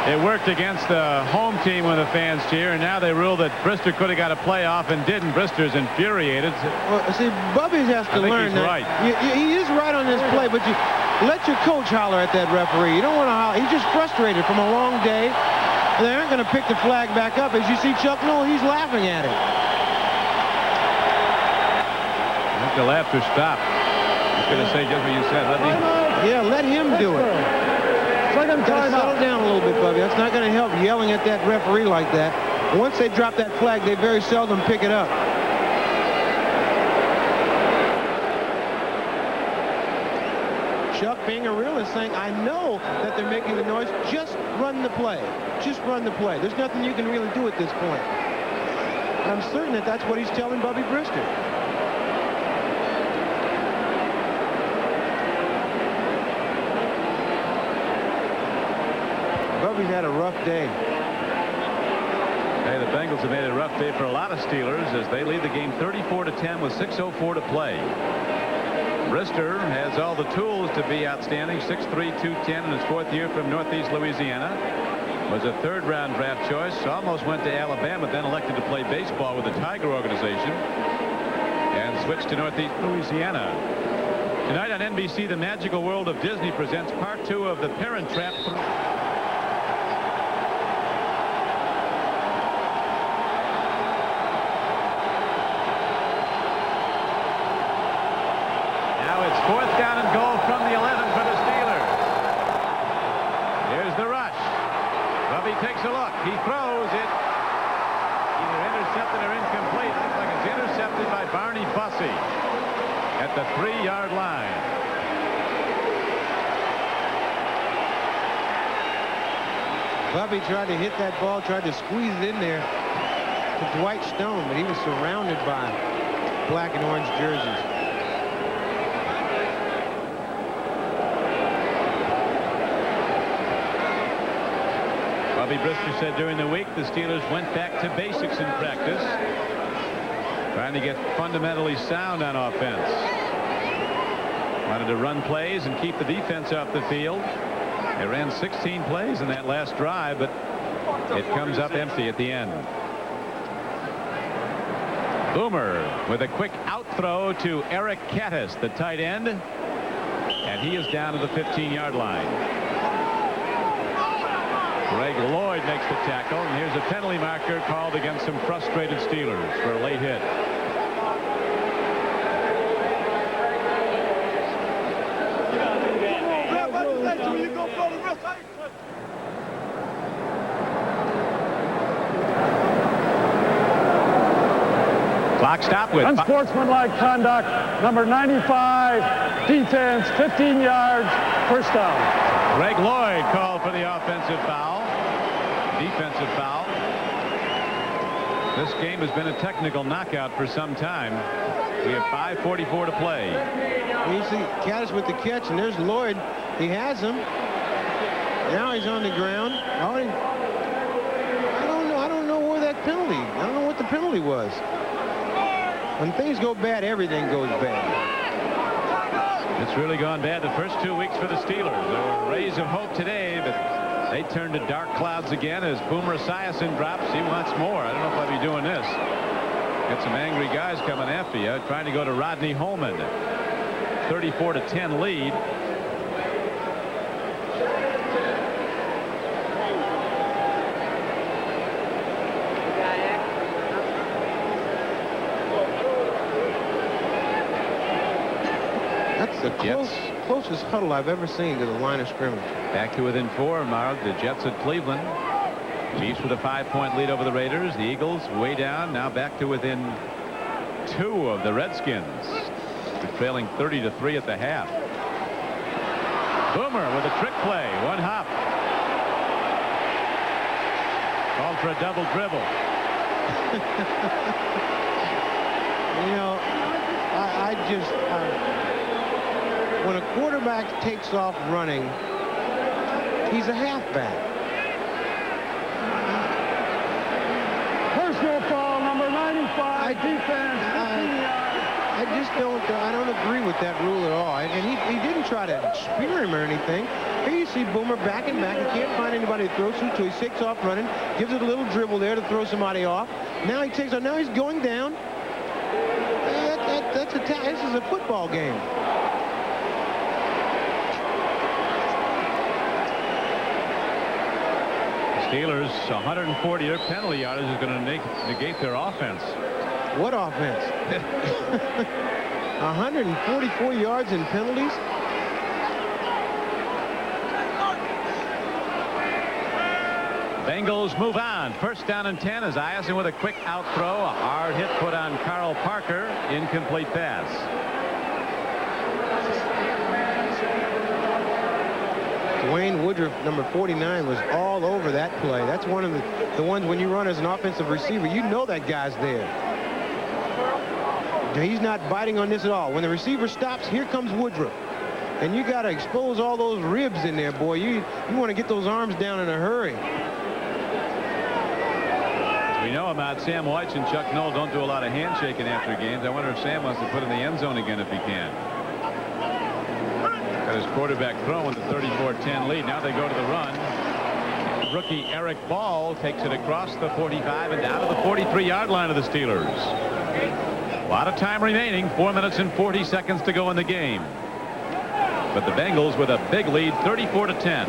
it worked against the home team when the fans cheer, and now they rule that Brister could have got a playoff and didn't. Brister's infuriated. Well, see, Bubby has to learn he's that. Right. He is right on this play, but you let your coach holler at that referee. You don't want to holler. He's just frustrated from a long day. They aren't going to pick the flag back up. As you see Chuck Noll, he's laughing at it. Let the laughter stop. He's going to say just what you said. Let him do it. Second time Settle down a little bit, Bubby. That's not going to help yelling at that referee like that. Once they drop that flag, they very seldom pick it up. Chuck, being a realist, saying, I know that they're making the noise. Just run the play. Just run the play. There's nothing you can really do at this point. I'm certain that that's what he's telling Bubby Brister. Bubby's had a rough day. Hey, the Bengals have made it a rough day for a lot of Steelers as they lead the game 34-10 with 6:04 to play. Brister has all the tools to be outstanding. 6'3", 210 in his 4th year from Northeast Louisiana. Was a 3rd-round draft choice. Almost went to Alabama, then elected to play baseball with the Tiger organization and switched to Northeast Louisiana. Tonight on NBC, The Magical World of Disney presents part 2 of The Parent Trap. Now it's 4th down and goal from the 11 for the Steelers. Here's the rush. Bubby takes a look. He throws it. Either intercepted or incomplete. Looks like it's intercepted by Barney Bussey at the 3-yard line. Bubby tried to hit that ball, tried to squeeze it in there to Dwight Stone, but he was surrounded by black and orange jerseys. Bubby Brister said during the week the Steelers went back to basics in practice, trying to get fundamentally sound on offense. Wanted to run plays and keep the defense off the field. They ran 16 plays in that last drive, but it comes up empty at the end. Boomer with a quick out throw to Eric Caddis, the tight end, and he is down to the 15-yard line. Greg Lloyd makes the tackle, and here's a penalty marker called against some frustrated Steelers for a late hit. Clock stop with unsportsmanlike conduct, number 95, defense, 15 yards, first down. Greg Lloyd called for the offensive foul. Defensive foul. This game has been a technical knockout for some time. We have 5:44 to play. You see Caddis with the catch, and there's Lloyd. He has him. Now he's on the ground. I don't know where that penalty. I don't know what the penalty was. When things go bad, everything goes bad. It's really gone bad the first 2 weeks for the Steelers. There were rays of hope today, but they turned to dark clouds again as Boomer Esiason drops. He wants more. I don't know if I'll be doing this. Got some angry guys coming after you, trying to go to Rodney Holman. 34-10 lead. That's the closest huddle I've ever seen to the line of scrimmage. Back to within 4 now. The Jets at Cleveland. Chiefs with a 5-point lead over the Raiders. The Eagles way down, now back to within 2 of the Redskins. They're trailing 30-3 at the half. Boomer with a trick play. One hop. Called for a double dribble. You know, when a quarterback takes off running, he's a halfback. foul, number 95, defense, 15 yards. I just I don't agree with that rule at all. And he didn't try to spear him or anything. Here you see Boomer backing back. He can't find anybody to throw to, so he takes off running, gives it a little dribble there to throw somebody off. Now he takes off. Now he's going down. This is a football game. Steelers 140 penalty yardage is going to negate their offense. What offense? 144 yards in penalties. Bengals move on. First down and 10. Esiason with a quick out throw. A hard hit put on Carl Parker. Incomplete pass. Dwayne Woodruff, number 49, was all over that play. That's one of the ones when you run as an offensive receiver, you know that guy's there. He's not biting on this at all. When the receiver stops, here comes Woodruff. And you got to expose all those ribs in there, boy. You want to get those arms down in a hurry. We know about Sam White and Chuck Noll don't do a lot of handshaking after games. I wonder if Sam wants to put in the end zone again if he can. Got his quarterback throwing the 34-10 lead. Now they go to the run. Rookie Eric Ball takes it across the 45 and down to the 43-yard line of the Steelers. A lot of time remaining. 4 minutes and 40 seconds to go in the game. But the Bengals with a big lead, 34-10.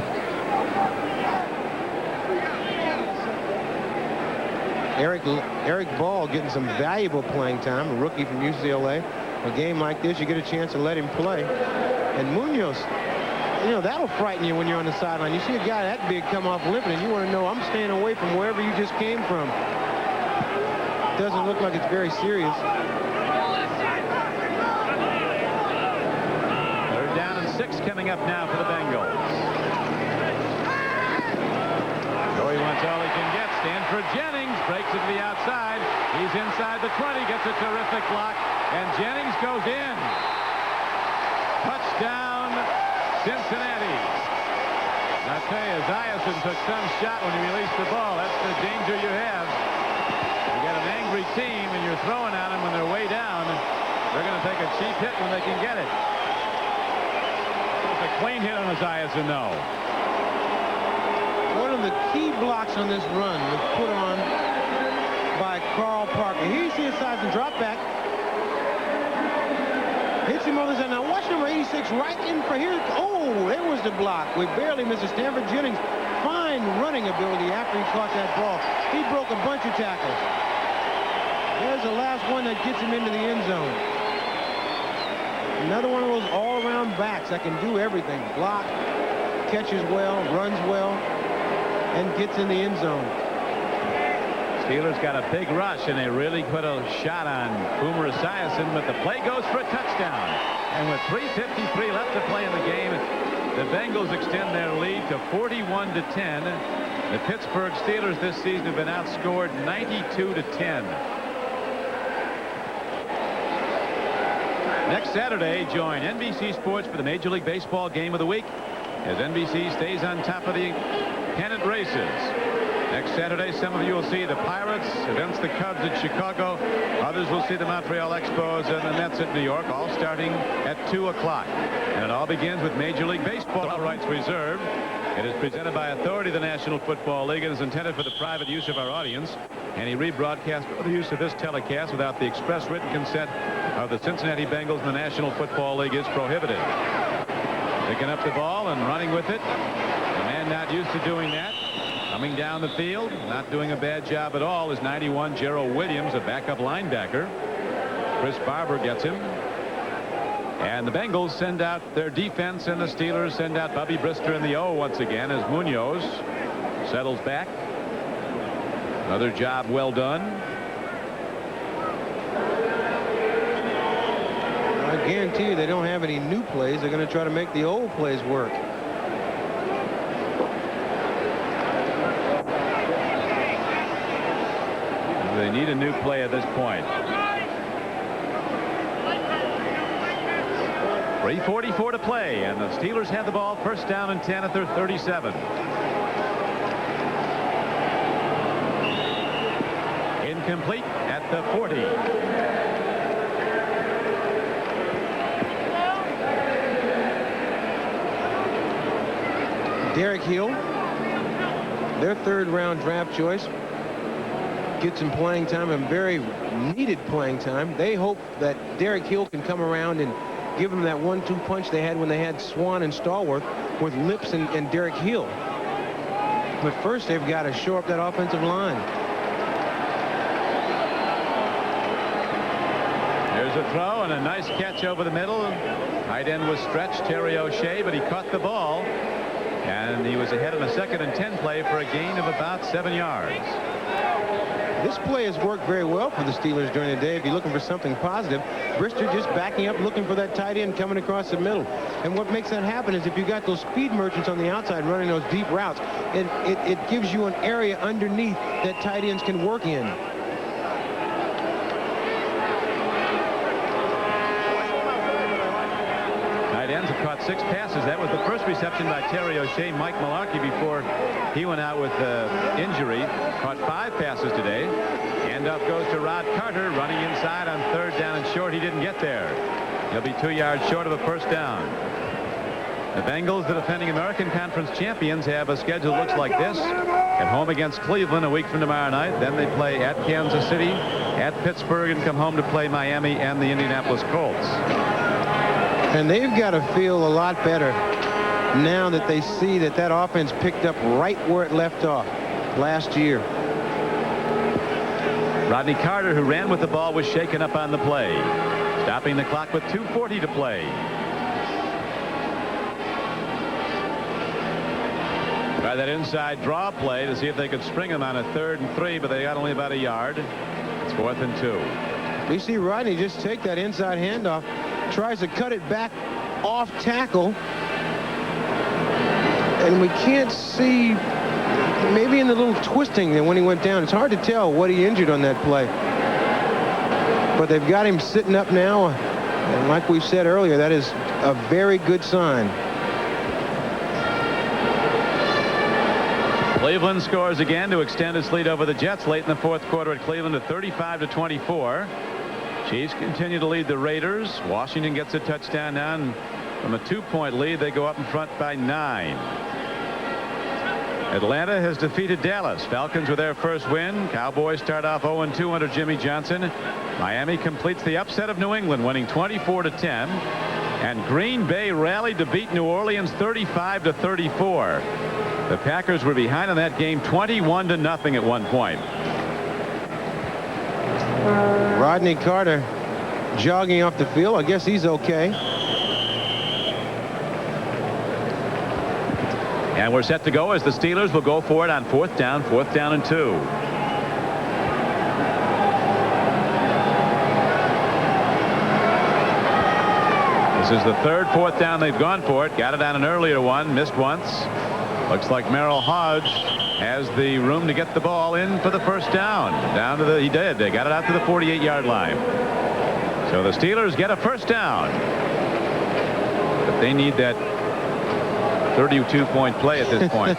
Eric Ball getting some valuable playing time, a rookie from UCLA. A game like this, you get a chance to let him play. And Munoz, you know, that'll frighten you when you're on the sideline. You see a guy that big come off limping, and you want to know, I'm staying away from wherever you just came from. Doesn't look like it's very serious. Third down and 6 coming up now for the Bengals. Joey wants all he can get. Stanford Jennings breaks it to the outside. He's inside the 20, gets a terrific block, and Jennings goes in. Touchdown, Cincinnati. I tell you, Esiason took some shot when he released the ball. That's the danger you have. You got an angry team, and you're throwing at them when they're way down. They're going to take a cheap hit when they can get it. It's a clean hit on Esiason, though. One of the key blocks on this run was put on by Carl Parker. Here you see Esiason drop back. Hits him on the side. Now watch number 86 right in for here. Oh, there was the block. We barely missed it. Stanford Jennings, fine running ability after he caught that ball. He broke a bunch of tackles. There's the last one that gets him into the end zone. Another one of those all-around backs that can do everything. Block, catches well, runs well, and gets in the end zone. Steelers got a big rush, and they really put a shot on Boomer Esiason, but the play goes for a touchdown. And with 3:53 left to play in the game, the Bengals extend their lead to 41-10. The Pittsburgh Steelers this season have been outscored 92-10. Next Saturday, join NBC Sports for the Major League Baseball Game of the Week as NBC stays on top of the pennant races. Next Saturday, some of you will see the Pirates against the Cubs at Chicago. Others will see the Montreal Expos and the Mets at New York, all starting at 2 o'clock. And it all begins with Major League Baseball. All rights reserved. It is presented by authority of the National Football League and is intended for the private use of our audience. Any rebroadcast or the use of this telecast without the express written consent of the Cincinnati Bengals and the National Football League is prohibited. Picking up the ball and running with it. The man not used to doing that. Coming down the field, not doing a bad job at all, is 91 Gerald Williams, a backup linebacker. Chris Barber gets him. And the Bengals send out their defense, and the Steelers send out Bubby Brister in the O once again as Munoz settles back. Another job well done. I guarantee you they don't have any new plays. They're going to try to make the old plays work. They need a new play at this point. 3:44 to play, and the Steelers have the ball first down and 10 at their 37. In incomplete at the 40. Derek Hill, their third-round draft choice, gets some playing time and very needed playing time. They hope that Derek Hill can come around and give them that 1-2 punch they had when they had Swan and Stallworth with Lips and Derek Hill. But first, they've got to shore up that offensive line. There's a throw and a nice catch over the middle. Tight end was stretched, Terry O'Shea, but he caught the ball. And he was ahead in a 2nd and 10 play for a gain of about 7 yards. This play has worked very well for the Steelers during the day. If you're looking for something positive, Brister just backing up, looking for that tight end coming across the middle. And what makes that happen is if you got those speed merchants on the outside running those deep routes, it gives you an area underneath that tight ends can work in. Tight ends have caught 6 passes. That was the first reception by Terry O'Shea. Mike Malarkey, before he went out with injury, caught 5 passes today. Handoff goes to Rod Carter, running inside on 3rd down and short. He didn't get there. He'll be 2 yards short of a first down. The Bengals, the defending American Conference champions, have a schedule that looks like this. At home against Cleveland a week from tomorrow night. Then they play at Kansas City, at Pittsburgh, and come home to play Miami and the Indianapolis Colts. And they've got to feel a lot better now that they see that that offense picked up right where it left off last year. Rodney Carter, who ran with the ball, was shaken up on the play, stopping the clock with 2:40 to play. Try that inside draw play to see if they could spring him on a 3rd and 3, but they got only about a yard. It's 4th and 2. We see Rodney just take that inside handoff, tries to cut it back off tackle, and we can't see, maybe in the little twisting that when he went down, it's hard to tell what he injured on that play. But they've got him sitting up now, and like we said earlier, that is a very good sign. Cleveland scores again to extend its lead over the Jets late in the 4th quarter at Cleveland at 35-24. Chiefs continue to lead the Raiders. Washington gets a touchdown now, and from a 2-point lead, they go up in front by 9. Atlanta has defeated Dallas. Falcons with their first win. Cowboys start off 0-2 under Jimmy Johnson. Miami completes the upset of New England, winning 24-10. And Green Bay rallied to beat New Orleans 35-34. The Packers were behind in that game 21-0 at one point. Rodney Carter jogging off the field. I guess he's okay. And we're set to go as the Steelers will go for it on 4th down and 2. This is the 3rd 4th down they've gone for it. Got it on an earlier one, missed once. Looks like Merrill Hodge has the room to get the ball in for the first down. He did. They got it out to the 48-yard line. So the Steelers get a first down. But they need that 32-point play at this point.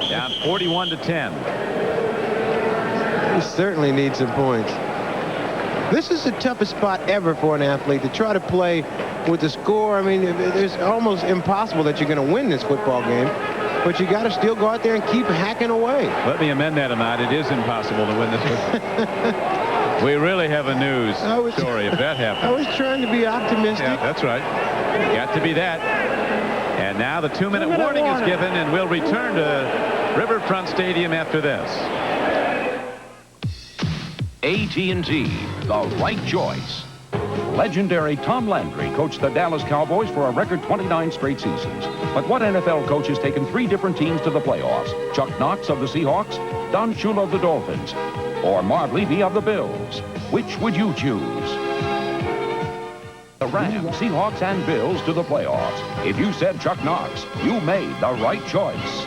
Down 41-10. He certainly needs some points. This is the toughest spot ever for an athlete to try to play with the score. I mean, it's almost impossible that you're going to win this football game. But you got to still go out there and keep hacking away. Let me amend that, Ahmad. It is impossible to win this one. We really have a news story if that happens. I was trying to be optimistic. Yeah, that's right. Got to be that. And now the 2-minute warning is given, and we'll return to Riverfront Stadium after this. AT&T, the right choice. Legendary Tom Landry coached the Dallas Cowboys for a record 29 straight seasons. But what NFL coach has taken 3 different teams to the playoffs? Chuck Knox of the Seahawks, Don Shula of the Dolphins, or Marv Levy of the Bills? Which would you choose? The Rams, Seahawks, and Bills to the playoffs. If you said Chuck Knox, you made the right choice.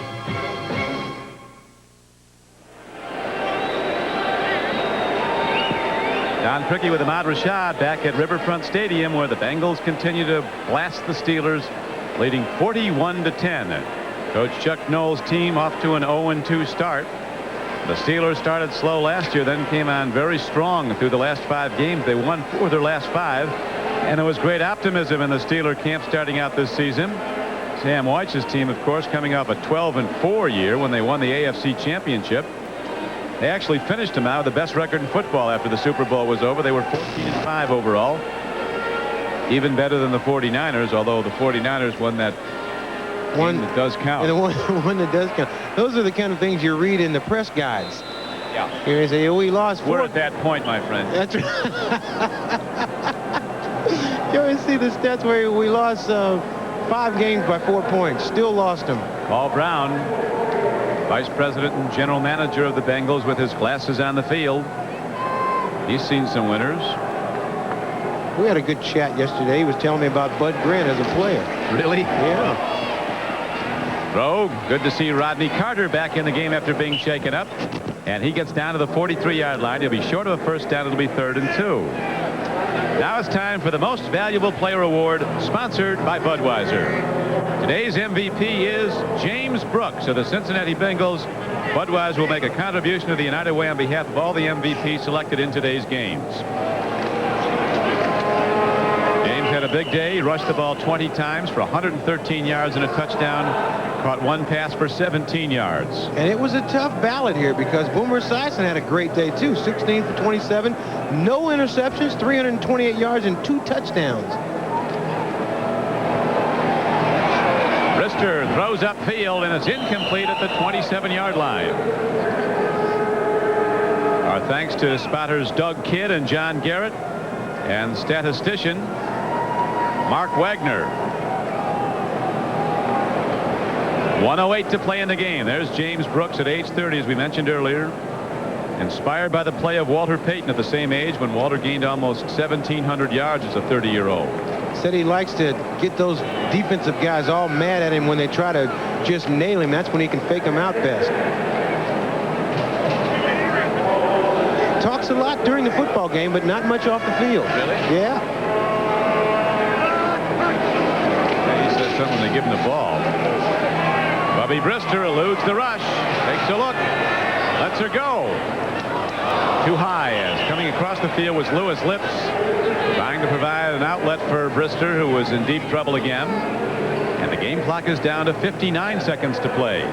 Don Prickey with Ahmad Rashad back at Riverfront Stadium, where the Bengals continue to blast the Steelers, leading 41-10. Coach Chuck Noll's team off to an 0-2 start. The Steelers started slow last year, then came on very strong through the last 5 games. They won 4 of their last 5, and there was great optimism in the Steeler camp starting out this season. Sam White's team, of course, coming off a 12-4 year when they won the AFC Championship. They actually finished them out with the best record in football after the Super Bowl was over. They were 14-5 overall. Even better than the 49ers, although the 49ers won that one that does count. The one that does count. Those are the kind of things you read in the press guides. Yeah. Here they say, we lost 4. We're at that point, my friend. That's right. You always see the stats where we lost 5 games by 4 points. Still lost them. Paul Brown, Vice President and General Manager of the Bengals, with his glasses on the field. He's seen some winners. We had a good chat yesterday. He was telling me about Bud Grant as a player. Really? Yeah. Throw. Good to see Rodney Carter back in the game after being shaken up. And he gets down to the 43-yard line. He'll be short of a first down. It'll be 3rd and 2. Now it's time for the Most Valuable Player Award, sponsored by Budweiser. Today's MVP is James Brooks of the Cincinnati Bengals. Budweiser will make a contribution to the United Way on behalf of all the MVPs selected in today's games. James had a big day. He rushed the ball 20 times for 113 yards and a touchdown. Caught 1 pass for 17 yards. And it was a tough ballot here because Boomer Esiason had a great day too. 16 for 27, no interceptions, 328 yards and 2 touchdowns. Brister throws upfield and it's incomplete at the 27-yard line. Our thanks to spotters Doug Kidd and John Garrett and statistician Mark Wagner. 1:08 to play in the game. There's James Brooks at age 30, as we mentioned earlier. Inspired by the play of Walter Payton at the same age when Walter gained almost 1,700 yards as a 30-year-old. Said he likes to get those defensive guys all mad at him when they try to just nail him. That's when he can fake them out best. Talks a lot during the football game, but not much off the field. Really? Yeah. He says something when they give him the ball. Bubby Brister eludes the rush. Takes a look. Lets her go. Too high, as coming across the field was Lewis Lips, trying to provide an outlet for Brister, who was in deep trouble again. And the game clock is down to 59 seconds to play.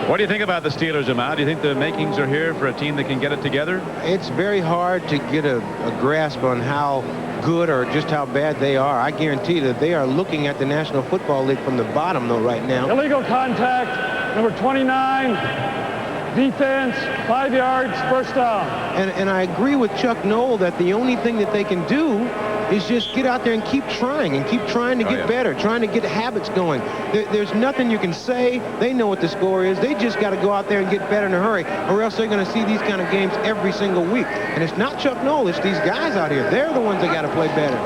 What do you think about the Steelers, Ahmad? Do you think the makings are here for a team that can get it together? It's very hard to get a grasp on how good or just how bad they are. I guarantee that they are looking at the National Football League from the bottom, though, right now. Illegal contact, number 29. Defense, 5 yards, first down. And I agree with Chuck Noll that the only thing that they can do is just get out there and keep trying to get better, trying to get habits going. There's nothing you can say. They know what the score is. They just got to go out there and get better in a hurry, or else they're going to see these kind of games every single week. And it's not Chuck Noll, it's these guys out here. They're the ones that got to play better.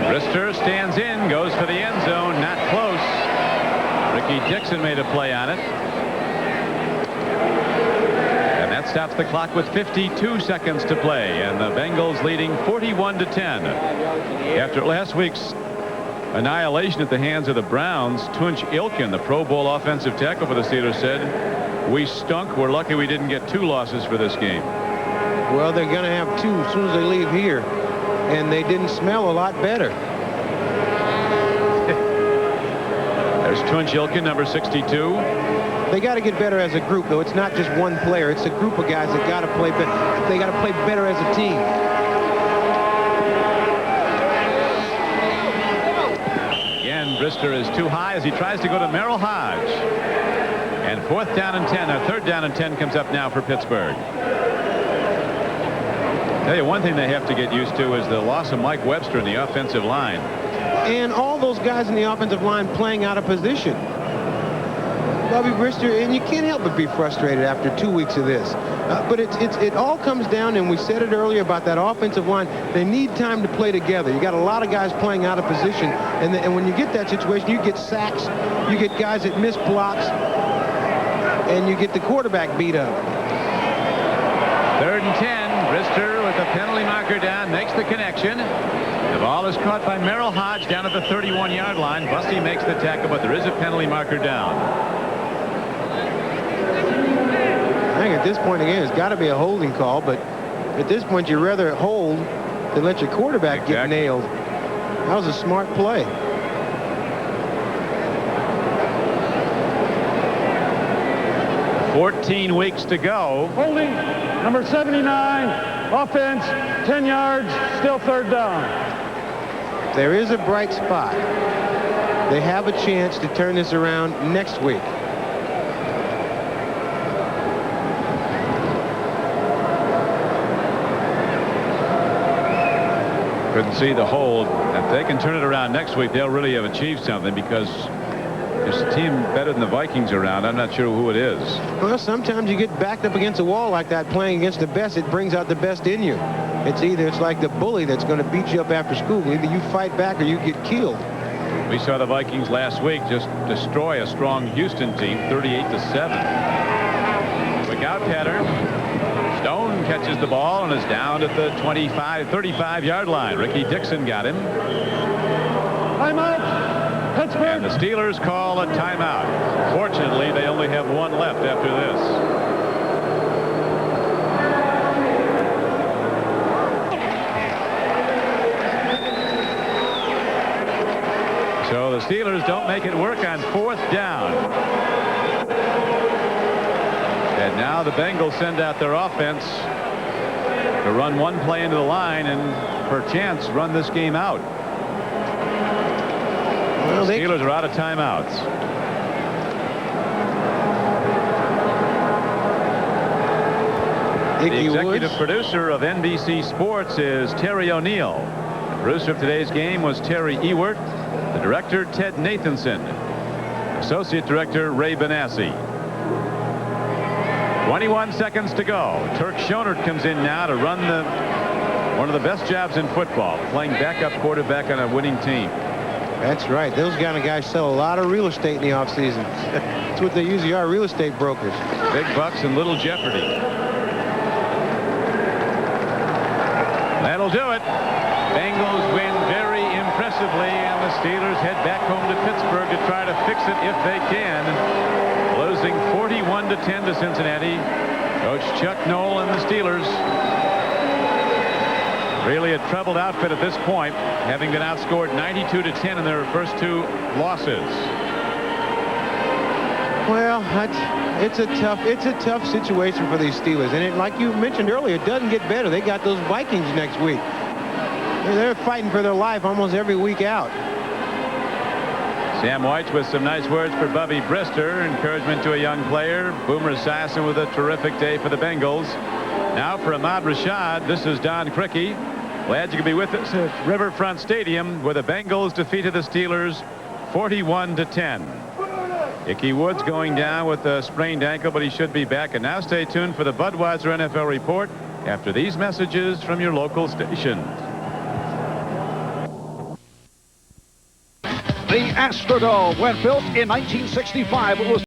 Brister stands in, goes for the end zone, not close. Ricky Dixon made a play on it. And that stops the clock with 52 seconds to play, and the Bengals leading 41-10. After last week's annihilation at the hands of the Browns, Tunch Ilkin, the Pro Bowl offensive tackle for the Steelers, said, "We stunk. We're lucky we didn't get 2 losses for this game." Well, they're going to have 2 as soon as they leave here, and they didn't smell a lot better. There's Tunch Ilkin, number 62. They got to get better as a group, though. It's not just one player. It's a group of guys that got to play better. They got to play better as a team. Again, Brister is too high as he tries to go to Merrill Hodge. And 4th down and 10. 3rd down and 10 comes up now for Pittsburgh. Tell you one thing they have to get used to is the loss of Mike Webster in the offensive line. And all those guys in the offensive line playing out of position. Bubby Brister, and you can't help but be frustrated after 2 weeks of this. But it all comes down, and we said it earlier about that offensive line. They need time to play together. You got a lot of guys playing out of position, and when you get that situation, you get sacks, you get guys that miss blocks, and you get the quarterback beat up. 3rd and 10. Brister with the penalty marker down, makes the connection. The ball is caught by Merrill Hodge down at the 31-yard line. Busty makes the tackle, but there is a penalty marker down. this point, again, it's got to be a holding call, but at this point, you'd rather hold than let your quarterback get nailed. That was a smart play. "14 weeks to go." Holding, number 79, offense, 10 yards, still third down. There is a bright spot. They have a chance to turn this around next week. Couldn't see the hold. If they can turn it around next week, they'll really have achieved something, because there's a team better than the Vikings around. I'm not sure who it is. Well, sometimes you get backed up against a wall like that playing against the best. It brings out the best in you. It's like the bully that's going to beat you up after school. Either you fight back or you get killed. We saw the Vikings last week just destroy a strong Houston team, 38-7. Quick out pattern. Stone catches the ball and is down at the 35-yard line. Ricky Dixon got him. Timeout, Pittsburgh. And the Steelers call a timeout. Fortunately, they only have one left after this. So the Steelers don't make it work on 4th down. And now the Bengals send out their offense to run one play into the line and, perchance, run this game out. Well, the Steelers are out of timeouts. The executive producer of NBC Sports is Terry O'Neill. The producer of today's game was Terry Ewert. The director, Ted Nathanson. Associate director, Ray Benassi. 21 seconds to go. Turk Schonert comes in now to run one of the best jobs in football, playing backup quarterback on a winning team. That's right. Those kind of guys sell a lot of real estate in the offseason. That's what they usually are, real estate brokers. Big bucks and little jeopardy. That'll do it. Bengals win very impressively, and the Steelers head back home to Pittsburgh to try to fix it if they can. Losing 41-10 to Cincinnati. Coach Chuck Noll and the Steelers. Really a troubled outfit at this point, having been outscored 92-10 in their first 2 losses. Well, it's a tough situation for these Steelers, and like you mentioned earlier, it doesn't get better. They got those Vikings next week. They're fighting for their life almost every week out. Sam White with some nice words for Bubby Brister. Encouragement to a young player. Boomer Esiason with a terrific day for the Bengals. Now for Ahmad Rashad, this is Don Crickey. Glad you could be with us at Riverfront Stadium, where the Bengals defeated the Steelers 41-10. Ickey Woods going down with a sprained ankle, but he should be back. And now stay tuned for the Budweiser NFL report after these messages from your local station. The Astrodome, when built in 1965, it was